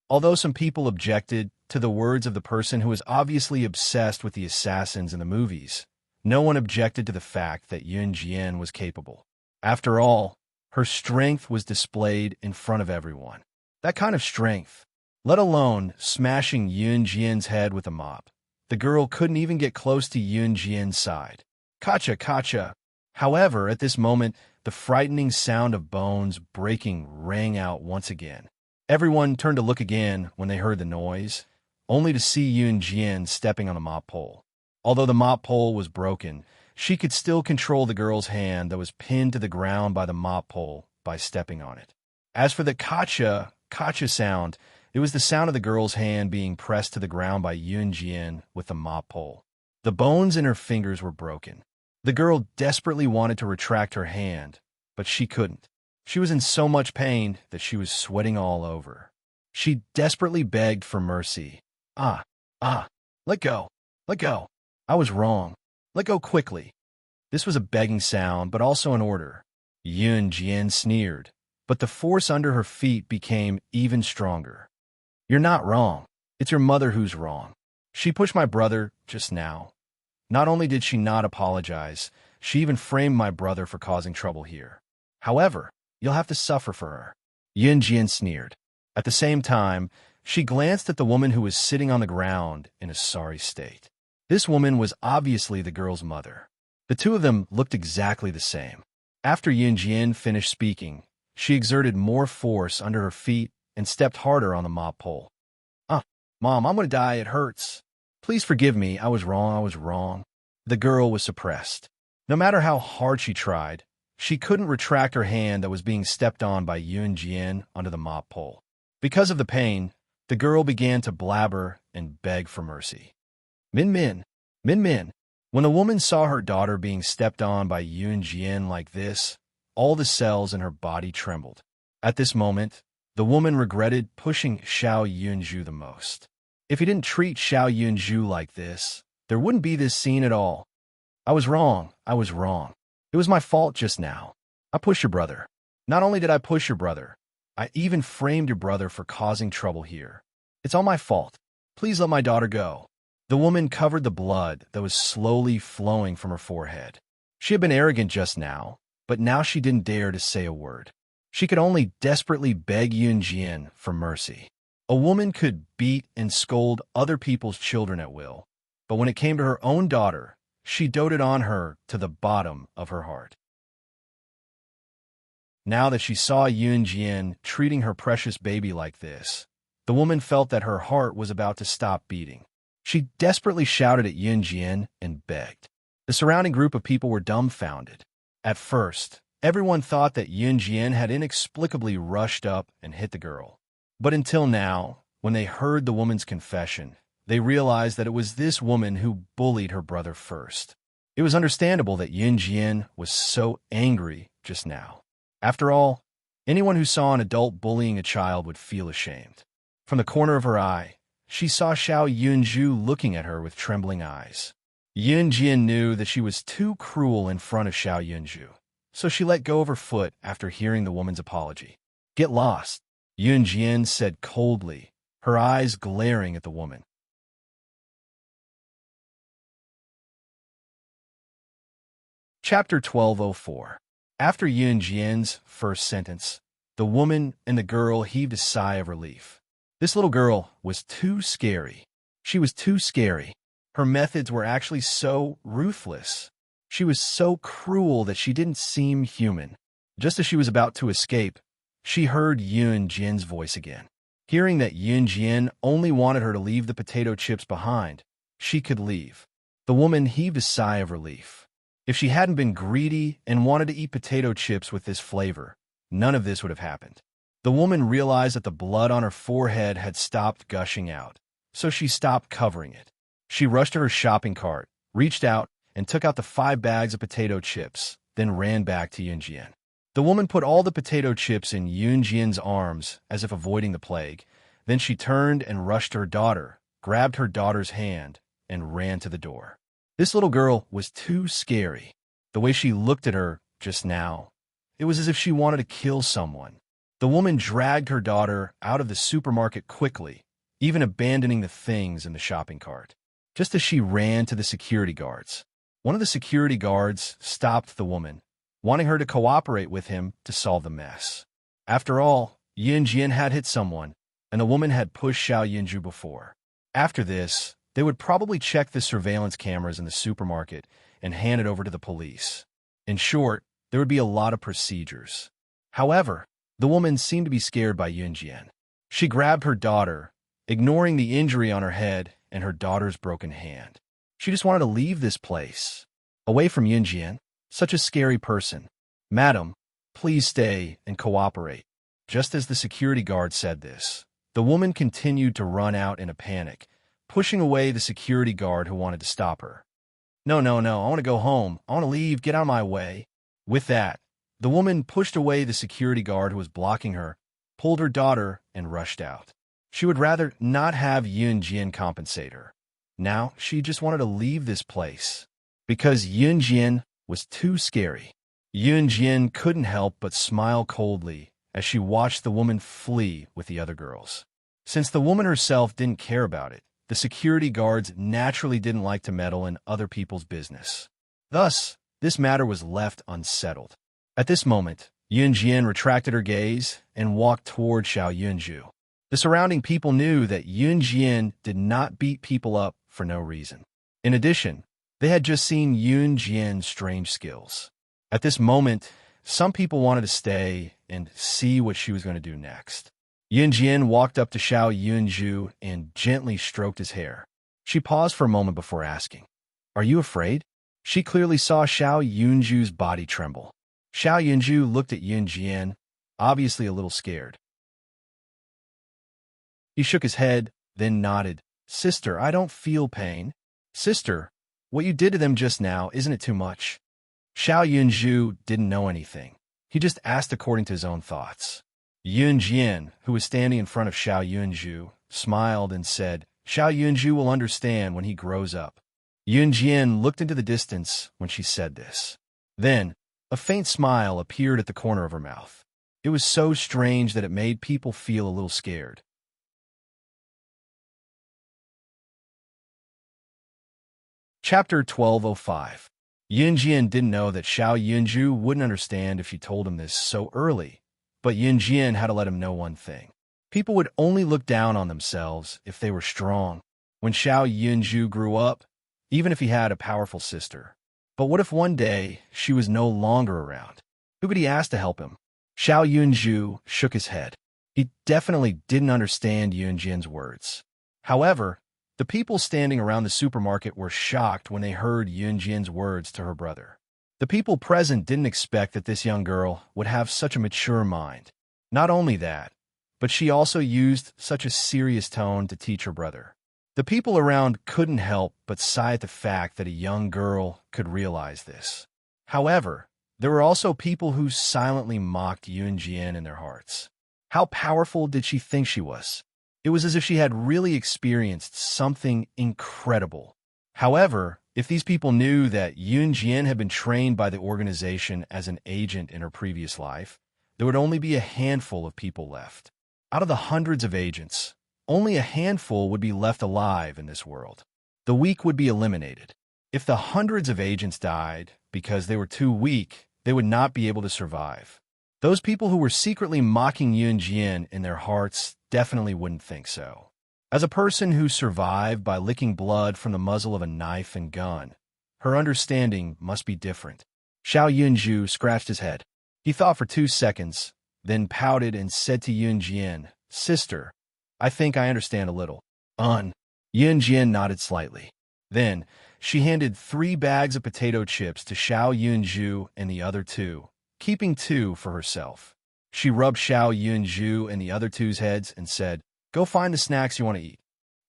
Although some people objected to the words of the person who was obviously obsessed with the assassins in the movies, no one objected to the fact that Yunjian was capable. After all, her strength was displayed in front of everyone. That kind of strength, let alone smashing Yunjian's head with a mop. The girl couldn't even get close to Yunjian's side. Kacha. However, at this moment, the frightening sound of bones breaking rang out once again. Everyone turned to look again when they heard the noise, only to see Yunjian stepping on the mop pole. Although the mop pole was broken, she could still control the girl's hand that was pinned to the ground by the mop pole by stepping on it. As for the kacha sound, it was the sound of the girl's hand being pressed to the ground by Yunjian with the mop pole. The bones in her fingers were broken. The girl desperately wanted to retract her hand, but she couldn't. She was in so much pain that she was sweating all over. She desperately begged for mercy. Let go. I was wrong. Let go quickly. This was a begging sound, but also an order. Yunjian sneered, but the force under her feet became even stronger. You're not wrong. It's your mother who's wrong. She pushed my brother just now. Not only did she not apologize, she even framed my brother for causing trouble here. However, you'll have to suffer for her. Yunjian sneered. At the same time, she glanced at the woman who was sitting on the ground in a sorry state. This woman was obviously the girl's mother. The two of them looked exactly the same. After Yunjian finished speaking, she exerted more force under her feet and stepped harder on the mop pole. Mom, I'm going to die. It hurts. Please forgive me. I was wrong. The girl was suppressed. No matter how hard she tried, she couldn't retract her hand that was being stepped on by Yunjian onto the mop pole. Because of the pain, the girl began to blabber and beg for mercy. Min. When the woman saw her daughter being stepped on by Yunjian like this, all the cells in her body trembled. At this moment, the woman regretted pushing Xiao Yunju the most. If he didn't treat Xiao Yunju like this, there wouldn't be this scene at all. I was wrong. It was my fault just now. I pushed your brother. Not only did I push your brother, I even framed your brother for causing trouble here. It's all my fault. Please let my daughter go. The woman covered the blood that was slowly flowing from her forehead. She had been arrogant just now, but now she didn't dare to say a word. She could only desperately beg Yunjian for mercy. A woman could beat and scold other people's children at will, but when it came to her own daughter, she doted on her to the bottom of her heart. Now that she saw Yunjian treating her precious baby like this, the woman felt that her heart was about to stop beating. She desperately shouted at Yunjian and begged. The surrounding group of people were dumbfounded. At first, everyone thought that Yunjian had inexplicably rushed up and hit the girl. But until now, when they heard the woman's confession, They realized that it was this woman who bullied her brother first. It was understandable that Yunjian was so angry just now. After all, anyone who saw an adult bullying a child would feel ashamed. From the corner of her eye, she saw Xiao Yunju looking at her with trembling eyes. Yunjian knew that she was too cruel in front of Xiao Yunju, so she let go of her foot after hearing the woman's apology. "Get lost," Yunjian said coldly, her eyes glaring at the woman. Chapter 1204. After Yunjian's first sentence, the woman and the girl heaved a sigh of relief. This little girl was too scary. She was too scary. Her methods were actually so ruthless. She was so cruel that she didn't seem human. Just as she was about to escape, she heard Yunjian's voice again. Hearing that Yunjian only wanted her to leave the potato chips behind, she could leave. The woman heaved a sigh of relief. If she hadn't been greedy and wanted to eat potato chips with this flavor, none of this would have happened. The woman realized that the blood on her forehead had stopped gushing out, so she stopped covering it. She rushed to her shopping cart, reached out, and took out the 5 bags of potato chips, then ran back to Yunjian. The woman put all the potato chips in Yunjian's arms as if avoiding the plague. Then she turned and rushed to her daughter, grabbed her daughter's hand, and ran to the door. This little girl was too scary. The way she looked at her just now, it was as if she wanted to kill someone. The woman dragged her daughter out of the supermarket quickly, even abandoning the things in the shopping cart. Just as she ran to the security guards, one of the security guards stopped the woman, wanting her to cooperate with him to solve the mess. After all, Yunjian had hit someone, and the woman had pushed Xiao Yunju before. After this, they would probably check the surveillance cameras in the supermarket and hand it over to the police. In short, there would be a lot of procedures. However, the woman seemed to be scared by Yunjian. She grabbed her daughter, ignoring the injury on her head and her daughter's broken hand. She just wanted to leave this place, away from Yunjian, such a scary person. "Madam, please stay and cooperate." Just as the security guard said this, the woman continued to run out in a panic, pushing away the security guard who wanted to stop her. No, I want to go home. I want to leave. Get out of my way." With that, the woman pushed away the security guard who was blocking her, pulled her daughter, and rushed out. She would rather not have Yunjian compensate her. Now, she just wanted to leave this place, because Yunjian was too scary. Yunjian couldn't help but smile coldly as she watched the woman flee with the other girls. Since the woman herself didn't care about it, the security guards naturally didn't like to meddle in other people's business. Thus, this matter was left unsettled. At this moment, Yunjian retracted her gaze and walked toward Xiao Yunju. The surrounding people knew that Yunjian did not beat people up for no reason. In addition, they had just seen Yunjian's strange skills. At this moment, some people wanted to stay and see what she was going to do next. Yunjian walked up to Xiao Yunju and gently stroked his hair. She paused for a moment before asking, "Are you afraid?" She clearly saw Xiao Yunju's body tremble. Xiao Yunju looked at Yunjian, obviously a little scared. He shook his head, then nodded. "Sister, I don't feel pain." "Sister, what you did to them just now, isn't it too much?" Xiao Yunju didn't know anything. He just asked according to his own thoughts. Yunjian, who was standing in front of Xiao Yunju, smiled and said, "Xiao Yunju will understand when he grows up." Yunjian looked into the distance when she said this. Then, a faint smile appeared at the corner of her mouth. It was so strange that it made people feel a little scared. Chapter 1205. Yunjian didn't know that Xiao Yunju wouldn't understand if she told him this so early, but Yunjian had to let him know one thing. People would only look down on themselves if they were strong. When Xiao Yunju grew up, even if he had a powerful sister. But what if one day she was no longer around? Who could he ask to help him? Xiao Yunju shook his head. He definitely didn't understand Yunjian's words. However, the people standing around the supermarket were shocked when they heard Yunjian's words to her brother. The people present didn't expect that this young girl would have such a mature mind. Not only that, but she also used such a serious tone to teach her brother. The people around couldn't help but sigh at the fact that a young girl could realize this. However, there were also people who silently mocked Yunjian in their hearts. How powerful did she think she was? It was as if she had really experienced something incredible. However, if these people knew that Yunjian had been trained by the organization as an agent in her previous life, there would only be a handful of people left. Out of the hundreds of agents, only a handful would be left alive in this world. The weak would be eliminated. If the hundreds of agents died because they were too weak, they would not be able to survive. Those people who were secretly mocking Yunjian in their hearts definitely wouldn't think so. As a person who survived by licking blood from the muzzle of a knife and gun, her understanding must be different. Xiao Yunju scratched his head. He thought for 2 seconds, then pouted and said to Yunjian, "Sister, I think I understand a little." Yunjian nodded slightly. Then, she handed 3 bags of potato chips to Xiao Yunju and the other 2, keeping 2 for herself. She rubbed Xiao Yunju and the other 2's heads and said, "Go find the snacks you want to eat."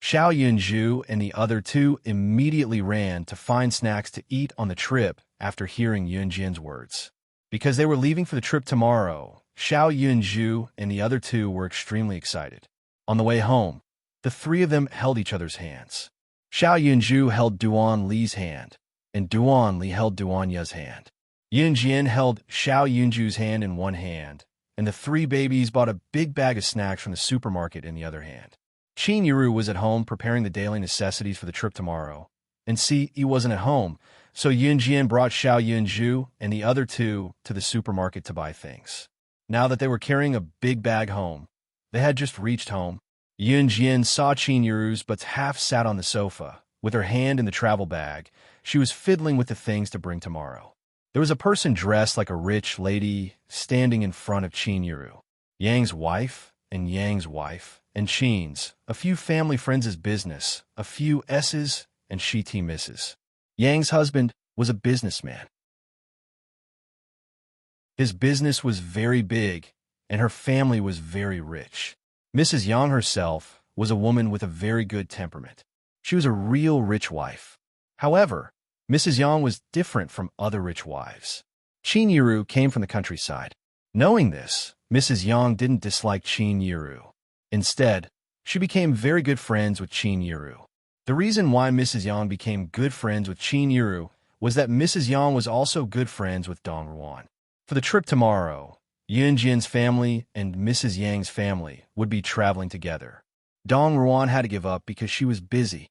Xiao Yunju and the other 2 immediately ran to find snacks to eat on the trip after hearing Yunjian's words. Because they were leaving for the trip tomorrow, Xiao Yunju and the other 2 were extremely excited. On the way home, the 3 of them held each other's hands. Xiao Yunju held Duan Li's hand, and Duan Li held Duan Ye's hand. Yunjian held Xiao Yunju's hand in one hand, and the 3 babies bought a big bag of snacks from the supermarket in the other hand. Qin Yuru was at home preparing the daily necessities for the trip tomorrow, and he wasn't at home, so Yunjian brought Xiao Yunju and the other 2 to the supermarket to buy things. Now that they were carrying a big bag home, they had just reached home. Yunjian saw Qin Yuru's but half sat on the sofa, with her hand in the travel bag. She was fiddling with the things to bring tomorrow. There was a person dressed like a rich lady standing in front of Qin Yuru. Yang's wife, and Qin's, a few family friends' business, a few S's, and she team misses. Yang's husband was a businessman. His business was very big, and her family was very rich. Mrs. Yang herself was a woman with a very good temperament. She was a real rich wife. However, Mrs. Yang was different from other rich wives. Qin Yuru came from the countryside. Knowing this, Mrs. Yang didn't dislike Qin Yuru. Instead, she became very good friends with Qin Yuru. The reason why Mrs. Yang became good friends with Qin Yuru was that Mrs. Yang was also good friends with Dong Ruan. For the trip tomorrow, Yunjian's family and Mrs. Yang's family would be traveling together. Dong Ruan had to give up because she was busy.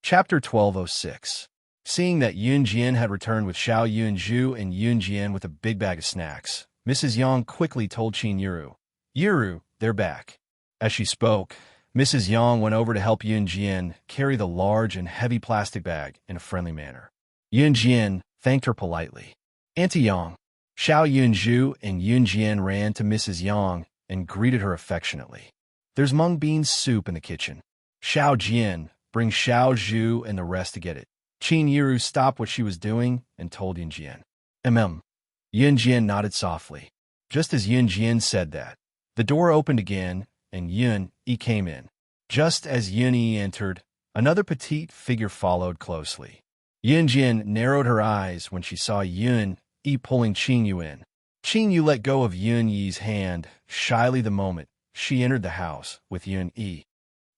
Chapter 1206. Seeing that Yunjian had returned with Xiao Yunju and Yunjian with a big bag of snacks, Mrs. Yang quickly told Qin Yuru, "Yuru, they're back." As she spoke, Mrs. Yang went over to help Yunjian carry the large and heavy plastic bag in a friendly manner. Yunjian thanked her politely. "Auntie Yang." Xiao Yunju and Yunjian ran to Mrs. Yang and greeted her affectionately. "There's mung bean soup in the kitchen. Xiao Jian, bring Xiao Zhu and the rest to get it." Qin Yuru stopped what she was doing and told Yunjian. Yunjian nodded softly. Just as Yunjian said that, the door opened again, and Yun-Yi came in. Just as Yun-Yi entered, another petite figure followed closely. Yunjian narrowed her eyes when she saw Yun-Yi pulling Qin Yu in. Qin Yu let go of Yun-Yi's hand shyly the moment she entered the house with Yun-Yi.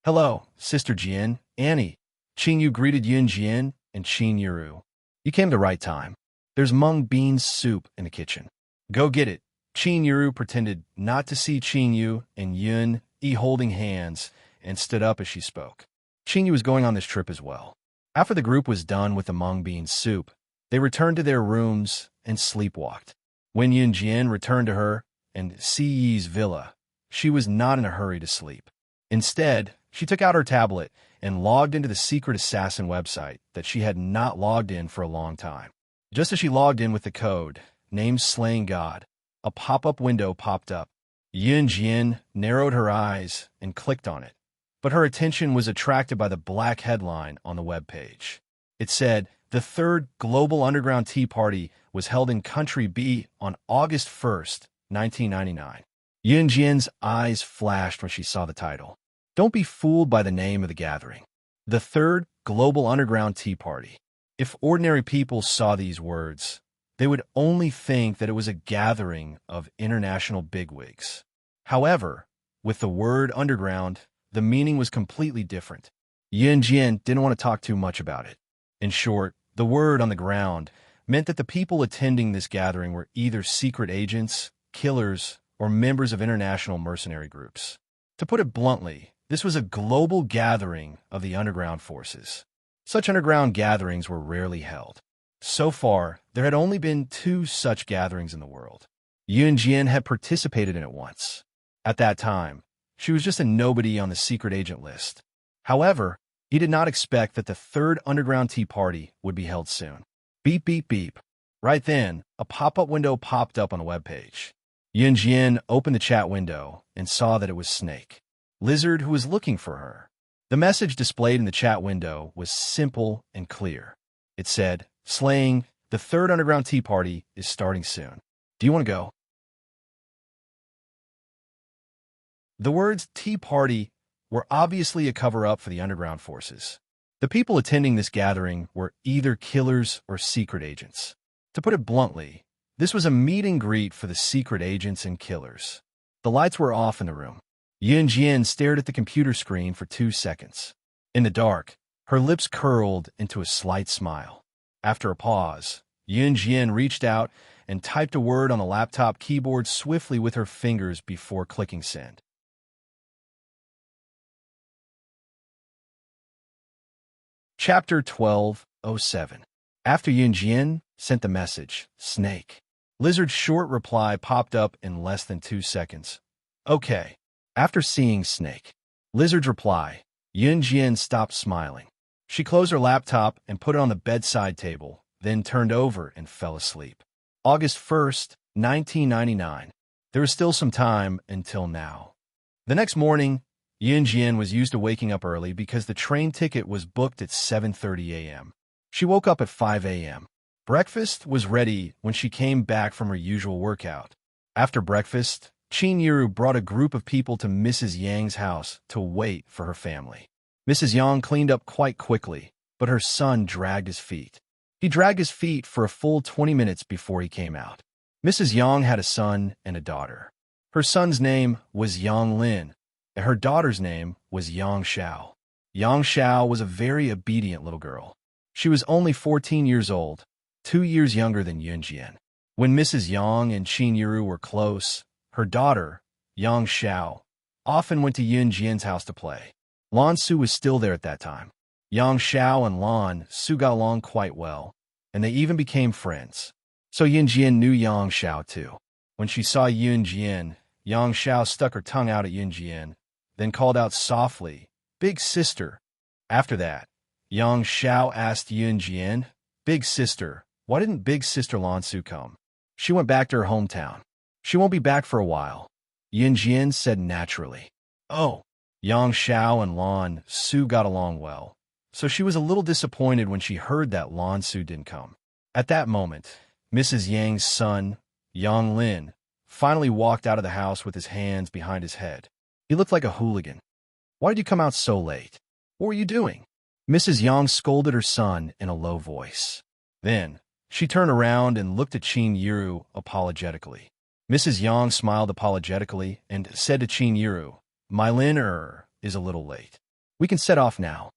"Hello, Sister Jian, Annie." Qin Yu greeted Yunjian and Qin Yuru. "You came the right time. There's mung bean soup in the kitchen. Go get it." Qin Yuru pretended not to see Qin Yu and Yun-Yi holding hands and stood up as she spoke. Qin Yu was going on this trip as well. After the group was done with the mung bean soup, they returned to their rooms and sleepwalked. When Yunjian returned to her and Si Yi's villa, she was not in a hurry to sleep. Instead, she took out her tablet and logged into the secret assassin website that she had not logged in for a long time. Just as she logged in with the code, named Slaying God, a pop-up window popped up. Yunjian narrowed her eyes and clicked on it, but her attention was attracted by the black headline on the web page. It said, "The third Global Underground Tea Party was held in Country B on August 1st, 1999. Yun Jian's eyes flashed when she saw the title. Don't be fooled by the name of the gathering. The Third Global Underground Tea Party. If ordinary people saw these words, they would only think that it was a gathering of international bigwigs. However, with the word underground, the meaning was completely different. Yun Jian didn't want to talk too much about it. In short, the word on the ground meant that the people attending this gathering were either secret agents, killers, or members of international mercenary groups. To put it bluntly, this was a global gathering of the underground forces. Such underground gatherings were rarely held. So far, there had only been 2 such gatherings in the world. Yun Jian had participated in it once. At that time, she was just a nobody on the secret agent list. However, he did not expect that the Third Underground Tea Party would be held soon. Beep, beep, beep. Right then, a pop-up window popped up on the webpage. Yun Jian opened the chat window and saw that it was Snake, Lizard, who was looking for her. The message displayed in the chat window was simple and clear. It said, "Slaying, the Third Underground Tea Party is starting soon. Do you want to go?" The words Tea Party were obviously a cover-up for the underground forces. The people attending this gathering were either killers or secret agents. To put it bluntly, this was a meet and greet for the secret agents and killers. The lights were off in the room. Yun Jian stared at the computer screen for 2 seconds. In the dark, her lips curled into a slight smile. After a pause, Yun Jian reached out and typed a word on the laptop keyboard swiftly with her fingers before clicking send. Chapter 12:07. After Yun Jian sent the message, Snake, Lizard's short reply popped up in less than 2 seconds. Okay. After seeing Snake, Lizard's reply, Yun Jian stopped smiling. She closed her laptop and put it on the bedside table, then turned over and fell asleep. August 1st, 1999. There was still some time until now. The next morning, Yun Jian was used to waking up early because the train ticket was booked at 7:30 a.m. She woke up at 5 a.m. Breakfast was ready when she came back from her usual workout. After breakfast, Qin Yiru brought a group of people to Mrs. Yang's house to wait for her family. Mrs. Yang cleaned up quite quickly, but her son dragged his feet. He dragged his feet for a full 20 minutes before he came out. Mrs. Yang had a son and a daughter. Her son's name was Yang Lin, and her daughter's name was Yang Xiao. Yang Xiao was a very obedient little girl. She was only 14 years old, 2 years younger than Yun Jian. When Mrs. Yang and Qin Yiru were close, her daughter, Yang Xiao, often went to Yun Jian's house to play. Lan Su was still there at that time. Yang Xiao and Lan Su got along quite well, and they even became friends. So Yun Jian knew Yang Xiao too. When she saw Yun Jian, Yang Xiao stuck her tongue out at Yun Jian, then called out softly, "Big sister." After that, Yang Xiao asked Yun Jian, "Big sister, why didn't Big Sister Lan Su come?" "She went back to her hometown. She won't be back for a while," Yun Jian said naturally. Oh, Yang Xiao and Lan Su got along well, so she was a little disappointed when she heard that Lan Su didn't come. At that moment, Mrs. Yang's son, Yang Lin, finally walked out of the house with his hands behind his head. He looked like a hooligan. "Why did you come out so late? What were you doing?" Mrs. Yang scolded her son in a low voice. Then, she turned around and looked at Qin Yiru apologetically. Mrs. Yang smiled apologetically and said to Qin Yiru, "My Lin is a little late. We can set off now."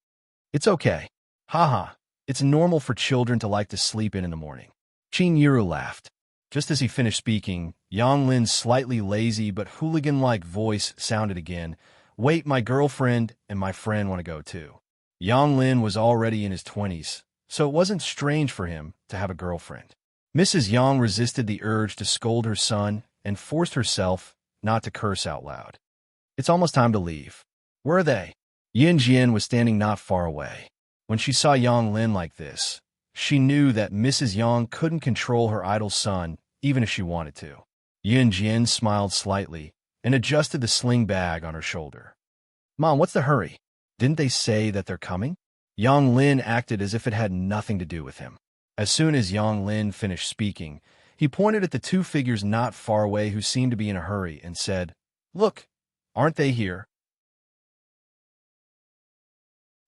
"It's okay. Haha, it's normal for children to like to sleep in the morning." Qin Yiru laughed. Just as he finished speaking, Yang Lin's slightly lazy but hooligan-like voice sounded again. "Wait, my girlfriend and my friend want to go too." Yang Lin was already in his 20s, so it wasn't strange for him to have a girlfriend. Mrs. Yang resisted the urge to scold her son and forced herself not to curse out loud. "It's almost time to leave." "Where are they?" Yun Jian was standing not far away. When she saw Yang Lin like this, she knew that Mrs. Yang couldn't control her idle son even if she wanted to. Yun Jian smiled slightly and adjusted the sling bag on her shoulder. "Mom, what's the hurry? Didn't they say that they're coming?" Yang Lin acted as if it had nothing to do with him. As soon as Yang Lin finished speaking, He pointed at the two figures not far away who seemed to be in a hurry and said, "Look, aren't they here?"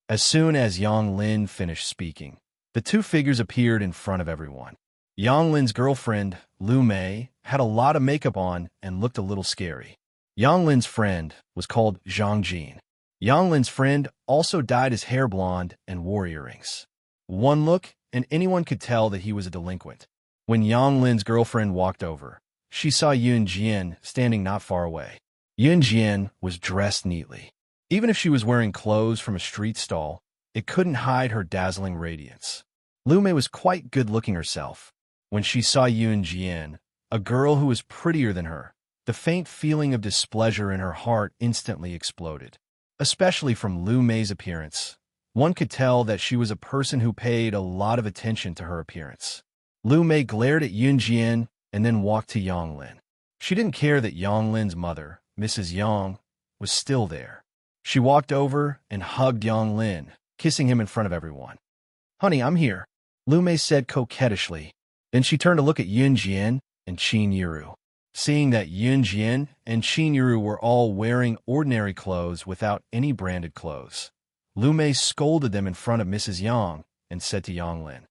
As soon as Yang Lin finished speaking, the two figures appeared in front of everyone. Yang Lin's girlfriend, Lu Mei, had a lot of makeup on and looked a little scary. Yang Lin's friend was called Zhang Jin. Yang Lin's friend also dyed his hair blonde and wore earrings. One look, and anyone could tell that he was a delinquent. When Yang Lin's girlfriend walked over, she saw Yun Jian standing not far away. Yun Jian was dressed neatly. Even if she was wearing clothes from a street stall, it couldn't hide her dazzling radiance. Lu Mei was quite good-looking herself. When she saw Yun Jian, a girl who was prettier than her, the faint feeling of displeasure in her heart instantly exploded. Especially from Lu Mei's appearance, one could tell that she was a person who paid a lot of attention to her appearance. Lu Mei glared at Yun Jian and then walked to Yang Lin. She didn't care that Yang Lin's mother, Mrs. Yang, was still there. She walked over and hugged Yang Lin, kissing him in front of everyone. "Honey, I'm here," Lu Mei said coquettishly. Then she turned to look at Yun Jian and Qin Yiru. Seeing that Yun Jian and Qin Yiru were all wearing ordinary clothes without any branded clothes, Lu Mei scolded them in front of Mrs. Yang and said to Yang Lin,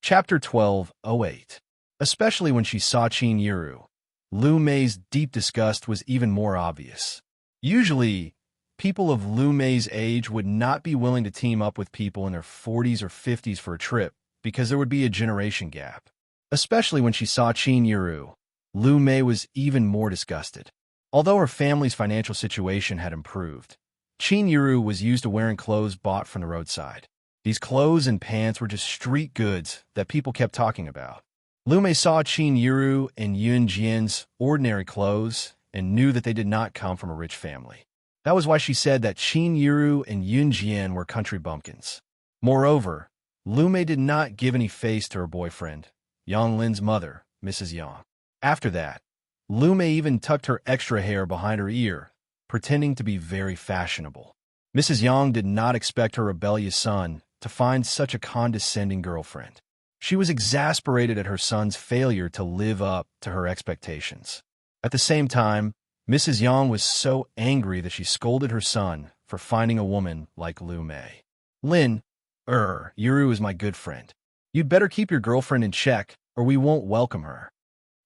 Chapter 12:08. Especially when she saw Qin Yiru, Lu Mei's deep disgust was even more obvious. Usually, people of Lu Mei's age would not be willing to team up with people in their 40s or 50s for a trip because there would be a generation gap. Especially when she saw Qin Yiru, Lu Mei was even more disgusted. Although her family's financial situation had improved, Qin Yiru was used to wearing clothes bought from the roadside. These clothes and pants were just street goods that people kept talking about. Lu Mei saw Qin Yiru and Yun Jian's ordinary clothes and knew that they did not come from a rich family. That was why she said that Qin Yiru and Yun Jian were country bumpkins. Moreover, Lu Mei did not give any face to her boyfriend, Yang Lin's mother, Mrs. Yang. After that, Lu Mei even tucked her extra hair behind her ear, pretending to be very fashionable. Mrs. Yang did not expect her rebellious son to find such a condescending girlfriend. She was exasperated at her son's failure to live up to her expectations. At the same time, Mrs. Yang was so angry that she scolded her son for finding a woman like Lu Mei. "Lin, Yiru is my good friend. You'd better keep your girlfriend in check, or we won't welcome her."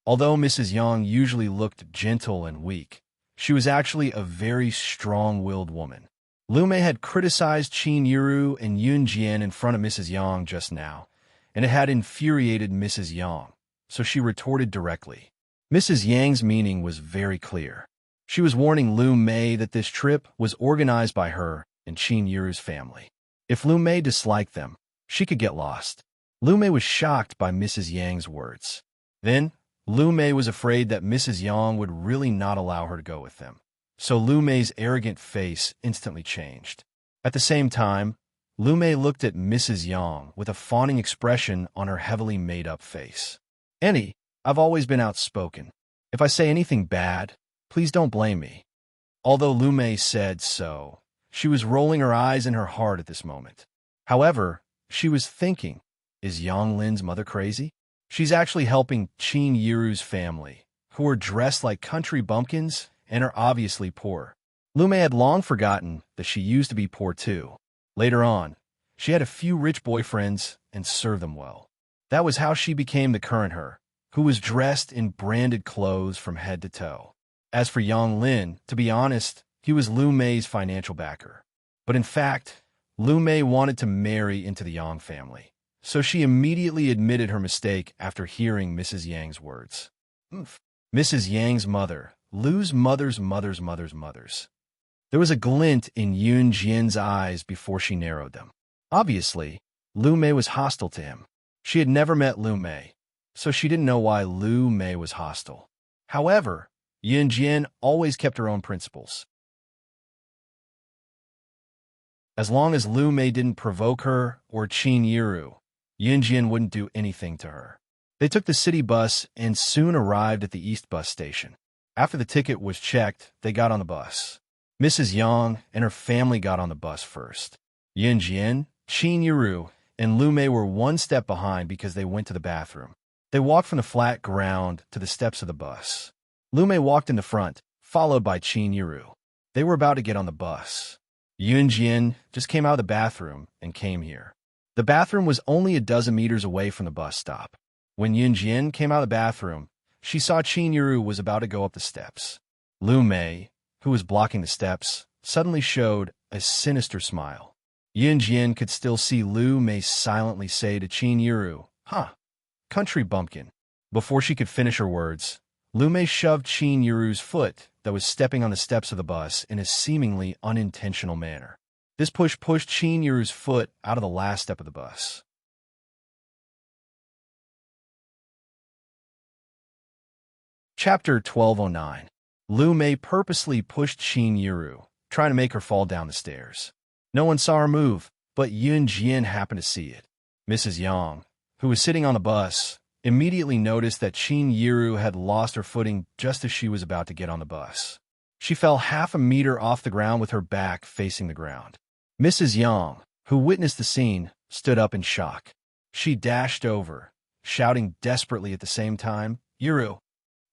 Although Mrs. Yang usually looked gentle and weak, she was actually a very strong-willed woman. Lu Mei had criticized Qin Yiru and Yun Jian in front of Mrs. Yang just now, and it had infuriated Mrs. Yang, so she retorted directly. Mrs. Yang's meaning was very clear. She was warning Lu Mei that this trip was organized by her and Qin Yiru's family. If Lu Mei disliked them, she could get lost. Lu Mei was shocked by Mrs. Yang's words. Then, Lu Mei was afraid that Mrs. Yang would really not allow her to go with them. So Lu Mei's arrogant face instantly changed. At the same time, Lu Mei looked at Mrs. Yang with a fawning expression on her heavily made-up face. "Annie, I've always been outspoken. If I say anything bad, please don't blame me." Although Lu Mei said so, she was rolling her eyes in her heart at this moment. However, she was thinking, is Yang Lin's mother crazy? She's actually helping Qin Yiru's family, who are dressed like country bumpkins and are obviously poor. Lu Mei had long forgotten that she used to be poor too. Later on, she had a few rich boyfriends and served them well. That was how she became the current her, who was dressed in branded clothes from head to toe. As for Yang Lin, to be honest, he was Lu Mei's financial backer. But in fact, Lu Mei wanted to marry into the Yang family, so she immediately admitted her mistake after hearing Mrs. Yang's words. Mrs. Yang's mother, Lu's mother's mother's mother's mother's. There was a glint in Yun Jian's eyes before she narrowed them. Obviously, Lu Mei was hostile to him. She had never met Lu Mei, so she didn't know why Lu Mei was hostile. However, Yun Jian always kept her own principles. As long as Lu Mei didn't provoke her or Qin Yiru, Yun Jian wouldn't do anything to her. They took the city bus and soon arrived at the East bus station. After the ticket was checked, they got on the bus. Mrs. Yang and her family got on the bus first. Yun Jian, Qin Yuru and Lu Mei were one step behind because they went to the bathroom. They walked from the flat ground to the steps of the bus. Lu Mei walked in the front, followed by Qin Yuru. They were about to get on the bus. Yunjian just came out of the bathroom and came here. The bathroom was only a dozen meters away from the bus stop. When Yunjian came out of the bathroom, she saw Qin Yuru was about to go up the steps. Lu Mei, who was blocking the steps, suddenly showed a sinister smile. Yunjian could still see Lu Mei silently say to Qin Yuru, "Huh, country bumpkin." Before she could finish her words, Lu Mei shoved Qin Yuru's foot that was stepping on the steps of the bus in a seemingly unintentional manner. This push pushed Qin Yuru's foot out of the last step of the bus. Chapter 1209. Lu Mei purposely pushed Qin Yuru, trying to make her fall down the stairs. No one saw her move, but Yun Jian happened to see it. Mrs. Yang, who was sitting on the bus, immediately noticed that Qin Yuru had lost her footing just as she was about to get on the bus. She fell half a meter off the ground with her back facing the ground. Mrs. Yang, who witnessed the scene, stood up in shock. She dashed over, shouting desperately at the same time, "Yuru!"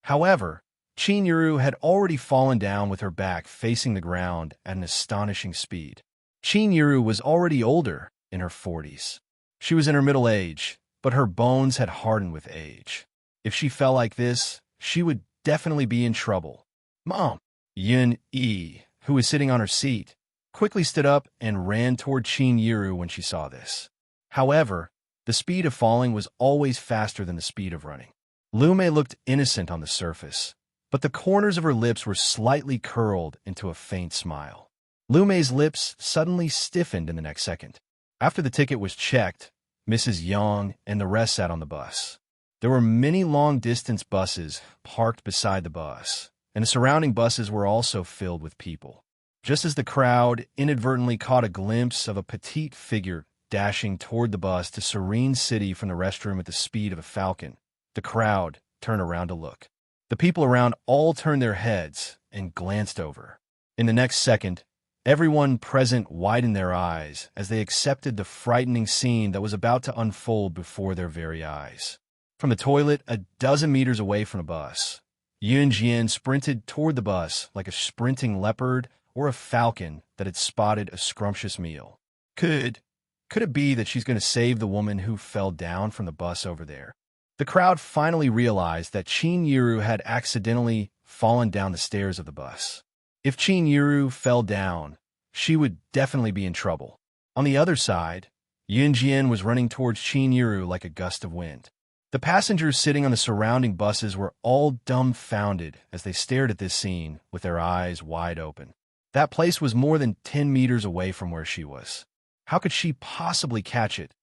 However, Qin Yuru had already fallen down with her back facing the ground at an astonishing speed. Qin Yuru was already older, in her 40s. She was in her middle age, but her bones had hardened with age. If she fell like this, she would definitely be in trouble. "Mom!" Yun Yi, who was sitting on her seat, quickly stood up and ran toward Qin Yuru when she saw this. However, the speed of falling was always faster than the speed of running. Lu Mei looked innocent on the surface, but the corners of her lips were slightly curled into a faint smile. Lu Mei's lips suddenly stiffened in the next second. After the ticket was checked, Mrs. Yang and the rest sat on the bus. There were many long-distance buses parked beside the bus, and the surrounding buses were also filled with people. Just as the crowd inadvertently caught a glimpse of a petite figure dashing toward the bus to Serene City from the restroom at the speed of a falcon, the crowd turned around to look. The people around all turned their heads and glanced over. In the next second, everyone present widened their eyes as they accepted the frightening scene that was about to unfold before their very eyes. From the toilet a dozen meters away from the bus, Yun Jian sprinted toward the bus like a sprinting leopard or a falcon that had spotted a scrumptious meal. Could it be that she's going to save the woman who fell down from the bus over there? The crowd finally realized that Qin Yuru had accidentally fallen down the stairs of the bus. If Qin Yuru fell down, she would definitely be in trouble. On the other side, Yun Jian was running towards Qin Yuru like a gust of wind. The passengers sitting on the surrounding buses were all dumbfounded as they stared at this scene with their eyes wide open. That place was more than 10 meters away from where she was. How could she possibly catch it?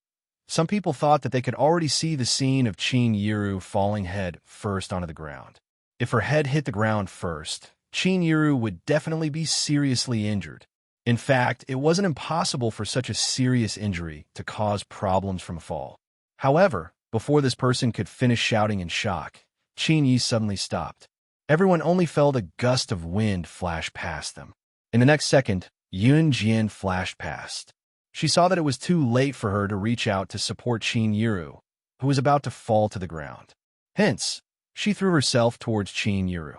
Some people thought that they could already see the scene of Qin Yuru falling head first onto the ground. If her head hit the ground first, Qin Yuru would definitely be seriously injured. In fact, it wasn't impossible for such a serious injury to cause problems from a fall. However, before this person could finish shouting in shock, Qin Yi suddenly stopped. Everyone only felt a gust of wind flash past them. In the next second, Yun Jian flashed past. She saw that it was too late for her to reach out to support Qin Yuru, who was about to fall to the ground. Hence, she threw herself towards Qin Yuru.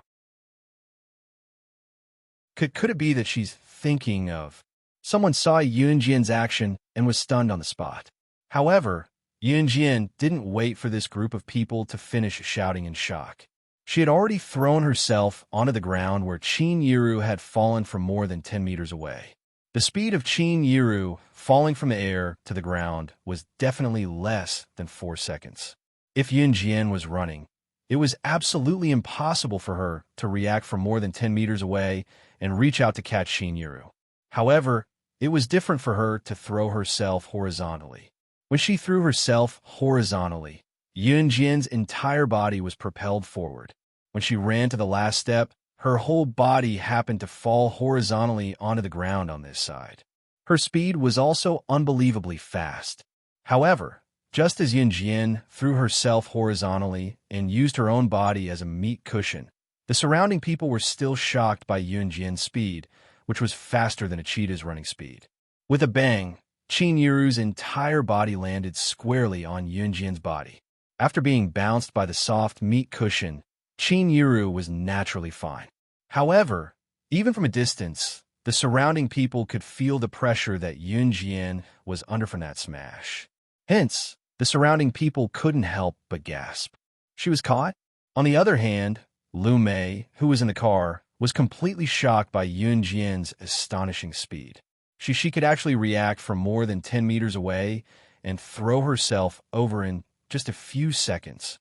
Could it be that she's thinking of? Someone saw Yun Jian's action and was stunned on the spot. However, Yun Jian didn't wait for this group of people to finish shouting in shock. She had already thrown herself onto the ground where Qin Yuru had fallen from more than 10 meters away. The speed of Qin Yuru falling from the air to the ground was definitely less than 4 seconds. If Yun Jian was running, it was absolutely impossible for her to react from more than 10 meters away and reach out to catch Qin Yuru. However, it was different for her to throw herself horizontally. When she threw herself horizontally, Yun Jian's entire body was propelled forward. When she ran to the last step, her whole body happened to fall horizontally onto the ground on this side. Her speed was also unbelievably fast. However, just as Yun Jian threw herself horizontally and used her own body as a meat cushion, the surrounding people were still shocked by Yun Jian's speed, which was faster than a cheetah's running speed. With a bang, Qin Yuru's entire body landed squarely on Yunjian's body. After being bounced by the soft meat cushion, Qin Yuru was naturally fine. However, even from a distance, the surrounding people could feel the pressure that Yunjian was under from that smash. Hence, the surrounding people couldn't help but gasp. She was caught? On the other hand, Lu Mei, who was in the car, was completely shocked by Yunjian's astonishing speed. She could actually react from more than 10 meters away and throw herself over in just a few seconds.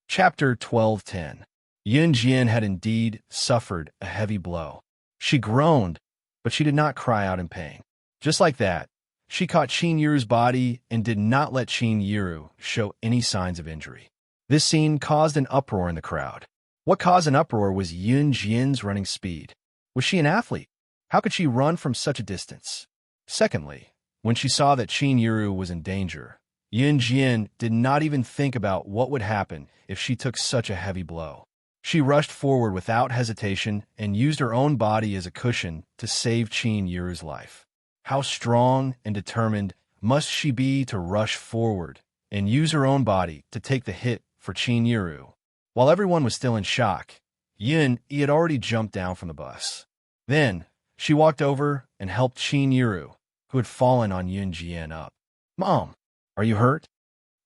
Chapter 12:10. Yunjian had indeed suffered a heavy blow. She groaned, but she did not cry out in pain. Just like that, she caught Qin Yuru's body and did not let Qin Yuru show any signs of injury. This scene caused an uproar in the crowd. What caused an uproar was Yunjian's running speed. Was she an athlete? How could she run from such a distance? Secondly, when she saw that Qin Yuru was in danger, Yunjian did not even think about what would happen if she took such a heavy blow. She rushed forward without hesitation and used her own body as a cushion to save Qin Yuru's life. How strong and determined must she be to rush forward and use her own body to take the hit for Qin Yuru? While everyone was still in shock, He had already jumped down from the bus. Then, she walked over and helped Qin Yuru, who had fallen on Yunjian, up. "Mom, are you hurt?"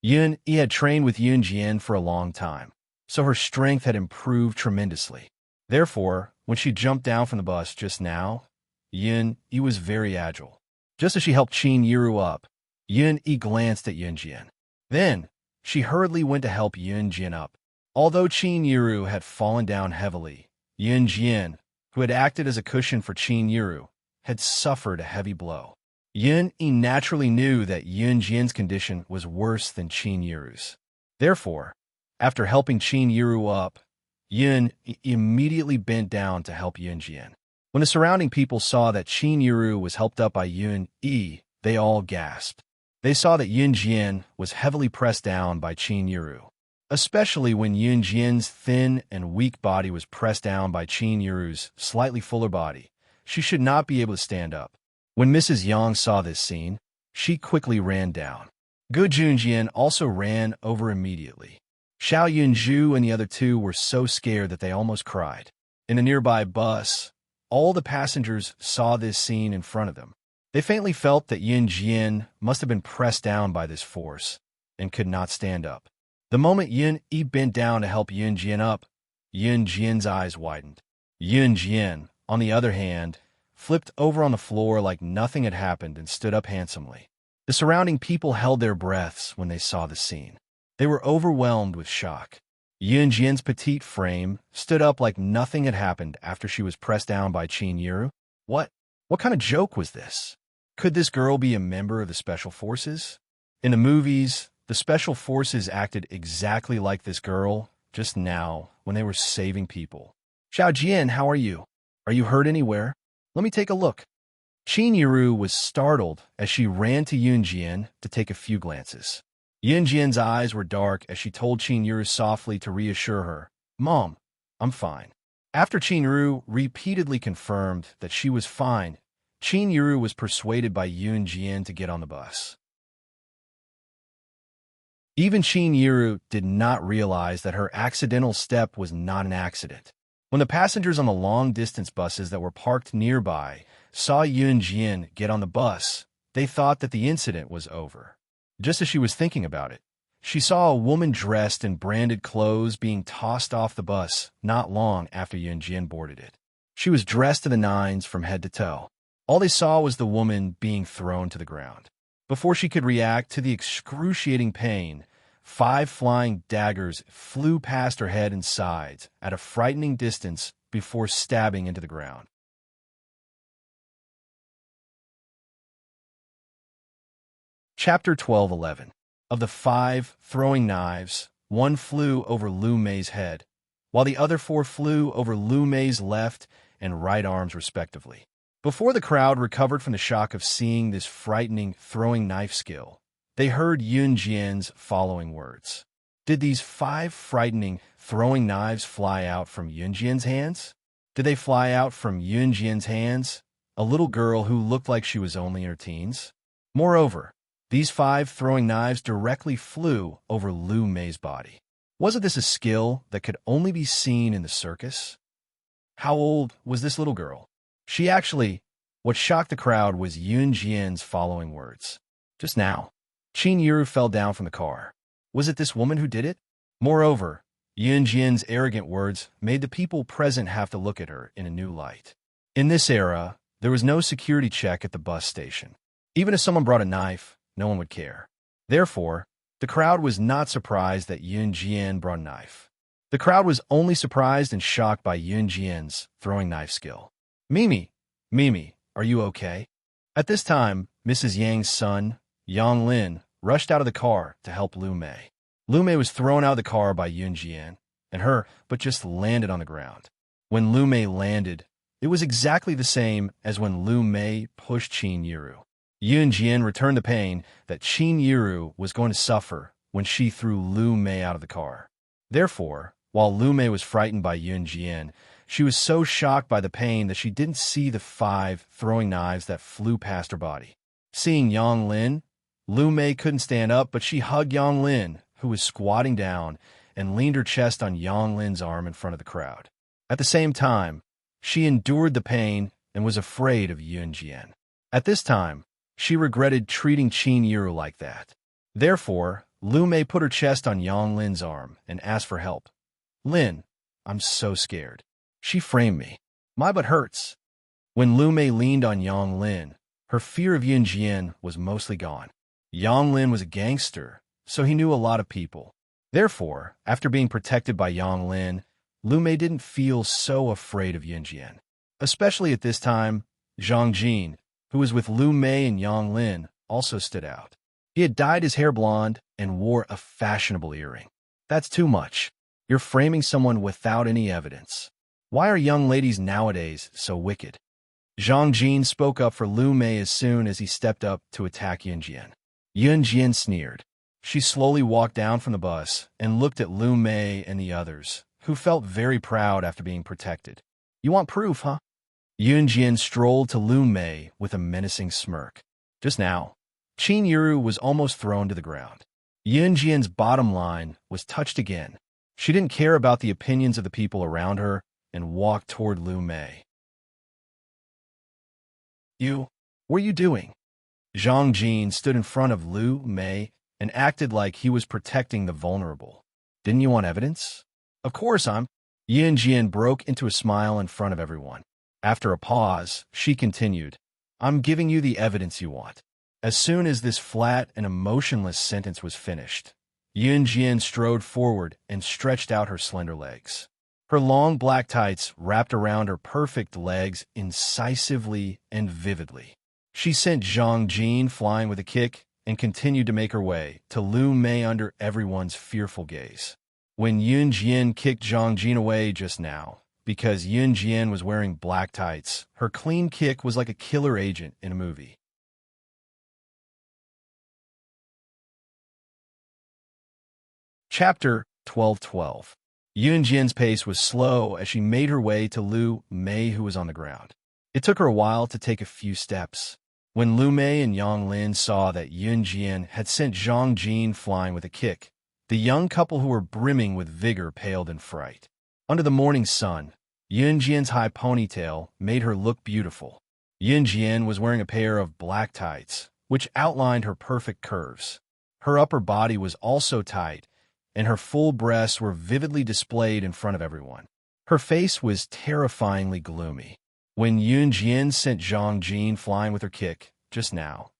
He had trained with Yunjian for a long time, so her strength had improved tremendously. Therefore, when she jumped down from the bus just now, He was very agile. Just as she helped Qin Yuru up, He glanced at Yunjian. Then, she hurriedly went to help Yunjian up. Although Qin Yuru had fallen down heavily, Yunjian, who had acted as a cushion for Qin Yuru, had suffered a heavy blow. He naturally knew that Yunjian's condition was worse than Qin Yuru's. Therefore, after helping Qin Yuru up, He immediately bent down to help Yunjian. When the surrounding people saw that Qin Yuru was helped up by they all gasped. They saw that Yunjian was heavily pressed down by Qin Yuru. Especially when Yunjian's thin and weak body was pressed down by Qin Yuru's slightly fuller body, she should not be able to stand up. When Mrs. Yang saw this scene, she quickly ran down. Gu Junjian also ran over immediately. Xiao Yunju and the other two were so scared that they almost cried. In a nearby bus, all the passengers saw this scene in front of them. They faintly felt that Yunjian must have been pressed down by this force and could not stand up. The moment He bent down to help Yunjian up, Yunjian's eyes widened. Yunjian, on the other hand, flipped over on the floor like nothing had happened and stood up handsomely. The surrounding people held their breaths when they saw the scene. They were overwhelmed with shock. Yunjian's petite frame stood up like nothing had happened after she was pressed down by Qin Yuru. What kind of joke was this? Could this girl be a member of the Special Forces? In the movies, the Special Forces acted exactly like this girl just now when they were saving people. "Xiao Jian, how are you? Are you hurt anywhere? Let me take a look." Qin Yuru was startled as she ran to Yunjian to take a few glances. Yunjian's eyes were dark as she told Qin Yuru softly to reassure her, "Mom, I'm fine." After Qin Yuru repeatedly confirmed that she was fine, Qin Yuru was persuaded by Yunjian to get on the bus. Even Qin Yuru did not realize that her accidental step was not an accident. When the passengers on the long-distance buses that were parked nearby saw Yunjian get on the bus, they thought that the incident was over. Just as she was thinking about it, she saw a woman dressed in branded clothes being tossed off the bus not long after Yunjian boarded it. She was dressed to the nines from head to toe. All they saw was the woman being thrown to the ground. Before she could react to the excruciating pain, 5 flying daggers flew past her head and sides at a frightening distance before stabbing into the ground. Chapter 12:11. Of the 5 throwing knives, 1 flew over Lu Mei's head, while the other 4 flew over Lu Mei's left and right arms respectively. Before the crowd recovered from the shock of seeing this frightening throwing knife skill, they heard Yunjian's following words. Did these 5 frightening throwing knives fly out from Yunjian's hands? Did they fly out from Yunjian's hands, a little girl who looked like she was only in her teens? Moreover, these 5 throwing knives directly flew over Lu Mei's body. Wasn't this a skill that could only be seen in the circus? How old was this little girl? What shocked the crowd was Yunjian's following words. Just now, Qin Yiru fell down from the car. Was it this woman who did it? Moreover, Yunjian's arrogant words made the people present have to look at her in a new light. In this era, there was no security check at the bus station. Even if someone brought a knife, no one would care. Therefore, the crowd was not surprised that Yunjian brought a knife. The crowd was only surprised and shocked by Yunjian's throwing knife skill. Mimi, are you okay? At this time, Mrs. Yang's son, Yang Lin, rushed out of the car to help Lu Mei. Lu Mei was thrown out of the car by Yunjian, but just landed on the ground. When Lu Mei landed, it was exactly the same as when Lu Mei pushed Qin Yiru. Yunjian returned the pain that Qin Yiru was going to suffer when she threw Lu Mei out of the car. Therefore, while Lu Mei was frightened by Yunjian, she was so shocked by the pain that she didn't see the 5 throwing knives that flew past her body. Seeing Yang Lin, Lu Mei couldn't stand up, but she hugged Yang Lin, who was squatting down, and leaned her chest on Yang Lin's arm in front of the crowd. At the same time, she endured the pain and was afraid of Yunjian. At this time, she regretted treating Qin Yiru like that. Therefore, Lu Mei put her chest on Yang Lin's arm and asked for help. Lin, I'm so scared. She framed me. My butt hurts. When Lu Mei leaned on Yang Lin, her fear of Yunjian was mostly gone. Yang Lin was a gangster, so he knew a lot of people. Therefore, after being protected by Yang Lin, Lu Mei didn't feel so afraid of Yunjian. Especially at this time, Zhang Jin, who was with Lu Mei and Yang Lin, also stood out. He had dyed his hair blonde and wore a fashionable earring. That's too much. You're framing someone without any evidence. Why are young ladies nowadays so wicked? Zhang Jin spoke up for Lu Mei as soon as he stepped up to attack Yunjian. Yunjian sneered. She slowly walked down from the bus and looked at Lu Mei and the others, who felt very proud after being protected. You want proof, huh? Yunjian strolled to Lu Mei with a menacing smirk. Just now, Qin Yiru was almost thrown to the ground. Yunjian's bottom line was touched again. She didn't care about the opinions of the people around her and walked toward Lu Mei. What are you doing? Zhang Jin stood in front of Lu Mei and acted like he was protecting the vulnerable. Didn't you want evidence? Of course Yunjian broke into a smile in front of everyone. After a pause, she continued, I'm giving you the evidence you want. As soon as this flat and emotionless sentence was finished, Yunjian strode forward and stretched out her slender legs. Her long black tights wrapped around her perfect legs incisively and vividly. She sent Zhang Jin flying with a kick and continued to make her way to Lu Mei under everyone's fearful gaze. When Yunjian kicked Zhang Jin away just now, because Yunjian was wearing black tights, her clean kick was like a killer agent in a movie. Chapter 12:12. Yunjian's pace was slow as she made her way to Lu Mei, who was on the ground. It took her a while to take a few steps. When Lu Mei and Yang Lin saw that Yunjian had sent Zhang Jin flying with a kick, the young couple who were brimming with vigor paled in fright. Under the morning sun, Yunjian's high ponytail made her look beautiful. Yunjian was wearing a pair of black tights, which outlined her perfect curves. Her upper body was also tight, and her full breasts were vividly displayed in front of everyone. Her face was terrifyingly gloomy. When Yunjian sent Zhang Jin flying with her kick, just now,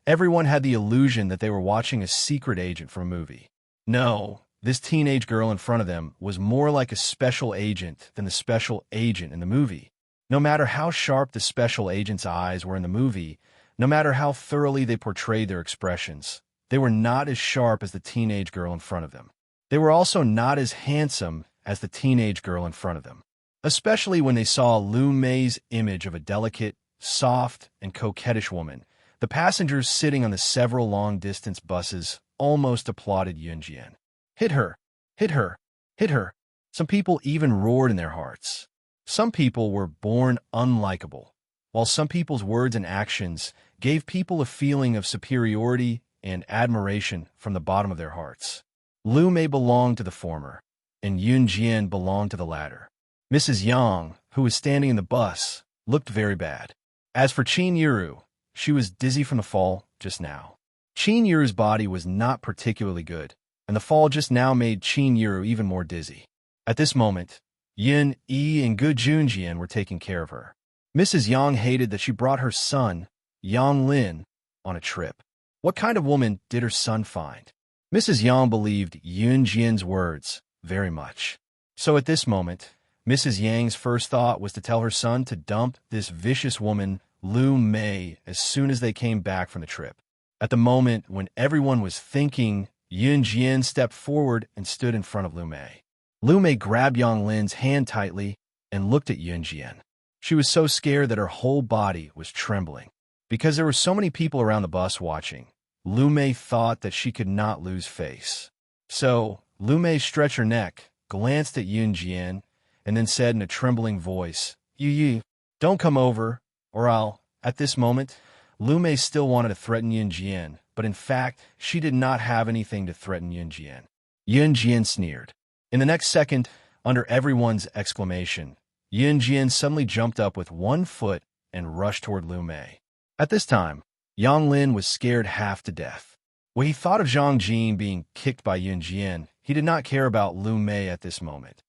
everyone had the illusion that they were watching a secret agent from a movie. No, this teenage girl in front of them was more like a special agent than the special agent in the movie. No matter how sharp the special agent's eyes were in the movie, no matter how thoroughly they portrayed their expressions, they were not as sharp as the teenage girl in front of them. They were also not as handsome as the teenage girl in front of them. Especially when they saw Lu Mei's image of a delicate, soft, and coquettish woman, the passengers sitting on the several long-distance buses almost applauded Yunjian. Hit her! Hit her! Hit her! Some people even roared in their hearts. Some people were born unlikable, while some people's words and actions gave people a feeling of superiority and admiration from the bottom of their hearts. Lu Mei belonged to the former, and Yun Jian belonged to the latter. Mrs. Yang, who was standing in the bus, looked very bad. As for Qin Yuru, she was dizzy from the fall just now. Qin Yuru's body was not particularly good, and the fall just now made Qin Yuru even more dizzy. At this moment, Yin Yi and Gu Junjian were taking care of her. Mrs. Yang hated that she brought her son, Yang Lin, on a trip. What kind of woman did her son find? Mrs. Yang believed Yun Jian's words very much. So at this moment, Mrs. Yang's first thought was to tell her son to dump this vicious woman, Lu Mei, as soon as they came back from the trip. At the moment when everyone was thinking, Yun Jian stepped forward and stood in front of Lu Mei. Lu Mei grabbed Yang Lin's hand tightly and looked at Yun Jian. She was so scared that her whole body was trembling. Because there were so many people around the bus watching, Lu Mei thought that she could not lose face. So, Lu Mei stretched her neck, glanced at Yun Jian, and then said in a trembling voice, "Yu, don't come over, or I'll..." At this moment, Lu Mei still wanted to threaten Yun Jian, but in fact, she did not have anything to threaten Yun Jian. Yun Jian sneered. In the next second, under everyone's exclamation, Yun Jian suddenly jumped up with one foot and rushed toward Lu Mei. At this time, Yang Lin was scared half to death. When he thought of Zhang Jin being kicked by Yun Jian, he did not care about Lu Mei at this moment.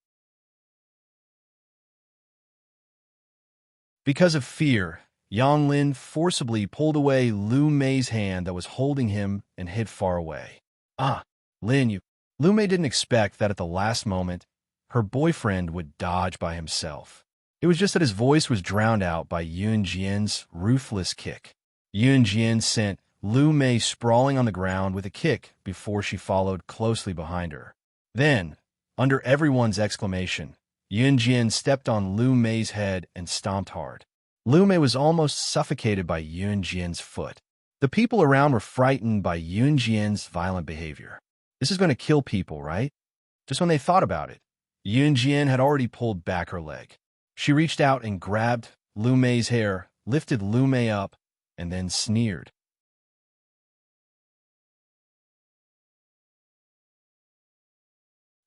Because of fear, Yang Lin forcibly pulled away Lu Mei's hand that was holding him and hid far away. "Ah, Lin, you..." Lu Mei didn't expect that at the last moment, her boyfriend would dodge by himself. It was just that his voice was drowned out by Yun Jian's ruthless kick. Yun Jian sent Lu Mei sprawling on the ground with a kick before she followed closely behind her. Then, under everyone's exclamation, Yun Jian stepped on Lu Mei's head and stomped hard. Lu Mei was almost suffocated by Yun Jian's foot. The people around were frightened by Yun Jian's violent behavior. This is going to kill people, right? Just when they thought about it, Yun Jian had already pulled back her leg. She reached out and grabbed Lu Mei's hair, lifted Lu Mei up, and then sneered.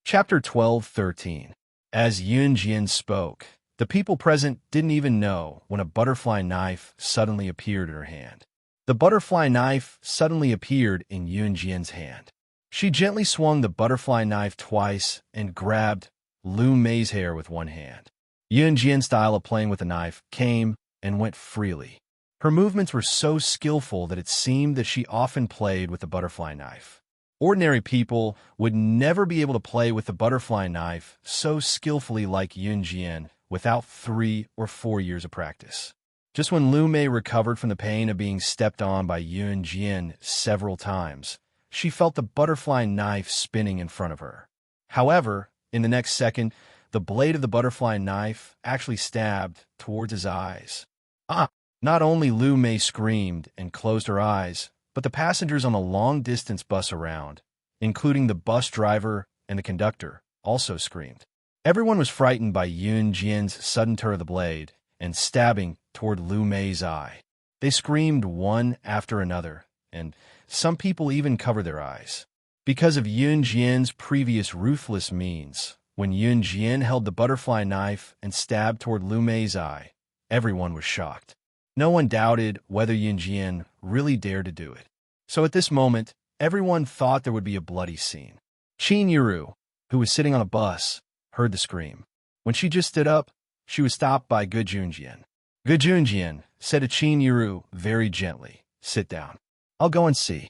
Chapter 12:13. As Yun Jian spoke, the people present didn't even know when a butterfly knife suddenly appeared in her hand. The butterfly knife suddenly appeared in Yun Jian's hand. She gently swung the butterfly knife twice and grabbed Lu Mei's hair with one hand. Yun Jian's style of playing with the knife came and went freely. Her movements were so skillful that it seemed that she often played with the butterfly knife. Ordinary people would never be able to play with the butterfly knife so skillfully like Yun Jian without 3 or 4 years of practice. Just when Lu Mei recovered from the pain of being stepped on by Yun Jian several times, she felt the butterfly knife spinning in front of her. However, in the next second, the blade of the butterfly knife actually stabbed towards his eyes. "Ah!" Not only Lu Mei screamed and closed her eyes, but the passengers on the long-distance bus around, including the bus driver and the conductor, also screamed. Everyone was frightened by Yun Jian's sudden turn of the blade and stabbing toward Lu Mei's eye. They screamed one after another, and some people even covered their eyes. Because of Yun Jian's previous ruthless means, when Yun Jian held the butterfly knife and stabbed toward Lu Mei's eye, everyone was shocked. No one doubted whether Yun Jian really dared to do it. So at this moment, everyone thought there would be a bloody scene. Qin Yuru, who was sitting on a bus, heard the scream. When she just stood up, she was stopped by Gu Junjian. Gu Junjian said to Qin Yuru very gently, "Sit down. I'll go and see."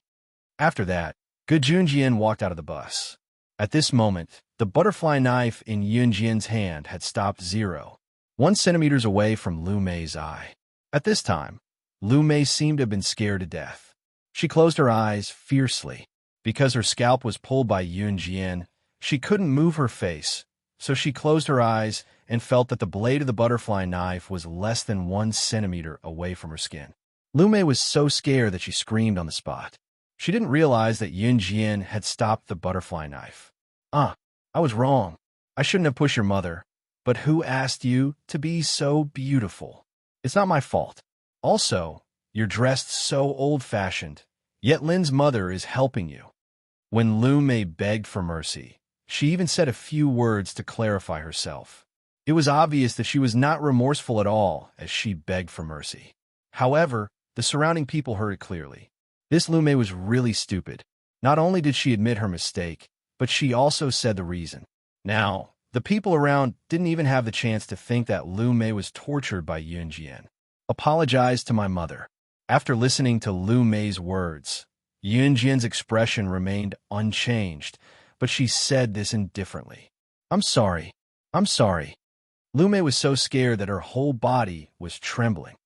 After that, Gu Junjian walked out of the bus. At this moment, the butterfly knife in Yun Jian's hand had stopped 0.1 centimeters away from Lu Mei's eye. At this time, Lu Mei seemed to have been scared to death. She closed her eyes fiercely. Because her scalp was pulled by Yun Jian, she couldn't move her face, so she closed her eyes and felt that the blade of the butterfly knife was less than 1 centimeter away from her skin. Lu Mei was so scared that she screamed on the spot. She didn't realize that Yun Jian had stopped the butterfly knife. "Ah, I was wrong. I shouldn't have pushed your mother. But who asked you to be so beautiful? It's not my fault. Also, you're dressed so old-fashioned, yet Lin's mother is helping you. When Lu Mei begged for mercy, she even said a few words to clarify herself. It was obvious that she was not remorseful at all as she begged for mercy. However, the surrounding people heard it clearly. This Lu Mei was really stupid. Not only did she admit her mistake, but she also said the reason. Now, the people around didn't even have the chance to think that Lu Mei was tortured by Yunjian. Apologize to my mother. After listening to Lu Mei's words, Yunjian's expression remained unchanged, but she said this indifferently. I'm sorry. I'm sorry. Lu Mei was so scared that her whole body was trembling.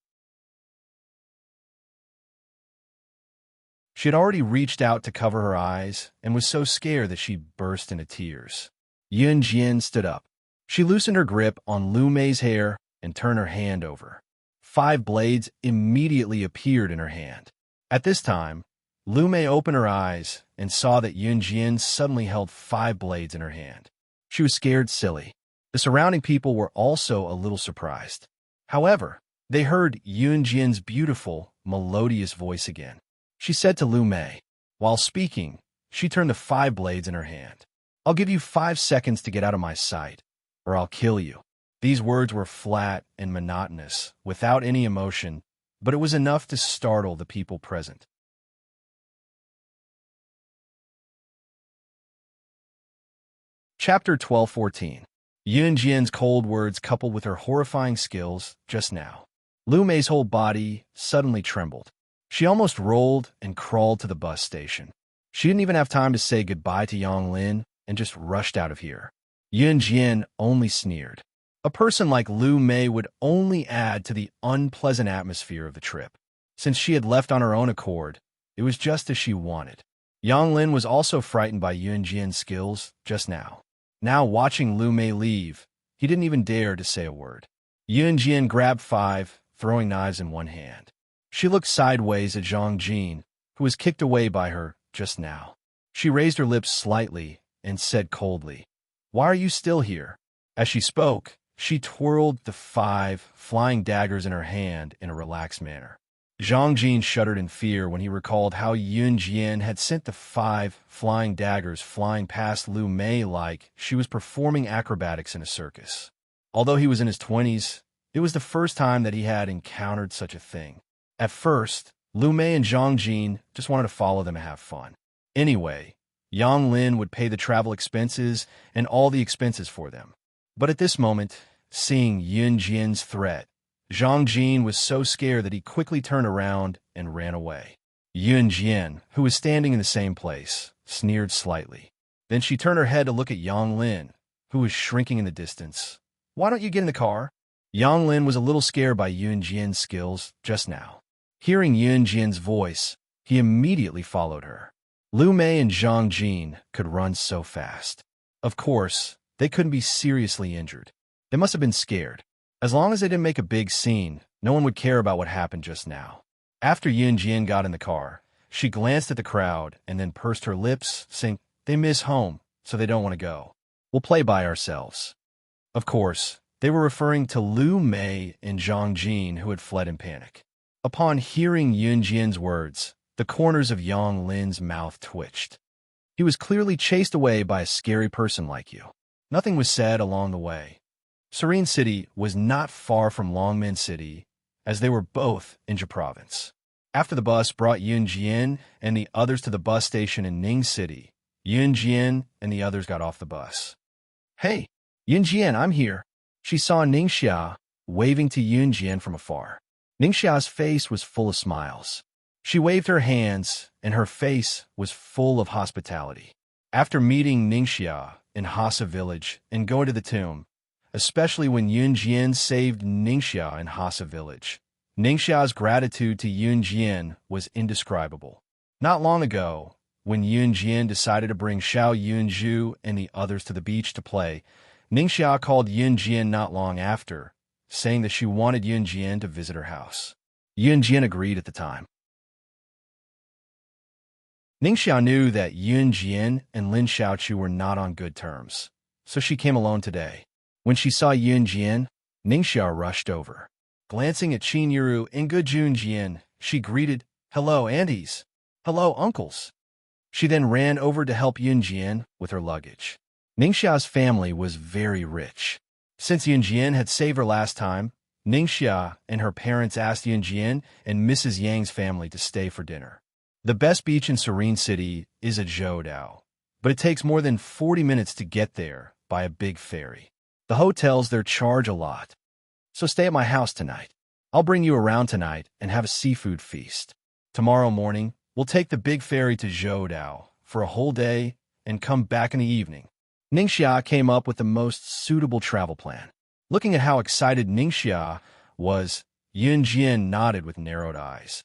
She had already reached out to cover her eyes and was so scared that she burst into tears. Yunjian stood up. She loosened her grip on Lu Mei's hair and turned her hand over. 5 blades immediately appeared in her hand. At this time, Lu Mei opened her eyes and saw that Yunjian suddenly held 5 blades in her hand. She was scared silly. The surrounding people were also a little surprised. However, they heard Yunjian's beautiful, melodious voice again. She said to Lu Mei, while speaking, she turned the 5 blades in her hand. I'll give you 5 seconds to get out of my sight, or I'll kill you. These words were flat and monotonous, without any emotion, but it was enough to startle the people present. Chapter 12:14. Yunjian's cold words coupled with her horrifying skills just now. Lu Mei's whole body suddenly trembled. She almost rolled and crawled to the bus station. She didn't even have time to say goodbye to Yang Lin and just rushed out of here. Yunjian only sneered. A person like Lu Mei would only add to the unpleasant atmosphere of the trip. Since she had left on her own accord, it was just as she wanted. Yang Lin was also frightened by Yunjian's skills just now. Now watching Lu Mei leave, he didn't even dare to say a word. Yunjian grabbed 5 throwing knives in one hand. She looked sideways at Zhang Jin, who was kicked away by her just now. She raised her lips slightly and said coldly, "Why are you still here?" As she spoke, she twirled the 5 flying daggers in her hand in a relaxed manner. Zhang Jin shuddered in fear when he recalled how Yunjian had sent the 5 flying daggers flying past Lu Mei like she was performing acrobatics in a circus. Although he was in his 20s, it was the first time that he had encountered such a thing. At first, Lu Mei and Zhang Jin just wanted to follow them and have fun. Anyway, Yang Lin would pay the travel expenses and all the expenses for them. But at this moment, seeing Yunjian's threat, Zhang Jin was so scared that he quickly turned around and ran away. Yunjian, who was standing in the same place, sneered slightly. Then she turned her head to look at Yang Lin, who was shrinking in the distance. "Why don't you get in the car?" Yang Lin was a little scared by Yunjian's skills just now. Hearing Yunjian's voice, he immediately followed her. Lu Mei and Zhang Jin could run so fast. Of course, they couldn't be seriously injured. They must have been scared. As long as they didn't make a big scene, no one would care about what happened just now. After Yunjian got in the car, she glanced at the crowd and then pursed her lips, saying, "They miss home, so they don't want to go. We'll play by ourselves." Of course, they were referring to Lu Mei and Zhang Jin, who had fled in panic. Upon hearing Yunjian's words, the corners of Yang Lin's mouth twitched. He was clearly chased away by a scary person like you. Nothing was said along the way. Serene City was not far from Longmen City, as they were both in Jia Province. After the bus brought Yunjian and the others to the bus station in Ning City, Yunjian and the others got off the bus. "Hey, Yunjian, I'm here." She saw Ningxia waving to Yunjian from afar. Ningxia's face was full of smiles. She waved her hands, and her face was full of hospitality. After meeting Ningxia in Hasa village and going to the tomb, especially when Yunjian saved Ningxia in Hasa village, Ningxia's gratitude to Yunjian was indescribable. Not long ago, when Yunjian decided to bring Xiao Yunzhu and the others to the beach to play, Ningxia called Yunjian not long after, saying that she wanted Yunjian to visit her house. Yunjian agreed at the time. Ningxia knew that Yunjian and Lin Xiaochu were not on good terms, so she came alone today. When she saw Yunjian, Ningxia rushed over. Glancing at Qin Yuru and Gu Junjian, she greeted, "Hello, aunties. Hello, uncles." She then ran over to help Yunjian with her luggage. Ningxia's family was very rich. Since Yunjian had saved her last time, Ningxia and her parents asked Yunjian and Mrs. Yang's family to stay for dinner. The best beach in Serene City is at Zhoudao, but it takes more than 40 minutes to get there by a big ferry. The hotels there charge a lot, so stay at my house tonight. I'll bring you around tonight and have a seafood feast. Tomorrow morning, we'll take the big ferry to Zhoudao for a whole day and come back in the evening. Ningxia came up with the most suitable travel plan. Looking at how excited Ningxia was, Yunjian nodded with narrowed eyes.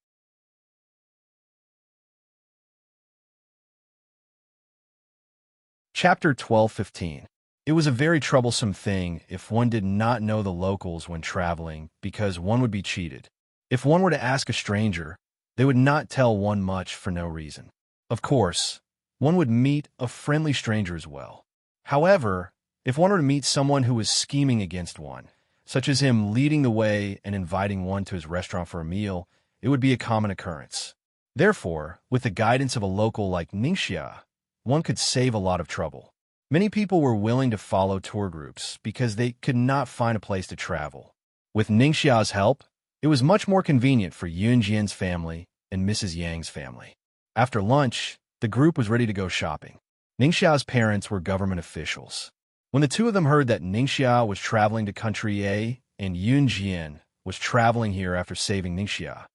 Chapter 12:15. It was a very troublesome thing if one did not know the locals when traveling, because one would be cheated. If one were to ask a stranger, they would not tell one much for no reason. Of course, one would meet a friendly stranger as well. However, if one were to meet someone who was scheming against one, such as him leading the way and inviting one to his restaurant for a meal, it would be a common occurrence. Therefore, with the guidance of a local like Ningxia, one could save a lot of trouble. Many people were willing to follow tour groups because they could not find a place to travel. With Ningxia's help, it was much more convenient for Yunjian's family and Mrs. Yang's family. After lunch, the group was ready to go shopping. Ningxia's parents were government officials. When the two of them heard that Ningxia was traveling to country A and Yunjian was traveling here after saving Ningxia,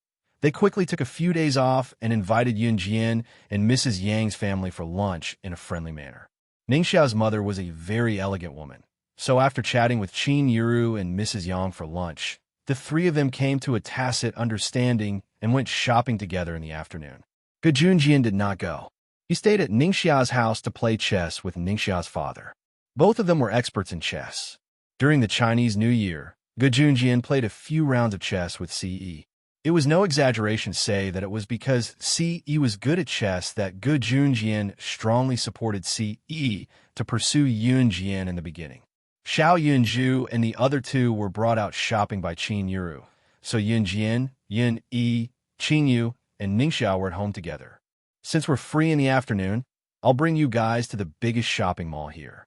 they quickly took a few days off and invited Yunjian and Mrs. Yang's family for lunch in a friendly manner. Ningxia's mother was a very elegant woman, so after chatting with Qin Yuru and Mrs. Yang for lunch, the three of them came to a tacit understanding and went shopping together in the afternoon. Gu Junjian did not go. He stayed at Ningxia's house to play chess with Ningxia's father. Both of them were experts in chess. During the Chinese New Year, Gu Junjian played a few rounds of chess with Ce. It was no exaggeration to say that it was because Ce was good at chess that Gu Junjian strongly supported Ce to pursue Yunjian in the beginning. Xiao Yunju and the other two were brought out shopping by Qin Yuru, so Yunjian, Yun-Yi, Qin Yu, and Ningxia were at home together. Since we're free in the afternoon, I'll bring you guys to the biggest shopping mall here.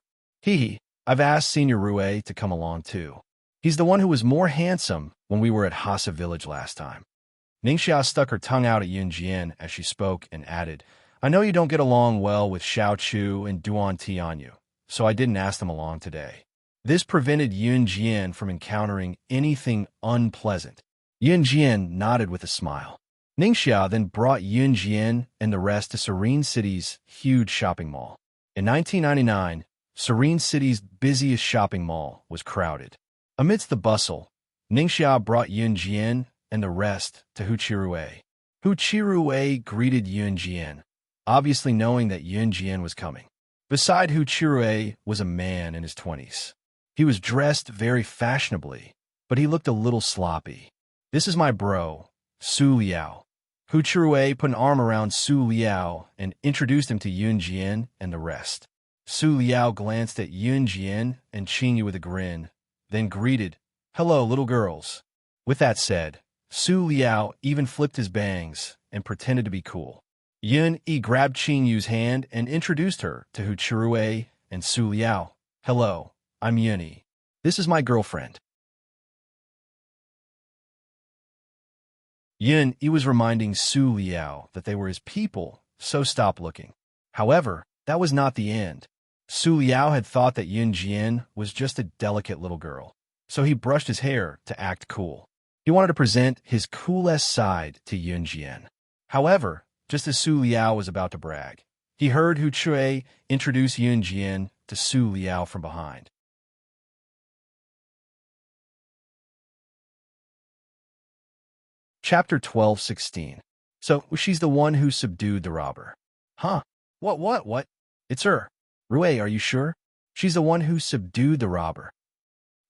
I've asked Senior Rue to come along too. He's the one who was more handsome when we were at Hasa Village last time. Ningxia stuck her tongue out at Yunjian as she spoke and added, I know you don't get along well with Xiao Chu and Duan Tianyu, so I didn't ask them along today. This prevented Yunjian from encountering anything unpleasant. Yunjian nodded with a smile. Ningxia then brought Yunjian and the rest to Serene City's huge shopping mall. In 1999, Serene City's busiest shopping mall was crowded. Amidst the bustle, Ningxia brought Yunjian and the rest to Huchirue. Huchirue greeted Yunjian, obviously knowing that Yunjian was coming. Beside Huchirue was a man in his 20s. He was dressed very fashionably, but he looked a little sloppy. This is my bro, Su Liao. Huchirue put an arm around Su Liao and introduced him to Yunjian and the rest. Su Liao glanced at Yunjian and Qin Yu with a grin, then greeted, Hello, little girls. With that said, Su Liao even flipped his bangs and pretended to be cool. Yun-Yi grabbed Qin Yu's hand and introduced her to Huchirue and Su Liao. Hello, I'm Yun-Yi. This is my girlfriend. Yun-Yi was reminding Su Liao that they were his people, so stop looking. However, that was not the end. Su Liao had thought that Yunjian was just a delicate little girl, so he brushed his hair to act cool. He wanted to present his coolest side to Yunjian. However, just as Su Liao was about to brag, he heard Hu Chui introduce Yunjian to Su Liao from behind. Chapter 12:16. So, she's the one who subdued the robber. Huh? What? It's her. Rue, are you sure? She's the one who subdued the robber.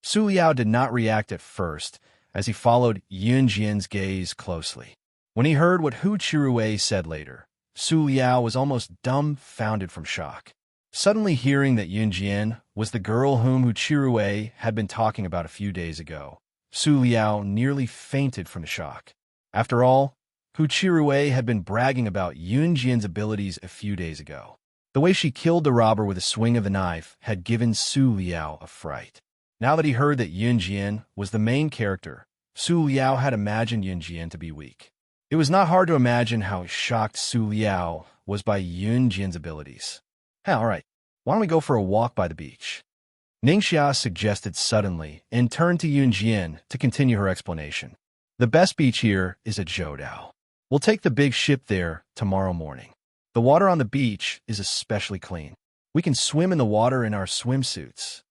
Su Liao did not react at first, as he followed Yunjian's gaze closely. When he heard what Hu Chirue said later, Su Liao was almost dumbfounded from shock. Suddenly hearing that Yunjian was the girl whom Hu Chirue had been talking about a few days ago, Su Liao nearly fainted from the shock. After all, Hu Chirue had been bragging about Yunjian's abilities a few days ago. The way she killed the robber with a swing of the knife had given Su Liao a fright. Now that he heard that Yunjian was the main character, Su Liao had imagined Yunjian to be weak. It was not hard to imagine how shocked Su Liao was by Yunjian's abilities. Hey, all right, why don't we go for a walk by the beach? Ningxia suggested suddenly and turned to Yunjian to continue her explanation. The best beach here is at Zhoudao. We'll take the big ship there tomorrow morning. The water on the beach is especially clean. We can swim in the water in our swimsuits.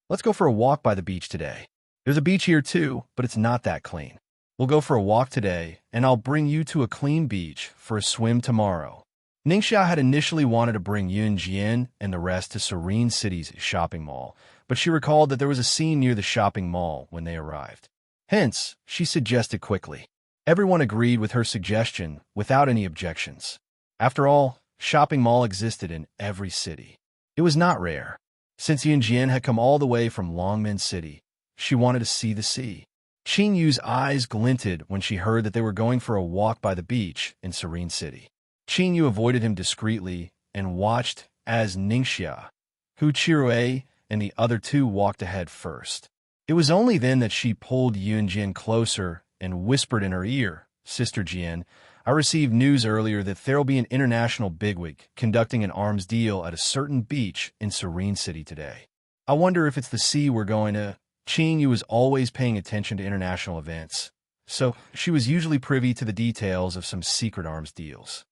Let's go for a walk by the beach today. There's a beach here too, but it's not that clean. We'll go for a walk today, and I'll bring you to a clean beach for a swim tomorrow. Ningxia had initially wanted to bring Yunjian and the rest to Serene City's shopping mall, but she recalled that there was a scene near the shopping mall when they arrived. Hence, she suggested quickly. Everyone agreed with her suggestion without any objections. After all, shopping mall existed in every city. It was not rare. Since Yunjian had come all the way from Longmen City, she wanted to see the sea. Qin Yu's eyes glinted when she heard that they were going for a walk by the beach in Serene City. Qin Yu avoided him discreetly and watched as Ningxia, Hu Chirue, and the other two walked ahead first. It was only then that she pulled Yunjian closer and whispered in her ear, "Sister Jian, I received news earlier that there'll be an international bigwig conducting an arms deal at a certain beach in Serene City today. I wonder if it's the sea we're going to." Qin Yu was always paying attention to international events, so she was usually privy to the details of some secret arms deals.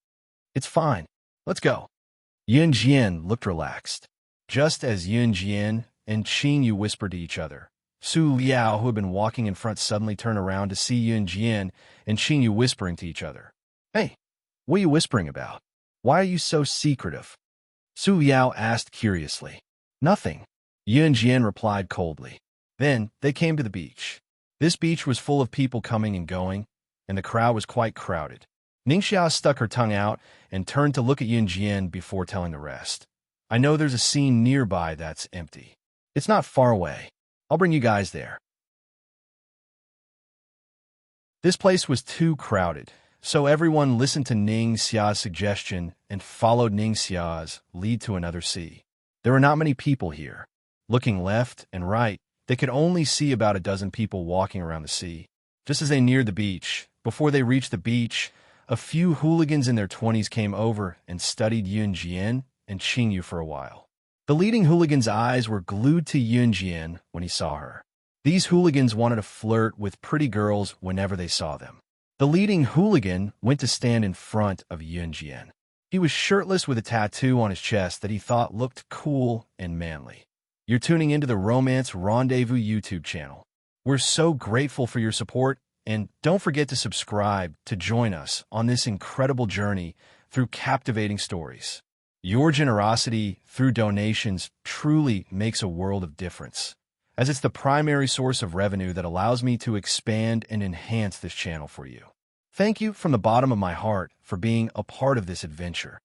It's fine. Let's go. Yunjian looked relaxed. Just as Yunjian and Qin Yu whispered to each other, Su Liao, who had been walking in front, suddenly turned around to see Yunjian and Qin Yu whispering to each other. Hey, what are you whispering about? Why are you so secretive? Su Liao asked curiously. Nothing. Yunjian replied coldly. Then they came to the beach. This beach was full of people coming and going, and the crowd was quite crowded. Ningxia stuck her tongue out and turned to look at Yunjian before telling the rest. I know there's a scene nearby that's empty. It's not far away. I'll bring you guys there. This place was too crowded, so everyone listened to Ningxia's suggestion and followed Ningxia's lead to another sea. There were not many people here. Looking left and right, they could only see about a dozen people walking around the sea. Just as they neared the beach, before they reached the beach, a few hooligans in their 20s came over and studied Yunjian and Qin Yu for a while. The leading hooligan's eyes were glued to Yunjian when he saw her. These hooligans wanted to flirt with pretty girls whenever they saw them. The leading hooligan went to stand in front of Yunjian. He was shirtless with a tattoo on his chest that he thought looked cool and manly. You're tuning into the Romance Rendezvous YouTube channel. We're so grateful for your support, and don't forget to subscribe to join us on this incredible journey through captivating stories. Your generosity through donations truly makes a world of difference, as it's the primary source of revenue that allows me to expand and enhance this channel for you. Thank you from the bottom of my heart for being a part of this adventure.